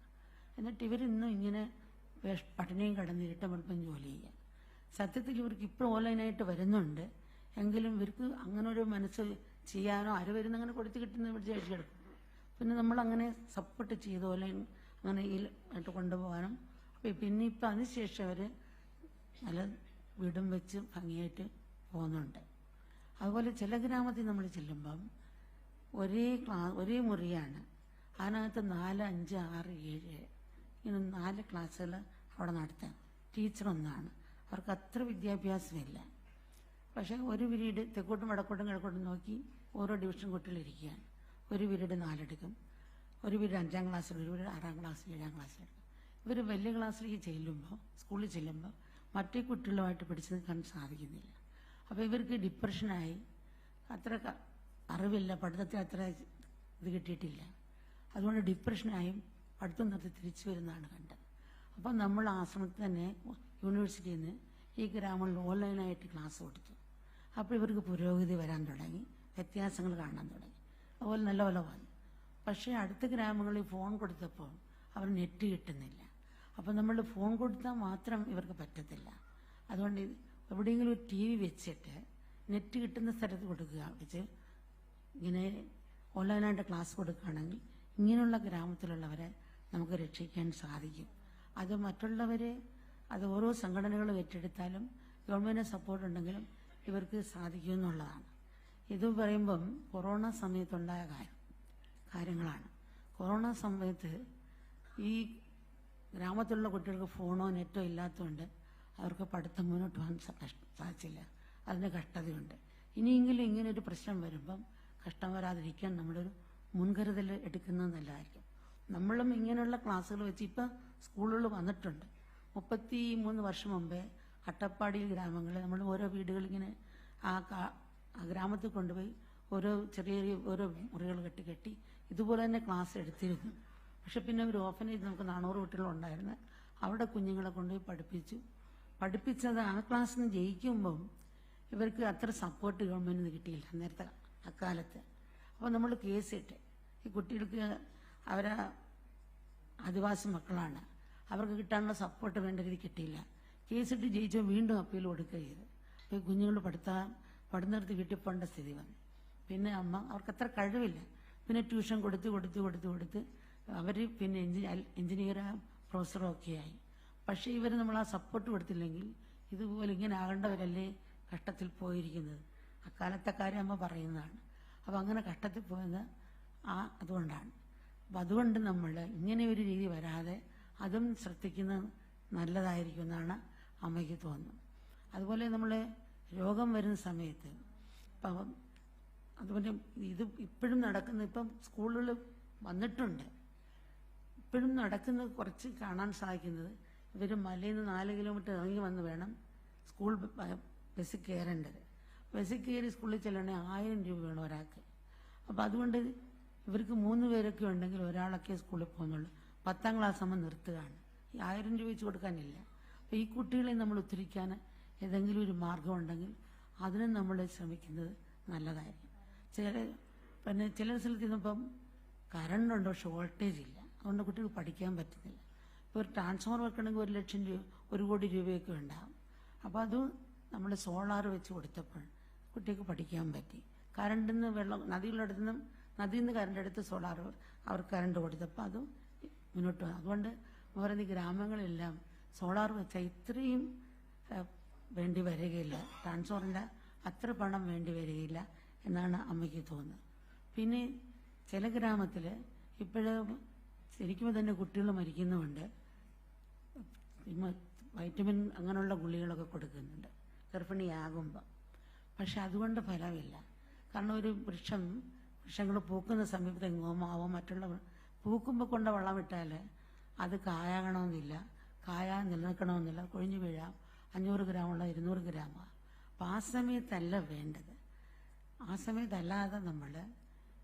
E: എന്നിട്ട് ഇവരിന്നും ഇങ്ങനെ പട്ടിണിയും കിടന്ന് ഇരുട്ടമെടുപ്പം ജോലി ചെയ്യുക. സത്യത്തിൽ ഇവർക്ക് ഇപ്പോൾ ഓൺലൈനായിട്ട് വരുന്നുണ്ട്, എങ്കിലും ഇവർക്ക് അങ്ങനെ ഒരു മനസ്സ് ചെയ്യാനോ ആര് വരുന്ന അങ്ങനെ കൊടുത്ത് കിട്ടുന്ന ഇവിടെ ചേച്ചി കിടക്കും. പിന്നെ നമ്മളങ്ങനെ സപ്പോർട്ട് ചെയ്ത് ഓൺലൈൻ അങ്ങനെ ആയിട്ട് കൊണ്ടുപോകാനും. അപ്പോൾ പിന്നെ ഇപ്പം അതിനുശേഷം അവർ നല്ല വീടും വെച്ച് ഭംഗിയായിട്ട് പോകുന്നുണ്ട്. അതുപോലെ ചില ഗ്രാമത്തിൽ നമ്മൾ ചെല്ലുമ്പം ഒരേ മുറിയാണ്, അതിനകത്ത് 4, 5, 6, 7 ഇങ്ങനെ 4 ക്ലാസ്സുകൾ അവിടെ നടത്താം. ടീച്ചർ ഒന്നാണ്, അവർക്ക് അത്ര വിദ്യാഭ്യാസമില്ല. പക്ഷേ ഒരു പീരീഡ് തെക്കോട്ടും വടക്കോട്ടും കിഴക്കോട്ടും നോക്കി ഓരോ ഡിവിഷൻ കുട്ടികളിരിക്കുകയാണ്. ഒരു പീരീഡ് 4 എടുക്കും, ഒരു പീരീഡ് 5ാം ക്ലാസ്സിൽ, ഒരു പീരീഡ് 6ാം ക്ലാസ്സിൽ, 7ാം ക്ലാസ്സിൽ എടുക്കും. ഇവർ വലിയ ക്ലാസ്സിലേക്ക് ചെല്ലുമ്പോൾ, സ്കൂളിൽ ചെല്ലുമ്പോൾ മറ്റേ കുട്ടികളുമായിട്ട് പിടിച്ചു നിൽക്കാൻ സാധിക്കുന്നില്ല. അപ്പോൾ ഇവർക്ക് ഡിപ്രഷനായി, അത്ര അറിവില്ല, പഠിത്തത്തിൽ അത്ര ഇത് കിട്ടിയിട്ടില്ല. അതുകൊണ്ട് ഡിപ്രഷനായും പഠിത്തം നിർത്തി തിരിച്ചു വരുന്നതാണ് കണ്ടത്. അപ്പം നമ്മൾ ആശ്രമത്തിൽ തന്നെ യൂണിവേഴ്സിറ്റിയിൽ നിന്ന് ഈ ഗ്രാമങ്ങളിൽ ഓൺലൈനായിട്ട് ക്ലാസ് കൊടുത്തു. അപ്പോൾ ഇവർക്ക് പുരോഗതി വരാൻ തുടങ്ങി, വ്യത്യാസങ്ങൾ കാണാൻ തുടങ്ങി, അതുപോലെ നല്ല പോലെ വന്നു. പക്ഷേ അടുത്ത ഗ്രാമങ്ങളിൽ ഫോൺ കൊടുത്തപ്പോൾ അവർ നെറ്റ് കിട്ടുന്നില്ല. അപ്പം നമ്മൾ ഫോൺ കൊടുത്താൽ മാത്രം ഇവർക്ക് പറ്റത്തില്ല. അതുകൊണ്ട് എവിടെയെങ്കിലും ഒരു TV വെച്ചിട്ട് നെറ്റ് കിട്ടുന്ന സ്ഥലത്ത് കൊടുക്കുക, വെച്ച് ഇങ്ങനെ ഓൺലൈനായിട്ട് ക്ലാസ് കൊടുക്കുകയാണെങ്കിൽ ഇങ്ങനെയുള്ള ഗ്രാമത്തിലുള്ളവരെ നമുക്ക് രക്ഷിക്കാൻ സാധിക്കും. അത് മറ്റുള്ളവരെ, അത് ഓരോ സംഘടനകളും ഏറ്റെടുത്താലും ഗവൺമെൻറ് സപ്പോർട്ട് ഉണ്ടെങ്കിലും ഇവർക്ക് സാധിക്കുമെന്നുള്ളതാണ്. ഇത് പറയുമ്പം കൊറോണ സമയത്തുണ്ടായ കാര്യങ്ങളാണ്. കൊറോണ സമയത്ത് ഈ ഗ്രാമത്തിലുള്ള കുട്ടികൾക്ക് ഫോണോ നെറ്റോ ഇല്ലാത്തതുകൊണ്ട് അവർക്ക് പഠിത്തം മുന്നോട്ട് പോകാൻ സാധിച്ചില്ല. അതിന് കഷ്ടതയുണ്ട്. ഇനിയെങ്കിലും ഇങ്ങനൊരു പ്രശ്നം വരുമ്പം കഷ്ടം വരാതിരിക്കാൻ നമ്മളൊരു മുൻകരുതൽ എടുക്കുന്നത് നല്ലതായിരിക്കും. നമ്മളും ഇങ്ങനെയുള്ള ക്ലാസ്സുകൾ വെച്ച് ഇപ്പം സ്കൂളുകൾ വന്നിട്ടുണ്ട്. 33 വർഷം മുമ്പേ അട്ടപ്പാടി ഗ്രാമങ്ങളിൽ നമ്മൾ ഓരോ വീടുകളിങ്ങനെ ആ ഗ്രാമത്തിൽ കൊണ്ടുപോയി ഓരോ ചെറിയ ഓരോ മുറികൾ കെട്ടി ഇതുപോലെ തന്നെ ക്ലാസ് എടുത്തിരുന്നു. പക്ഷെ പിന്നെ ഒരു ഓഫനേജ് നമുക്ക് 400 കുട്ടികളുണ്ടായിരുന്നു. അവിടെ കുഞ്ഞുങ്ങളെ കൊണ്ടുപോയി പഠിപ്പിച്ചത് ആ ക്ലാസ്സിൽ നിന്ന് ജയിക്കുമ്പം ഇവർക്ക് അത്ര സപ്പോർട്ട് ഗവൺമെൻറ്റിൽ നിന്ന് കിട്ടിയില്ല നേരത്തെ അക്കാലത്ത്. അപ്പോൾ നമ്മൾ കേസിട്ട് ഈ കുട്ടികൾക്ക് അവരെ ആദിവാസി മക്കളാണ്, അവർക്ക് കിട്ടാനുള്ള സപ്പോർട്ട് വേണ്ട രീതി കിട്ടിയില്ല. കേസിട്ട് ജയിച്ചോ വീണ്ടും അപ്പീൽ കൊടുക്കുക ചെയ്ത്. അപ്പോൾ കുഞ്ഞുങ്ങൾ പഠിത്തം വീട്ടിൽ പോകേണ്ട സ്ഥിതി വന്നു. പിന്നെ അവർക്ക് അത്ര കഴിവില്ല. പിന്നെ ട്യൂഷൻ കൊടുത്ത് അവർ പിന്നെ എഞ്ചിനീയർ പ്രൊഫസറും ഒക്കെ ആയി. പക്ഷേ ഇവർ നമ്മൾ ആ സപ്പോർട്ട് കൊടുത്തില്ലെങ്കിൽ ഇതുപോലെ ഇങ്ങനെ ആകേണ്ടവരല്ലേ കഷ്ടത്തിൽ പോയിരിക്കുന്നത്. അക്കാലത്തെ കാര്യം അമ്മ പറയുന്നതാണ്. അപ്പോൾ അങ്ങനെ കഷ്ടത്തിൽ പോയത് അതുകൊണ്ടാണ്. അപ്പം അതുകൊണ്ട് നമ്മൾ ഇങ്ങനെ ഒരു രീതി വരാതെ അതും ശ്രദ്ധിക്കുന്നത് നല്ലതായിരിക്കുമെന്നാണ് അമ്മയ്ക്ക് തോന്നുന്നത്. അതുപോലെ നമ്മൾ രോഗം വരുന്ന സമയത്ത് ഇപ്പം അതുപോലെ ഇത് ഇപ്പോഴും നടക്കുന്ന, ഇപ്പം സ്കൂളുകൾ വന്നിട്ടുണ്ട്, ഇപ്പോഴും നടക്കുന്നത് കുറച്ച് കാണാൻ സാധിക്കുന്നത് ഇവർ മലയിൽ നിന്ന് 4 കിലോമീറ്റർ ഇറങ്ങി വന്ന് വേണം സ്കൂൾ ബസ്സിൽ കയറേണ്ടത്. ബസ്സിൽ കയറി സ്കൂളിൽ ചെല്ലണമെങ്കിൽ 1000 രൂപ വേണം ഒരാൾക്ക്. അപ്പം അതുകൊണ്ട് ഇവർക്ക് 3 പേരൊക്കെ ഉണ്ടെങ്കിൽ ഒരാളൊക്കെ സ്കൂളിൽ പോകുന്നുള്ളൂ. 10ാം ക്ലാസ് ആകുമ്പോൾ നിർത്തുകയാണ്. ഈ 1000 രൂപ വെച്ച് കൊടുക്കാനില്ല. അപ്പോൾ ഈ കുട്ടികളെ നമ്മൾ ഉദ്ധരിക്കാൻ ഏതെങ്കിലും ഒരു മാർഗം ഉണ്ടെങ്കിൽ അതിനും നമ്മൾ ശ്രമിക്കുന്നത് നല്ലതായിരിക്കും. പിന്നെ ചില സ്ഥലത്ത് ഇന്നിപ്പം കറണ്ടുണ്ട്, പക്ഷെ വോൾട്ടേജ് ഇല്ല, അതുകൊണ്ട് കുട്ടികൾ പഠിക്കാൻ പറ്റുന്നില്ല. ഇപ്പോൾ ഒരു ട്രാൻസ്ഫോമർ വെക്കണമെങ്കിൽ 1 ലക്ഷം രൂപ 1 കോടി രൂപയൊക്കെ ഉണ്ടാകും. അപ്പോൾ അത് നമ്മൾ സോളാർ വെച്ച് കൊടുത്തപ്പോൾ കുട്ടികൾക്ക് പഠിക്കാൻ പറ്റി. കറണ്ടിൽ നിന്ന് നദിയിൽ നിന്ന് കറണ്ട് എടുത്ത് സോളാർ അവർക്ക് കറണ്ട് കൊടുത്തപ്പോൾ അത് മുന്നോട്ട് വന്നു. അതുകൊണ്ട് പറയുന്ന ഗ്രാമങ്ങളെല്ലാം സോളാർ വെച്ചാൽ ഇത്രയും വേണ്ടി വരികയില്ല, ട്രാൻസ്ഫോമറിൻ്റെ അത്ര പണം വേണ്ടി വരികയില്ല എന്നാണ് അമ്മയ്ക്ക് തോന്നുന്നത്. പിന്നെ ചില ഗ്രാമത്തിൽ ഇപ്പോഴും ശരിക്കും തന്നെ കുട്ടികൾ മരിക്കുന്നുമുണ്ട്. വൈറ്റമിൻ അങ്ങനെയുള്ള ഗുളികളൊക്കെ കൊടുക്കുന്നുണ്ട് ഗർഭിണിയാകുമ്പോൾ. പക്ഷെ അതുകൊണ്ട് ഫലമില്ല. കാരണം ഒരു വൃക്ഷങ്ങൾ പൂക്കുന്ന സമയത്ത് മാവോ മറ്റുള്ള പൂക്കുമ്പോൾ കൊണ്ട് വളം ഇട്ടാൽ അത് കായാകണമെന്നില്ല, കായ നിലനിൽക്കണമെന്നില്ല, കൊഴിഞ്ഞു വീഴാം. 500 ഗ്രാമുള്ള 200 ഗ്രാമാണ്. അപ്പം ആ സമയത്തല്ല വേണ്ടത്. ആ സമയത്തല്ലാതെ നമ്മൾ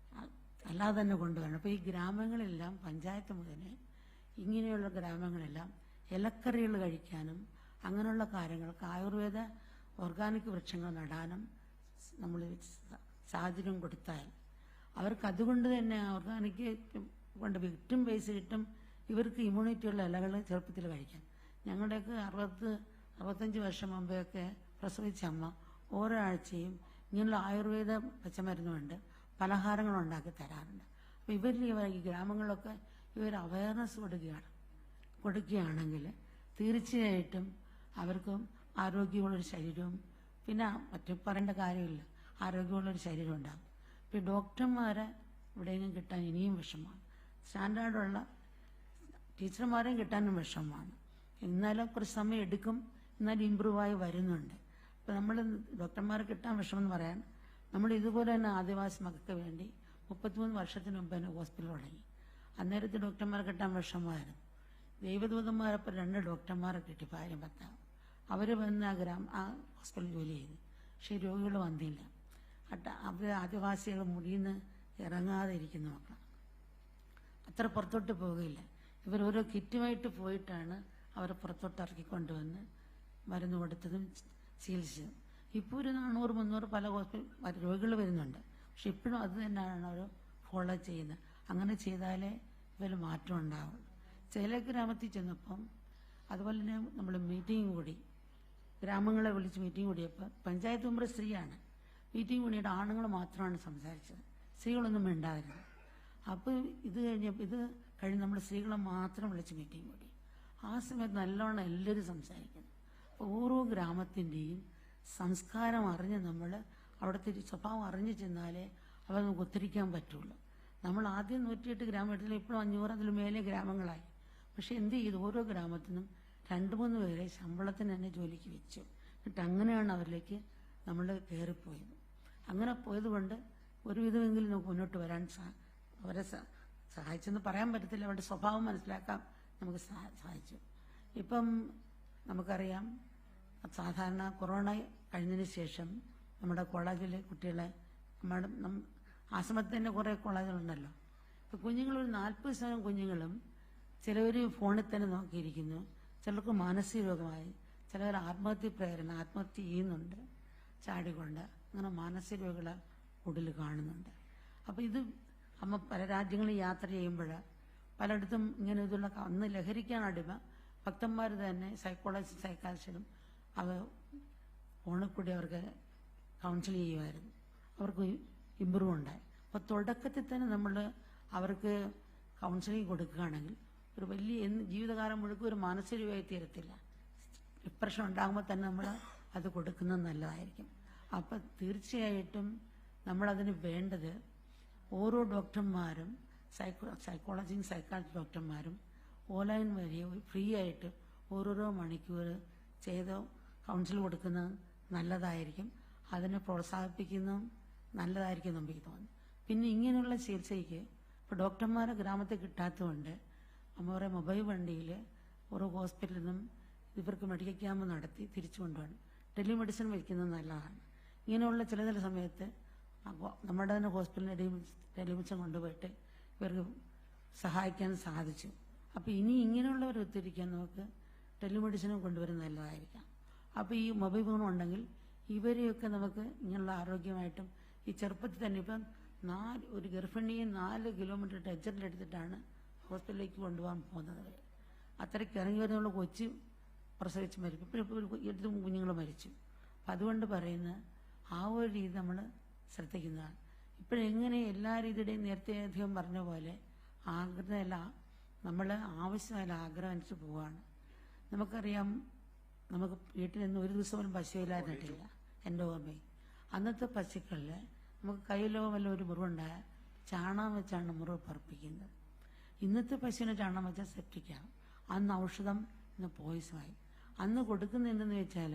E: അല്ലാതെ തന്നെ കൊണ്ടുവരണം. അപ്പോൾ ഈ ഗ്രാമങ്ങളെല്ലാം പഞ്ചായത്ത് മുതൽ ഇങ്ങനെയുള്ള ഗ്രാമങ്ങളെല്ലാം ഇലക്കറികൾ കഴിക്കാനും അങ്ങനെയുള്ള കാര്യങ്ങൾക്ക് ആയുർവേദ ഓർഗാനിക് വൃക്ഷങ്ങൾ നടാനും നമ്മൾ സാഹചര്യം കൊടുത്താൽ അവർക്ക് അതുകൊണ്ട് തന്നെ ഓർഗാനിക് കൊണ്ട് കിട്ടും, പൈസ കിട്ടും. ഇവർക്ക് ഇമ്മ്യൂണിറ്റിയുള്ള ഇലകൾ ചെറുപ്പത്തിൽ കഴിക്കാം. ഞങ്ങളുടെയൊക്കെ 65 വർഷം മുമ്പെയൊക്കെ പ്രസവിച്ച അമ്മ ഓരോ ആഴ്ചയും ഇങ്ങനെയുള്ള ആയുർവേദ പച്ചമരുന്നുകൊണ്ട് പലഹാരങ്ങൾ ഉണ്ടാക്കി തരാറുണ്ട്. അപ്പോൾ ഇവരിൽ ഈ ഗ്രാമങ്ങളിലൊക്കെ ഇവർ അവയർനെസ് കൊടുക്കുകയാണെങ്കിൽ തീർച്ചയായിട്ടും അവർക്ക് ആരോഗ്യമുള്ളൊരു ശരീരവും, പിന്നെ മറ്റു പറയേണ്ട കാര്യമില്ല, ആരോഗ്യമുള്ളൊരു ശരീരം ഉണ്ടാകും. ഇപ്പോൾ ഡോക്ടർമാരെ എവിടെയെങ്കിലും കിട്ടാൻ ഇനിയും വിഷമമാണ്. സ്റ്റാൻഡേർഡുള്ള ടീച്ചർമാരെയും കിട്ടാനും വിഷമമാണ്. എന്നാലും കുറച്ച് സമയം എടുക്കും, എന്നാലും ഇമ്പ്രൂവായി വരുന്നുണ്ട്. അപ്പോൾ നമ്മൾ ഡോക്ടർമാരെ കിട്ടാൻ വിഷമം എന്ന് പറയാൻ, നമ്മൾ ഇതുപോലെ തന്നെ ആദിവാസി മക്കൾക്ക് വേണ്ടി 33 വർഷത്തിന് മുമ്പ് തന്നെ ഹോസ്പിറ്റൽ തുടങ്ങി. അന്നേരത്തെ ഡോക്ടർമാരെ കിട്ടാൻ വിഷമമായിരുന്നു. ദൈവദൂതന്മാരപ്പോൾ 2 ഡോക്ടർമാരെ കിട്ടി, ഭാര്യ ഭർത്താവ്. അവർ വന്ന് ആ ഹോസ്പിറ്റലിൽ ജോലി ചെയ്തു. പക്ഷേ രോഗികൾ വന്നില്ല. അവർ ആദിവാസികൾ മുടിയിൽ ഇറങ്ങാതെ ഇരിക്കുന്ന മക്കളാണ്. അത്ര പുറത്തോട്ട് പോവുകയില്ല. ഇവർ ഓരോ കിറ്റുമായിട്ട് പോയിട്ടാണ് അവരെ പുറത്തോട്ട് ഇറക്കിക്കൊണ്ടുവന്ന് മരുന്ന് കൊടുത്തതും ചികിത്സിച്ചതും. ഇപ്പോൾ ഒരു 400-300 പല ഹോസ്പിറ്റൽ രോഗികൾ വരുന്നുണ്ട്. പക്ഷെ ഇപ്പോഴും അത് തന്നെയാണ് അവർ ഫോളോ ചെയ്യുന്നത്. അങ്ങനെ ചെയ്താലേ ഇവർ മാറ്റം ഉണ്ടാവുള്ളൂ. ചില ഗ്രാമത്തിൽ ചെന്നപ്പം അതുപോലെ തന്നെ നമ്മൾ മീറ്റിംഗ് കൂടി, ഗ്രാമങ്ങളെ വിളിച്ച് മീറ്റിംഗ് കൂടിയപ്പോൾ പഞ്ചായത്ത് മെമ്പർ സ്ത്രീയാണ്. മീറ്റിംഗ് കൂടിയിട്ട് ആണുങ്ങൾ മാത്രമാണ് സംസാരിച്ചത്, സ്ത്രീകളൊന്നും മിണ്ടായിരുന്നു. അപ്പോൾ ഇത് കഴിഞ്ഞ് നമ്മൾ സ്ത്രീകളെ മാത്രം വിളിച്ച് മീറ്റിംഗ് കൂടി. ആ സമയത്ത് നല്ലോണം എല്ലാവരും സംസാരിക്കുന്നു. അപ്പോൾ ഓരോ ഗ്രാമത്തിൻ്റെയും സംസ്കാരം അറിഞ്ഞ് നമ്മൾ അവിടുത്തെ സ്വഭാവം അറിഞ്ഞു ചെന്നാലേ അവ നമുക്ക് ഒത്തിരിക്കാൻ പറ്റുള്ളൂ. നമ്മൾ ആദ്യം 108 ഗ്രാമം എടുത്തില്ല, ഇപ്പോഴും 500 അതിൽ മേലെ ഗ്രാമങ്ങളായി. പക്ഷെ എന്ത് ചെയ്തു, ഓരോ ഗ്രാമത്തിനും 2-3 പേരെ ശമ്പളത്തിന് തന്നെ ജോലിക്ക് വെച്ചു. എന്നിട്ട് അങ്ങനെയാണ് അവരിലേക്ക് നമ്മൾ കയറിപ്പോയത്. അങ്ങനെ പോയതുകൊണ്ട് ഒരുവിധമെങ്കിലും നമുക്ക് മുന്നോട്ട് വരാൻ അവരെ സഹായിച്ചെന്ന് പറയാൻ പറ്റത്തില്ല, അവരുടെ സ്വഭാവം മനസ്സിലാക്കാൻ നമുക്ക് സഹായിച്ചു. ഇപ്പം നമുക്കറിയാം, സാധാരണ കൊറോണ കഴിഞ്ഞതിന് ശേഷം നമ്മുടെ കോളേജിലെ കുട്ടികളെ ആശ്രമത്തിൽ തന്നെ കുറേ കോളേജുകളുണ്ടല്ലോ. ഇപ്പോൾ കുഞ്ഞുങ്ങളൊരു 40% കുഞ്ഞുങ്ങളും ചിലവർ ഫോണിൽ തന്നെ നോക്കിയിരിക്കുന്നു, ചിലർക്ക് മാനസിക രോഗമായി, ചിലവർ ആത്മഹത്യ ചെയ്യുന്നുണ്ട് ചാടിക്കൊണ്ട്. അങ്ങനെ മാനസിക രോഗികളെ കൂടുതൽ കാണുന്നുണ്ട്. അപ്പോൾ ഇത് പല രാജ്യങ്ങളിൽ യാത്ര ചെയ്യുമ്പോൾ പലയിടത്തും ഇങ്ങനെ ഇതുള്ള അന്ന് ലഹരിക്കാണ് അടിമ. ഭക്തന്മാർ തന്നെ സൈക്കാട്രിസ്റ്റും അവർ ഫോണിൽ കൂടി അവർക്ക് കൗൺസിൽ ചെയ്യുമായിരുന്നു. അവർക്ക് ഇമ്പ്രൂവ് ഉണ്ടായി. അപ്പോൾ തുടക്കത്തിൽ തന്നെ നമ്മൾ അവർക്ക് കൗൺസിലിംഗ് കൊടുക്കുകയാണെങ്കിൽ ഒരു വലിയ ജീവിതകാലം മുഴുവൻ ഒരു മാനസിക രോഗമായി തീരത്തില്ല. ഡിപ്രഷൻ ഉണ്ടാകുമ്പോൾ തന്നെ നമ്മൾ അത് കൊടുക്കുന്നത് നല്ലതായിരിക്കും. അപ്പം തീർച്ചയായിട്ടും നമ്മളതിന് വേണ്ടത് ഓരോ ഡോക്ടർമാരും സൈക്കോളജിയും സൈക്കാട്രിസ്റ്റ് ഡോക്ടർമാരും ഓൺലൈൻ വഴി ഫ്രീ ആയിട്ട് ഓരോരോ മണിക്കൂർ ചെയ്ത് കൗൺസിൽ കൊടുക്കുന്നത് നല്ലതായിരിക്കും. അതിനെ പ്രോത്സാഹിപ്പിക്കുന്നതും നല്ലതായിരിക്കും നമുക്ക് തോന്നുന്നു. പിന്നെ ഇങ്ങനെയുള്ള ചികിത്സയ്ക്ക് ഇപ്പോൾ ഡോക്ടർമാരെ ഗ്രാമത്തിൽ കിട്ടാത്തതുകൊണ്ട് അവരെ മൊബൈൽ വണ്ടിയിൽ ഓരോ ഹോസ്പിറ്റലിൽ നിന്നും ഇവർക്ക് മെഡിക്കൽ ക്യാമ്പ് നടത്തി തിരിച്ചു കൊണ്ടുപോകണം. ടെലിമെഡിസിൻ വയ്ക്കുന്നത് നല്ലതാണ്. ഇങ്ങനെയുള്ള ചില സമയത്ത് നമ്മുടെ തന്നെ ഹോസ്പിറ്റലിൽ ടെലിമെഡിസിൻ കൊണ്ടുപോയിട്ട് ഇവർക്ക് സഹായിക്കാൻ സാധിച്ചു. അപ്പോൾ ഇനി ഇങ്ങനെയുള്ളവർ ഒത്തിരിക്കാൻ നമുക്ക് ടെലിമെഡിസിനും കൊണ്ടുവരുന്നത് നല്ലതായിരിക്കാം. അപ്പോൾ ഈ മൊബൈൽ ഫോൺ ഉണ്ടെങ്കിൽ ഇവരെയൊക്കെ നമുക്ക് ഇങ്ങനെയുള്ള ആരോഗ്യമായിട്ടും ഈ ചെറുപ്പത്തിൽ തന്നെ ഇപ്പം ഒരു ഗർഭിണിയെ 4 കിലോമീറ്റർ ടച്ചറിലെടുത്തിട്ടാണ് ഹോസ്പിറ്റലിലേക്ക് കൊണ്ടുപോകാൻ പോകുന്നത്. അത്രയ്ക്ക് ഇറങ്ങി വരുന്നുള്ള കൊച്ചു പ്രസവിച്ച് മരിക്കും. ഇപ്പോൾ എടുത്ത് കുഞ്ഞുങ്ങൾ മരിച്ചു. അപ്പം അതുകൊണ്ട് പറയുന്നത് ആ ഒരു രീതി നമ്മൾ ശ്രദ്ധിക്കുന്നതാണ്. ഇപ്പോഴെങ്ങനെ എല്ലാ രീതിയുടെയും നേരത്തെ അധികം പറഞ്ഞ പോലെ ആഗ്രഹമല്ല, നമ്മൾ ആവശ്യമായ ആഗ്രഹം അനുസരിച്ച് പോവുകയാണ്. നമുക്കറിയാം, നമുക്ക് വീട്ടിൽ നിന്ന് ഒരു ദിവസം പോലും പശുവില്ലാതിട്ടില്ല എൻ്റെ ഓർമ്മയിൽ. അന്നത്തെ പശുക്കളിൽ നമുക്ക് കയ്യിലോ വല്ല ഒരു മുറിവുണ്ടായാൽ ചാണകം വെച്ചാണ് മുറിവ് പറപ്പിക്കുന്നത്. ഇന്നത്തെ പശുവിനെ ചാണകം വെച്ചാൽ സെപ്റ്റിക്കാണ്. അന്ന് ഔഷധം, ഇന്ന് പോയിസമായി. അന്ന് കൊടുക്കുന്ന എന്തെന്ന് വെച്ചാൽ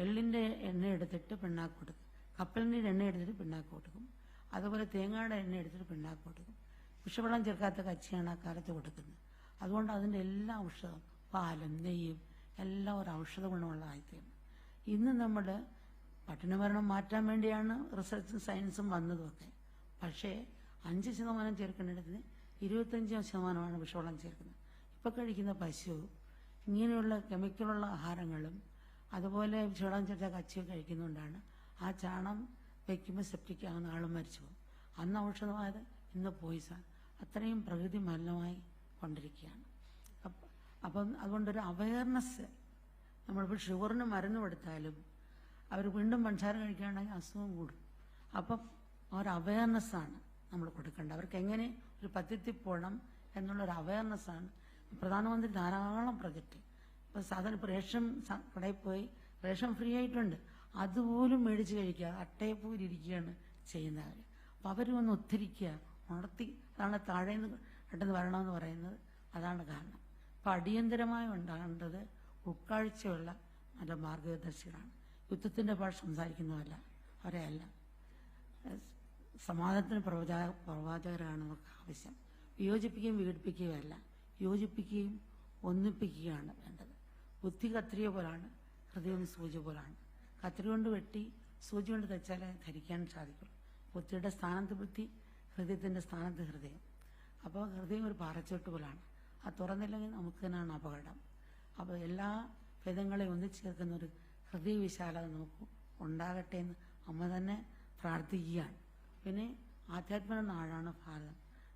E: എള്ളിൻ്റെ എണ്ണ എടുത്തിട്ട് പിണ്ണാക്ക് കൊടുക്കും, കപ്പലിൻ്റെ എണ്ണ എടുത്തിട്ട് പിണ്ണാക്ക് കൊടുക്കും, അതുപോലെ തേങ്ങയുടെ എണ്ണ എടുത്തിട്ട് പിണ്ണാക്ക് കൊടുക്കും. വിഷവെള്ളം ചേർക്കാത്ത കച്ചിയാണ് ആ കാലത്ത് കൊടുക്കുന്നത്. അതുകൊണ്ട് അതിൻ്റെ എല്ലാ ഔഷധവും, പാലും നെയ്യും എല്ലാം ഒരു ഔഷധ ഗുണമുള്ളതായിത്തീർന്നു. ഇന്ന് നമ്മൾ പട്ടിണിമരണം മാറ്റാൻ വേണ്ടിയാണ് റിസർച്ചും സയൻസും വന്നതുമൊക്കെ. പക്ഷേ 5% ചേർക്കേണ്ടതിന് 25% വിഷവെള്ളം ചേർക്കുന്നത്. ഇപ്പോൾ കഴിക്കുന്ന പശു ഇങ്ങനെയുള്ള കെമിക്കലുള്ള ആഹാരങ്ങളും അതുപോലെ വിഷവെള്ളം ചേർത്ത കച്ചിയും കഴിക്കുന്നതുകൊണ്ടാണ് ആ ചാണം വയ്ക്കുമ്പോൾ സെപ്റ്റിക് ആകുന്ന ആളും മരിച്ചു പോകും. അന്ന് ഔഷധമായത് ഇന്ന് പോയിസൺ. അത്രയും പ്രകൃതി മലിനമായി കൊണ്ടിരിക്കുകയാണ്. അപ്പം അതുകൊണ്ടൊരു അവയർനെസ്, നമ്മളിപ്പോൾ ഷുഗറിന് മരുന്ന് കൊടുത്താലും അവർ വീണ്ടും പഞ്ചസാര കഴിക്കുകയാണെങ്കിൽ അസുഖം കൂടും. അപ്പം ഒരു അവയർനെസ്സാണ് നമ്മൾ കൊടുക്കേണ്ടത്. അവർക്ക് എങ്ങനെ ഒരു പദ്ധതി പോകണം എന്നുള്ളൊരു അവയർനെസ്സാണ്. പ്രധാനമന്ത്രി ധാരാളം പ്രൊജക്റ്റ്, ഇപ്പോൾ സാധാരണ ഇപ്പോൾ റേഷൻ കടയിൽ പോയി റേഷൻ ഫ്രീ ആയിട്ടുണ്ട്, അതുപോലും മേടിച്ച് കഴിക്കുക, അട്ടയെപ്പോലിരിക്കുകയാണ് ചെയ്യുന്നവർ. അപ്പം അവരൊന്ന് ഒത്തിരിക്കുക, ഉണർത്തി. അതാണ് താഴെ നിന്ന് പെട്ടെന്ന് വരണമെന്ന് പറയുന്നത്, അതാണ് കാരണം. അപ്പം അടിയന്തരമായി ഉണ്ടാകേണ്ടത് ഉൾക്കാഴ്ചയുള്ള നല്ല മാർഗദർശികളാണ്. യുദ്ധത്തിൻ്റെ ഭാഷ സംസാരിക്കുന്നവരല്ല, അവരെയല്ല. സമാധാനത്തിന് പ്രവാചകരാണ് നമുക്ക് ആവശ്യം. വിയോജിപ്പിക്കുകയും വിഘടിപ്പിക്കുകയും അല്ല, യോജിപ്പിക്കുകയും ഒന്നിപ്പിക്കുകയാണ് വേണ്ടത്. ബുദ്ധി കത്രിക പോലാണ്, ഹൃദയം സൂചി പോലാണ്. കത്രിക കൊണ്ട് വെട്ടി സൂചി കൊണ്ട് തച്ചാലേ ധരിക്കാൻ സാധിക്കുള്ളൂ. ബുദ്ധിയുടെ സ്ഥാനത്ത് ബുദ്ധി, ഹൃദയത്തിൻ്റെ സ്ഥാനത്ത് ഹൃദയം. അപ്പോൾ ഹൃദയം ഒരു പാറച്ചോട്ട് പോലാണ്, അത് തുറന്നില്ലെങ്കിൽ നമുക്ക് തന്നെയാണ് അപകടം. അപ്പോൾ എല്ലാ ഭേദങ്ങളെയും ഒന്നിച്ചു ചേർക്കുന്ന ഒരു ഹൃദയവിശാലത നമുക്ക് ഉണ്ടാകട്ടെ എന്ന് അമ്മ തന്നെ പ്രാർത്ഥിക്കുകയാണ്. പിന്നെ ആധ്യാത്മിക നാടാണ് ഭാരതം.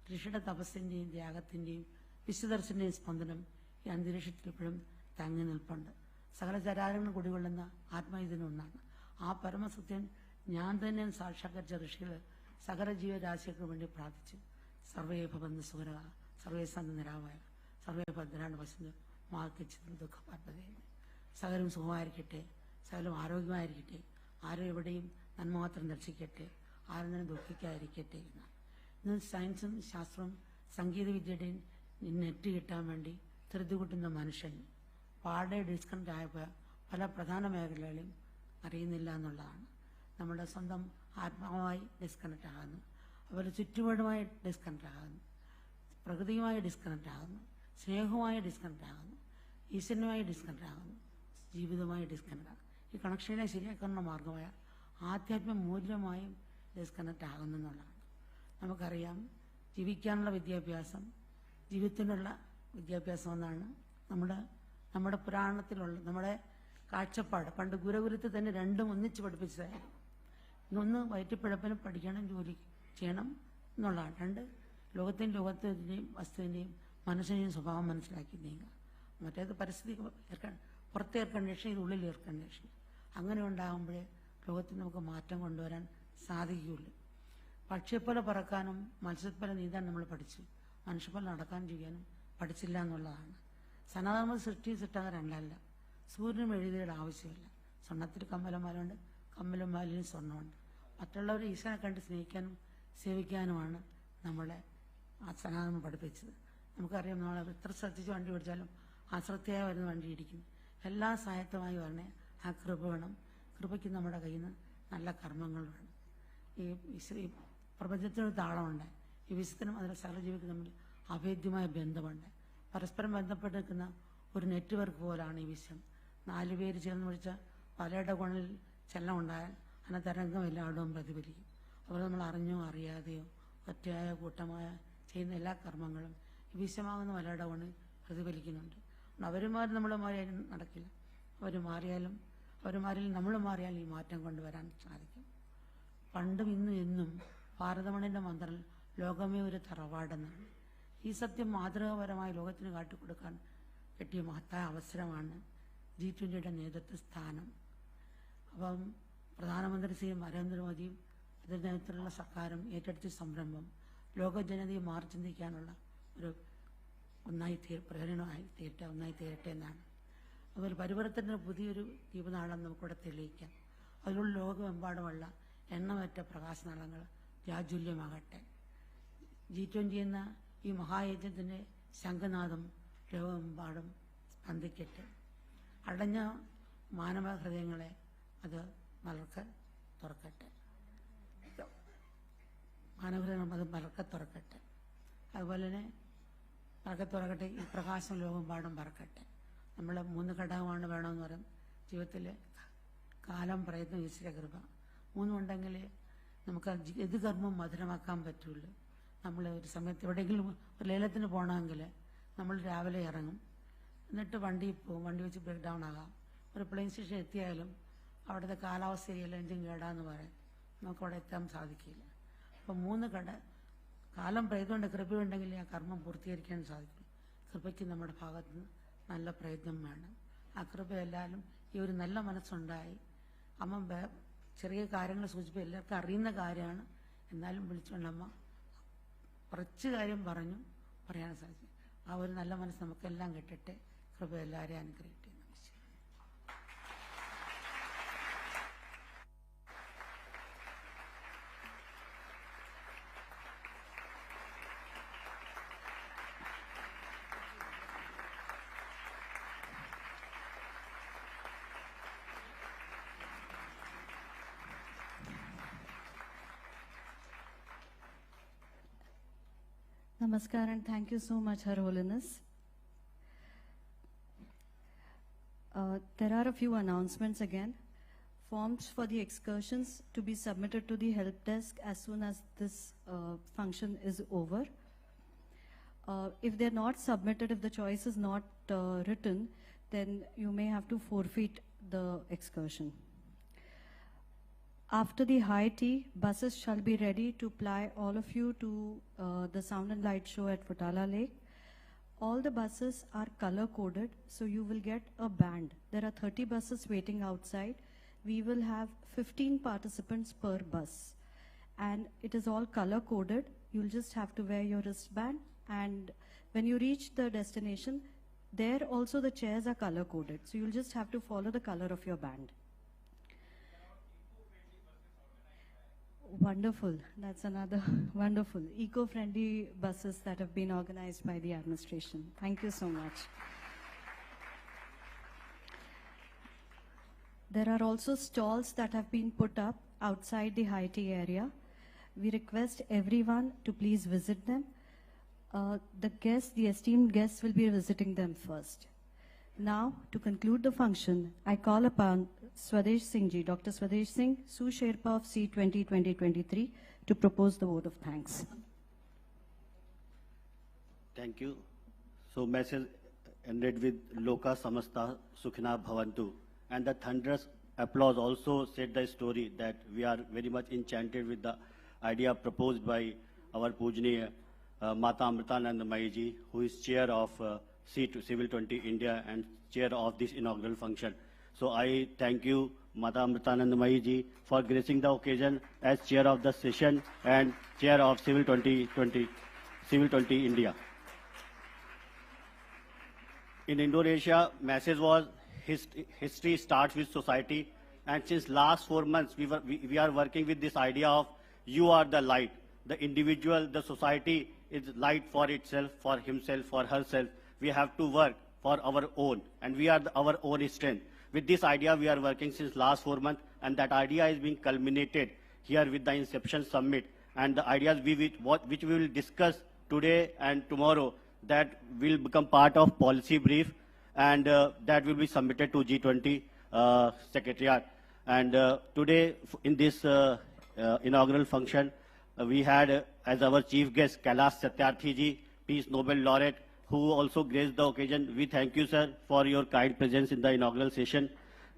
E: ഋഷിയുടെ തപസ്സിൻ്റെയും ത്യാഗത്തിൻ്റെയും വിശുദ്ധർശൻ്റെയും സ്പന്ദനം ഈ അന്തരീക്ഷത്തിൽ എപ്പോഴും തങ്ങി നിൽപ്പുണ്ട്. സകല ചരാചരങ്ങൾ കുടികൊള്ളുന്ന ആത്മീയതിനൊന്നാണ്. ആ പരമസത്യം ഞാൻ തന്നെ സാക്ഷാത്കരിച്ച ഋഷികൾ സകല ജീവരാശികൾക്ക് വേണ്ടി പ്രാർത്ഥിച്ചു. സർവേ ഭവന്ത സുഖര, സർവേ സന്ത നിരാമായ, സർവേ ഭദ്രാണ് വസന്ത മാർക്കിച്ചു ദുഃഖപർവതേ. സകലം സുഖമായിരിക്കട്ടെ, സകലം ആരോഗ്യമായിരിക്കട്ടെ, ആരും എവിടെയും നന്മ മാത്രം ദർശിക്കട്ടെ, ആരും തന്നെ ദുഃഖിക്കാതിരിക്കട്ടെ എന്നാണ്. ഇന്ന് സയൻസും ശാസ്ത്രവും സാങ്കേതികവിദ്യയുടെയും നെറ്റ് കിട്ടാൻ വേണ്ടി ധൃതി കൂട്ടുന്ന മനുഷ്യൻ പാടെ ഡിസ്കണക്ട് ആയപ്പോൾ പല പ്രധാന മേഖലകളെയും അറിയുന്നില്ല എന്നുള്ളതാണ്. നമ്മുടെ സ്വന്തം ആത്മാവുമായി ഡിസ്കണക്ട് ആകുന്നു, അതുപോലെ ചുറ്റുപാടുമായി ഡിസ്കണക്ട് ആകുന്നു, പ്രകൃതിയുമായി ഡിസ്കണക്ട് ആകുന്നു, സ്നേഹവുമായി ഡിസ്കണക്ട് ആകുന്നു, ഈശ്വരനുമായി ഡിസ്കണക്ട് ആകുന്നു, ജീവിതവുമായി ഡിസ്കണക്ട് ആകുന്നു. ഈ കണക്ഷനെ ശരിയാക്കാനുള്ള മാർഗമായ ആധ്യാത്മ മൂല്യമായും ഡിസ്കണക്ട് ആകുന്നു എന്നുള്ളതാണ്. നമുക്കറിയാം, ജീവിക്കാനുള്ള വിദ്യാഭ്യാസം, ജീവിതത്തിനുള്ള വിദ്യാഭ്യാസം എന്നാണ് നമ്മുടെ പുരാണത്തിലുള്ള നമ്മുടെ കാഴ്ചപ്പാട്. പണ്ട് ഗുരുകുലത്തിൽ തന്നെ രണ്ടും ഒന്നിച്ച് പഠിപ്പിച്ചതായിരുന്നു. ഇന്നൊന്ന് വയറ്റിപ്പിഴപ്പിനും പഠിക്കണം, ജോലി ചെയ്യണം എന്നുള്ളതാണ്. രണ്ട്, ലോകത്തിൻ്റെയും വസ്തുവിൻ്റെയും മനസ്സിനെയും സ്വഭാവം മനസ്സിലാക്കി നീങ്ങുക. മറ്റേത് പരിസ്ഥിതി പുറത്തെ എയർ കണ്ടീഷൻ, ഇത് ഉള്ളിൽ എയർ കണ്ടീഷൻ. അങ്ങനെ ഉണ്ടാകുമ്പോഴേ ലോകത്തിൽ നമുക്ക് മാറ്റം കൊണ്ടുവരാൻ സാധിക്കുകയുള്ളൂ. പക്ഷിയെപ്പോലെ പറക്കാനും മത്സ്യത്പോലെ നീന്താൻ നമ്മൾ പഠിച്ചു, മനുഷ്യപ്പോലെ നടക്കാൻ ചെയ്യാനും പഠിച്ചില്ല എന്നുള്ളതാണ്. സനാതന സൃഷ്ടി രണ്ടല്ല. സൂര്യനും എഴുതിയുടെ ആവശ്യമില്ല. സ്വർണ്ണത്തിൽ കമ്മലമാലുണ്ട്, കമ്മലും മാലിനും സ്വർണ്ണമുണ്ട്. മറ്റുള്ളവരെ ഈശ്വരനെ കണ്ട് സ്നേഹിക്കാനും സേവിക്കാനുമാണ് നമ്മളെ ആ സനാതനം പഠിപ്പിച്ചത്. നമുക്കറിയാം, നമ്മൾ എത്ര ശ്രദ്ധിച്ച് വണ്ടി ഓടിച്ചാലും അശ്രദ്ധയായി വരുന്ന വണ്ടി ഇടിക്കുന്നു. എല്ലാ സഹായത്തുമായി വരണേ ആ കൃപ വേണം. കൃപയ്ക്ക് നമ്മുടെ കയ്യിൽ നിന്ന് നല്ല കർമ്മങ്ങൾ വേണം. ഈ പ്രപഞ്ചത്തിനൊരു താളമുണ്ട്. ഈ വിശുദ്ധനും അതിലെ സകലജീവിക്കും തമ്മിൽ അഭേദ്യമായ ബന്ധമുണ്ട്. പരസ്പരം ബന്ധപ്പെട്ട് നിൽക്കുന്ന ഒരു നെറ്റ്വർക്ക് പോലാണ് ഈ വിശ്വം. 4 പേര് ചേർന്ന് വിളിച്ച പലയുടെ കോണിൽ ചലനം ഉണ്ടായാൽ അതിനെ തരംഗം എല്ലായിടവും പ്രതിഫലിക്കും. അതുപോലെ നമ്മൾ അറിഞ്ഞോ അറിയാതെയോ ഒറ്റയായ കൂട്ടമായ ചെയ്യുന്ന എല്ലാ കർമ്മങ്ങളും ഈ വിശ്വമാകുന്ന പലയുടെ കോണിൽ പ്രതിഫലിക്കുന്നുണ്ട്. അവരുമാറി നമ്മളെ മാറിയാലും നടക്കില്ല. അവർ മാറിയാലും നമ്മൾ മാറിയാലും ഈ മാറ്റം കൊണ്ടുവരാൻ സാധിക്കും. പണ്ടും ഇന്നും എന്നും ഭാരതമണിൻ്റെ മന്ത്രം ലോകമേ ഒരു തറവാടെന്നാണ്. ഈ സത്യം മാതൃകാപരമായി ലോകത്തിന് കാട്ടിക്കൊടുക്കാൻ കിട്ടിയ മഹത്തായ അവസരമാണ് G20യുടെ നേതൃത്വ സ്ഥാനം. അപ്പം പ്രധാനമന്ത്രി ശ്രീ നരേന്ദ്രമോദിയും അതിൻ്റെ നേതൃത്വത്തിലുള്ള സർക്കാരും ഏറ്റെടുത്ത സംരംഭം ലോക ജനതയെ മാറി ചിന്തിക്കാനുള്ള ഒരു ഒന്നായി തീരട്ടെ എന്നാണ്. അതുപോലെ പരിവർത്തനത്തിന് പുതിയൊരു ദീപനാളം നമുക്കിവിടെ തെളിയിക്കാം. അതിലുള്ള ലോകമെമ്പാടുമുള്ള എണ്ണമറ്റ പ്രകാശനാളങ്ങൾ ജാജ്വല്യമാകട്ടെ. G20 എന്ന ഈ മഹായജ്ഞത്തിൻ്റെ ശംഖനാദം ലോകമെമ്പാടും സ്പന്ദിക്കട്ടെ. അടഞ്ഞ മാനവ ഹൃദയങ്ങളെ അത് മലർക്കെ തുറക്കട്ടെ. മാനവഹൃദയം അത് മലർക്കെ തുറക്കട്ടെ. അതുപോലെ തന്നെ മലർക്കെ തുറക്കട്ടെ. ഈ പ്രകാശം ലോകമെമ്പാടും പറക്കട്ടെ. നമ്മൾ 3 ഘടകമാണ് വേണമെന്ന് പറയും ജീവിതത്തിൽ: കാലം, പ്രയത്നം, ഈശ്വരകൃപ. 3 ഉണ്ടെങ്കിൽ നമുക്ക് ഏത് കർമ്മം മധുരമാക്കാൻ പറ്റുള്ളൂ. നമ്മൾ ഒരു സമയത്ത് എവിടെയെങ്കിലും ഒരു ലേലത്തിന് പോകണമെങ്കിൽ നമ്മൾ രാവിലെ ഇറങ്ങും, എന്നിട്ട് വണ്ടി പോകും, വണ്ടി വെച്ച് ബ്രേക്ക് ഡൗൺ ആകാം. ഒരു പ്ലെയിൻ സ്റ്റേഷൻ എത്തിയാലും അവിടുത്തെ കാലാവസ്ഥയിൽ എഞ്ചിൻ കേടാന്ന് പറയും, നമുക്കവിടെ എത്താൻ സാധിക്കില്ല. അപ്പോൾ 3 കാലം, പ്രയത്നമുണ്ട്, കൃപയുണ്ടെങ്കിൽ ആ കർമ്മം പൂർത്തീകരിക്കാൻ സാധിക്കും. കൃപയ്ക്ക് നമ്മുടെ ഭാഗത്ത് നിന്ന് നല്ല പ്രയത്നം വേണം. ആ കൃപ എല്ലാവരും ഈ ഒരു നല്ല മനസ്സുണ്ടായി. അമ്മ ചെറിയ കാര്യങ്ങൾ സൂചിപ്പിച്ച് എല്ലാവർക്കും അറിയുന്ന കാര്യമാണ്, എന്നാലും വിളിച്ചുകൊണ്ട് അമ്മ കുറച്ച് കാര്യം പറയാൻ സാധിക്കും. ആ ഒരു നല്ല മനസ്സ് നമുക്കെല്ലാം കിട്ടട്ടെ. കൃപ എല്ലാവരെയും അനുഗ്രഹിക്കട്ടെ. നമസ്കാരം.
A: Namaskar and thank you so much, Her Holiness. There are a few announcements again. Forms for the excursions to be submitted to the help desk as soon as this function is over. If they're not submitted, if the choice is not written, then you may have to forfeit the excursion. After the high tea, buses shall be ready to ply all of you to the sound and light show at Futala Lake. All the buses are color coded, so you will get a band. There are 30 buses waiting outside. We will have 15 participants per bus. And it is all color coded. You'll just have to wear your wristband. And when you reach the destination, there also the chairs are color coded. So you'll just have to follow the color of your band. Wonderful. That's another wonderful. Eco-friendly buses that have been organized by the administration. Thank you so much. There are also stalls that have been put up outside the high tea area. We request everyone to please visit them. The esteemed guests will be visiting them first. Now, to conclude the function, I call upon Swadesh Singh ji, Dr. Swadesh Singh, Su Sherpa of C-20 2023, to propose the vote of thanks.
K: Thank you. So, message ended with Loka Samasta Sukhina Bhavantu. And the thunderous applause also said the story that we are very much enchanted with the idea proposed by our Pujaniya Mata Amritanandamayi ji, who is chair of Civil 20 India and chair of this inaugural function. So I thank you, Mata Amritanandamayi ji, for gracing the occasion as chair of the session and chair of Civil 20 India. In Indonesia, message was history starts with society, and since last 4 months we are working with this idea of you are the light. The individual, the society is light for itself, for himself, for herself. We have to work for our own, and we are our own strength. With this idea, we are working since last 4 months, and that idea is being culminated here with the Inception Summit. And the ideas which we will discuss today and tomorrow, that will become part of policy brief, and that will be submitted to G20 Secretariat. And today, in this inaugural function, we had as our chief guest Kailash Satyarthi ji, Peace Nobel laureate, who also graced the occasion. We thank you, sir, for your kind presence in the inaugural session.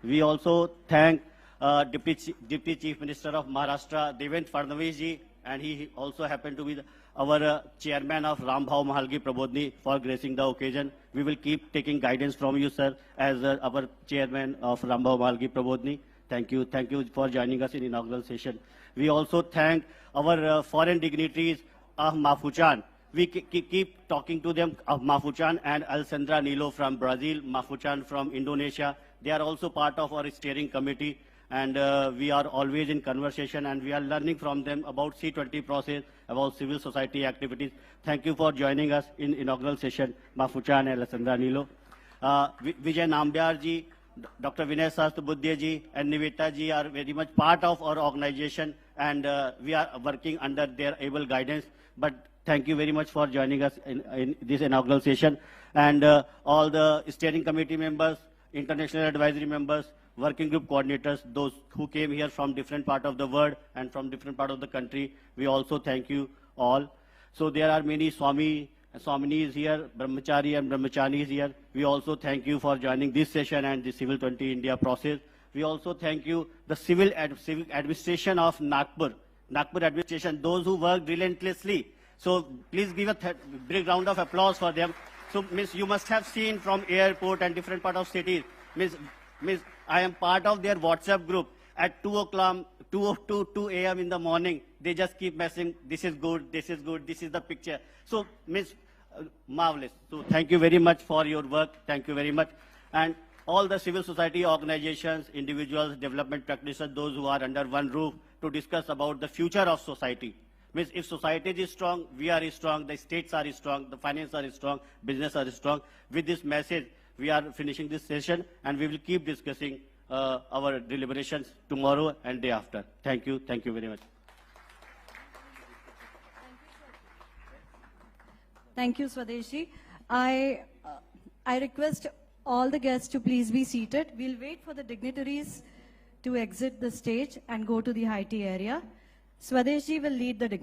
K: We also thank Deputy Chief Minister of Maharashtra, Devendra Fadnavis ji, and he also happened to be our chairman of Rambhav Mahalgi Prabodhni, for gracing the occasion. We will keep taking guidance from you, sir, as our chairman of Rambhav Mahalgi Prabodhni. Thank you for joining us in inaugural session. We also thank our foreign dignitaries of Mafuchan. We keep talking to them of Mafuchan and Alessandra Nilo from Brazil, Mafuchan from Indonesia. They are also part of our steering committee, and we are always in conversation, and we are learning from them about C-20 process, about civil society activities. Thank you for joining us in inaugural session, Mafuchan and Alessandra Nilo. Vijay Nambiar ji, Dr. Vinay Sahastra ji and Niveta ji are very much part of our organization, and we are working under their able guidance. But thank you very much for joining us in this inaugural session. And all the steering committee members, international advisory members, working group coordinators, those who came here from different part of the world and from different part of the country, we also thank you all. So there are many Swaminis here, Brahmachari and Brahmacharis here. We also thank you for joining this session and the Civil 20 India process. We also thank you, the civil administration of Nagpur administration, those who work relentlessly. So please give a big round of applause for them. So, Miss, you must have seen from airport and different part of cities. Miss, I am part of their WhatsApp group. At 2 a.m. in the morning, they just keep messaging, this is good, this is good, this is the picture. So, Miss, marvelous. So, thank you very much for your work. Thank you very much. And all the civil society organizations, individuals, development practitioners, those who are under one roof to discuss about the future of society. Means if society is strong, we are strong, the states are strong, the finance are strong, business are strong. With this message, we are finishing this session, and we will keep discussing our deliberations tomorrow and day after. Thank you very much.
A: Thank you, Swadeshi. I request all the guests to please be seated. We'll wait for the dignitaries to exit the stage and go to the high tea area. Swadeshi will lead the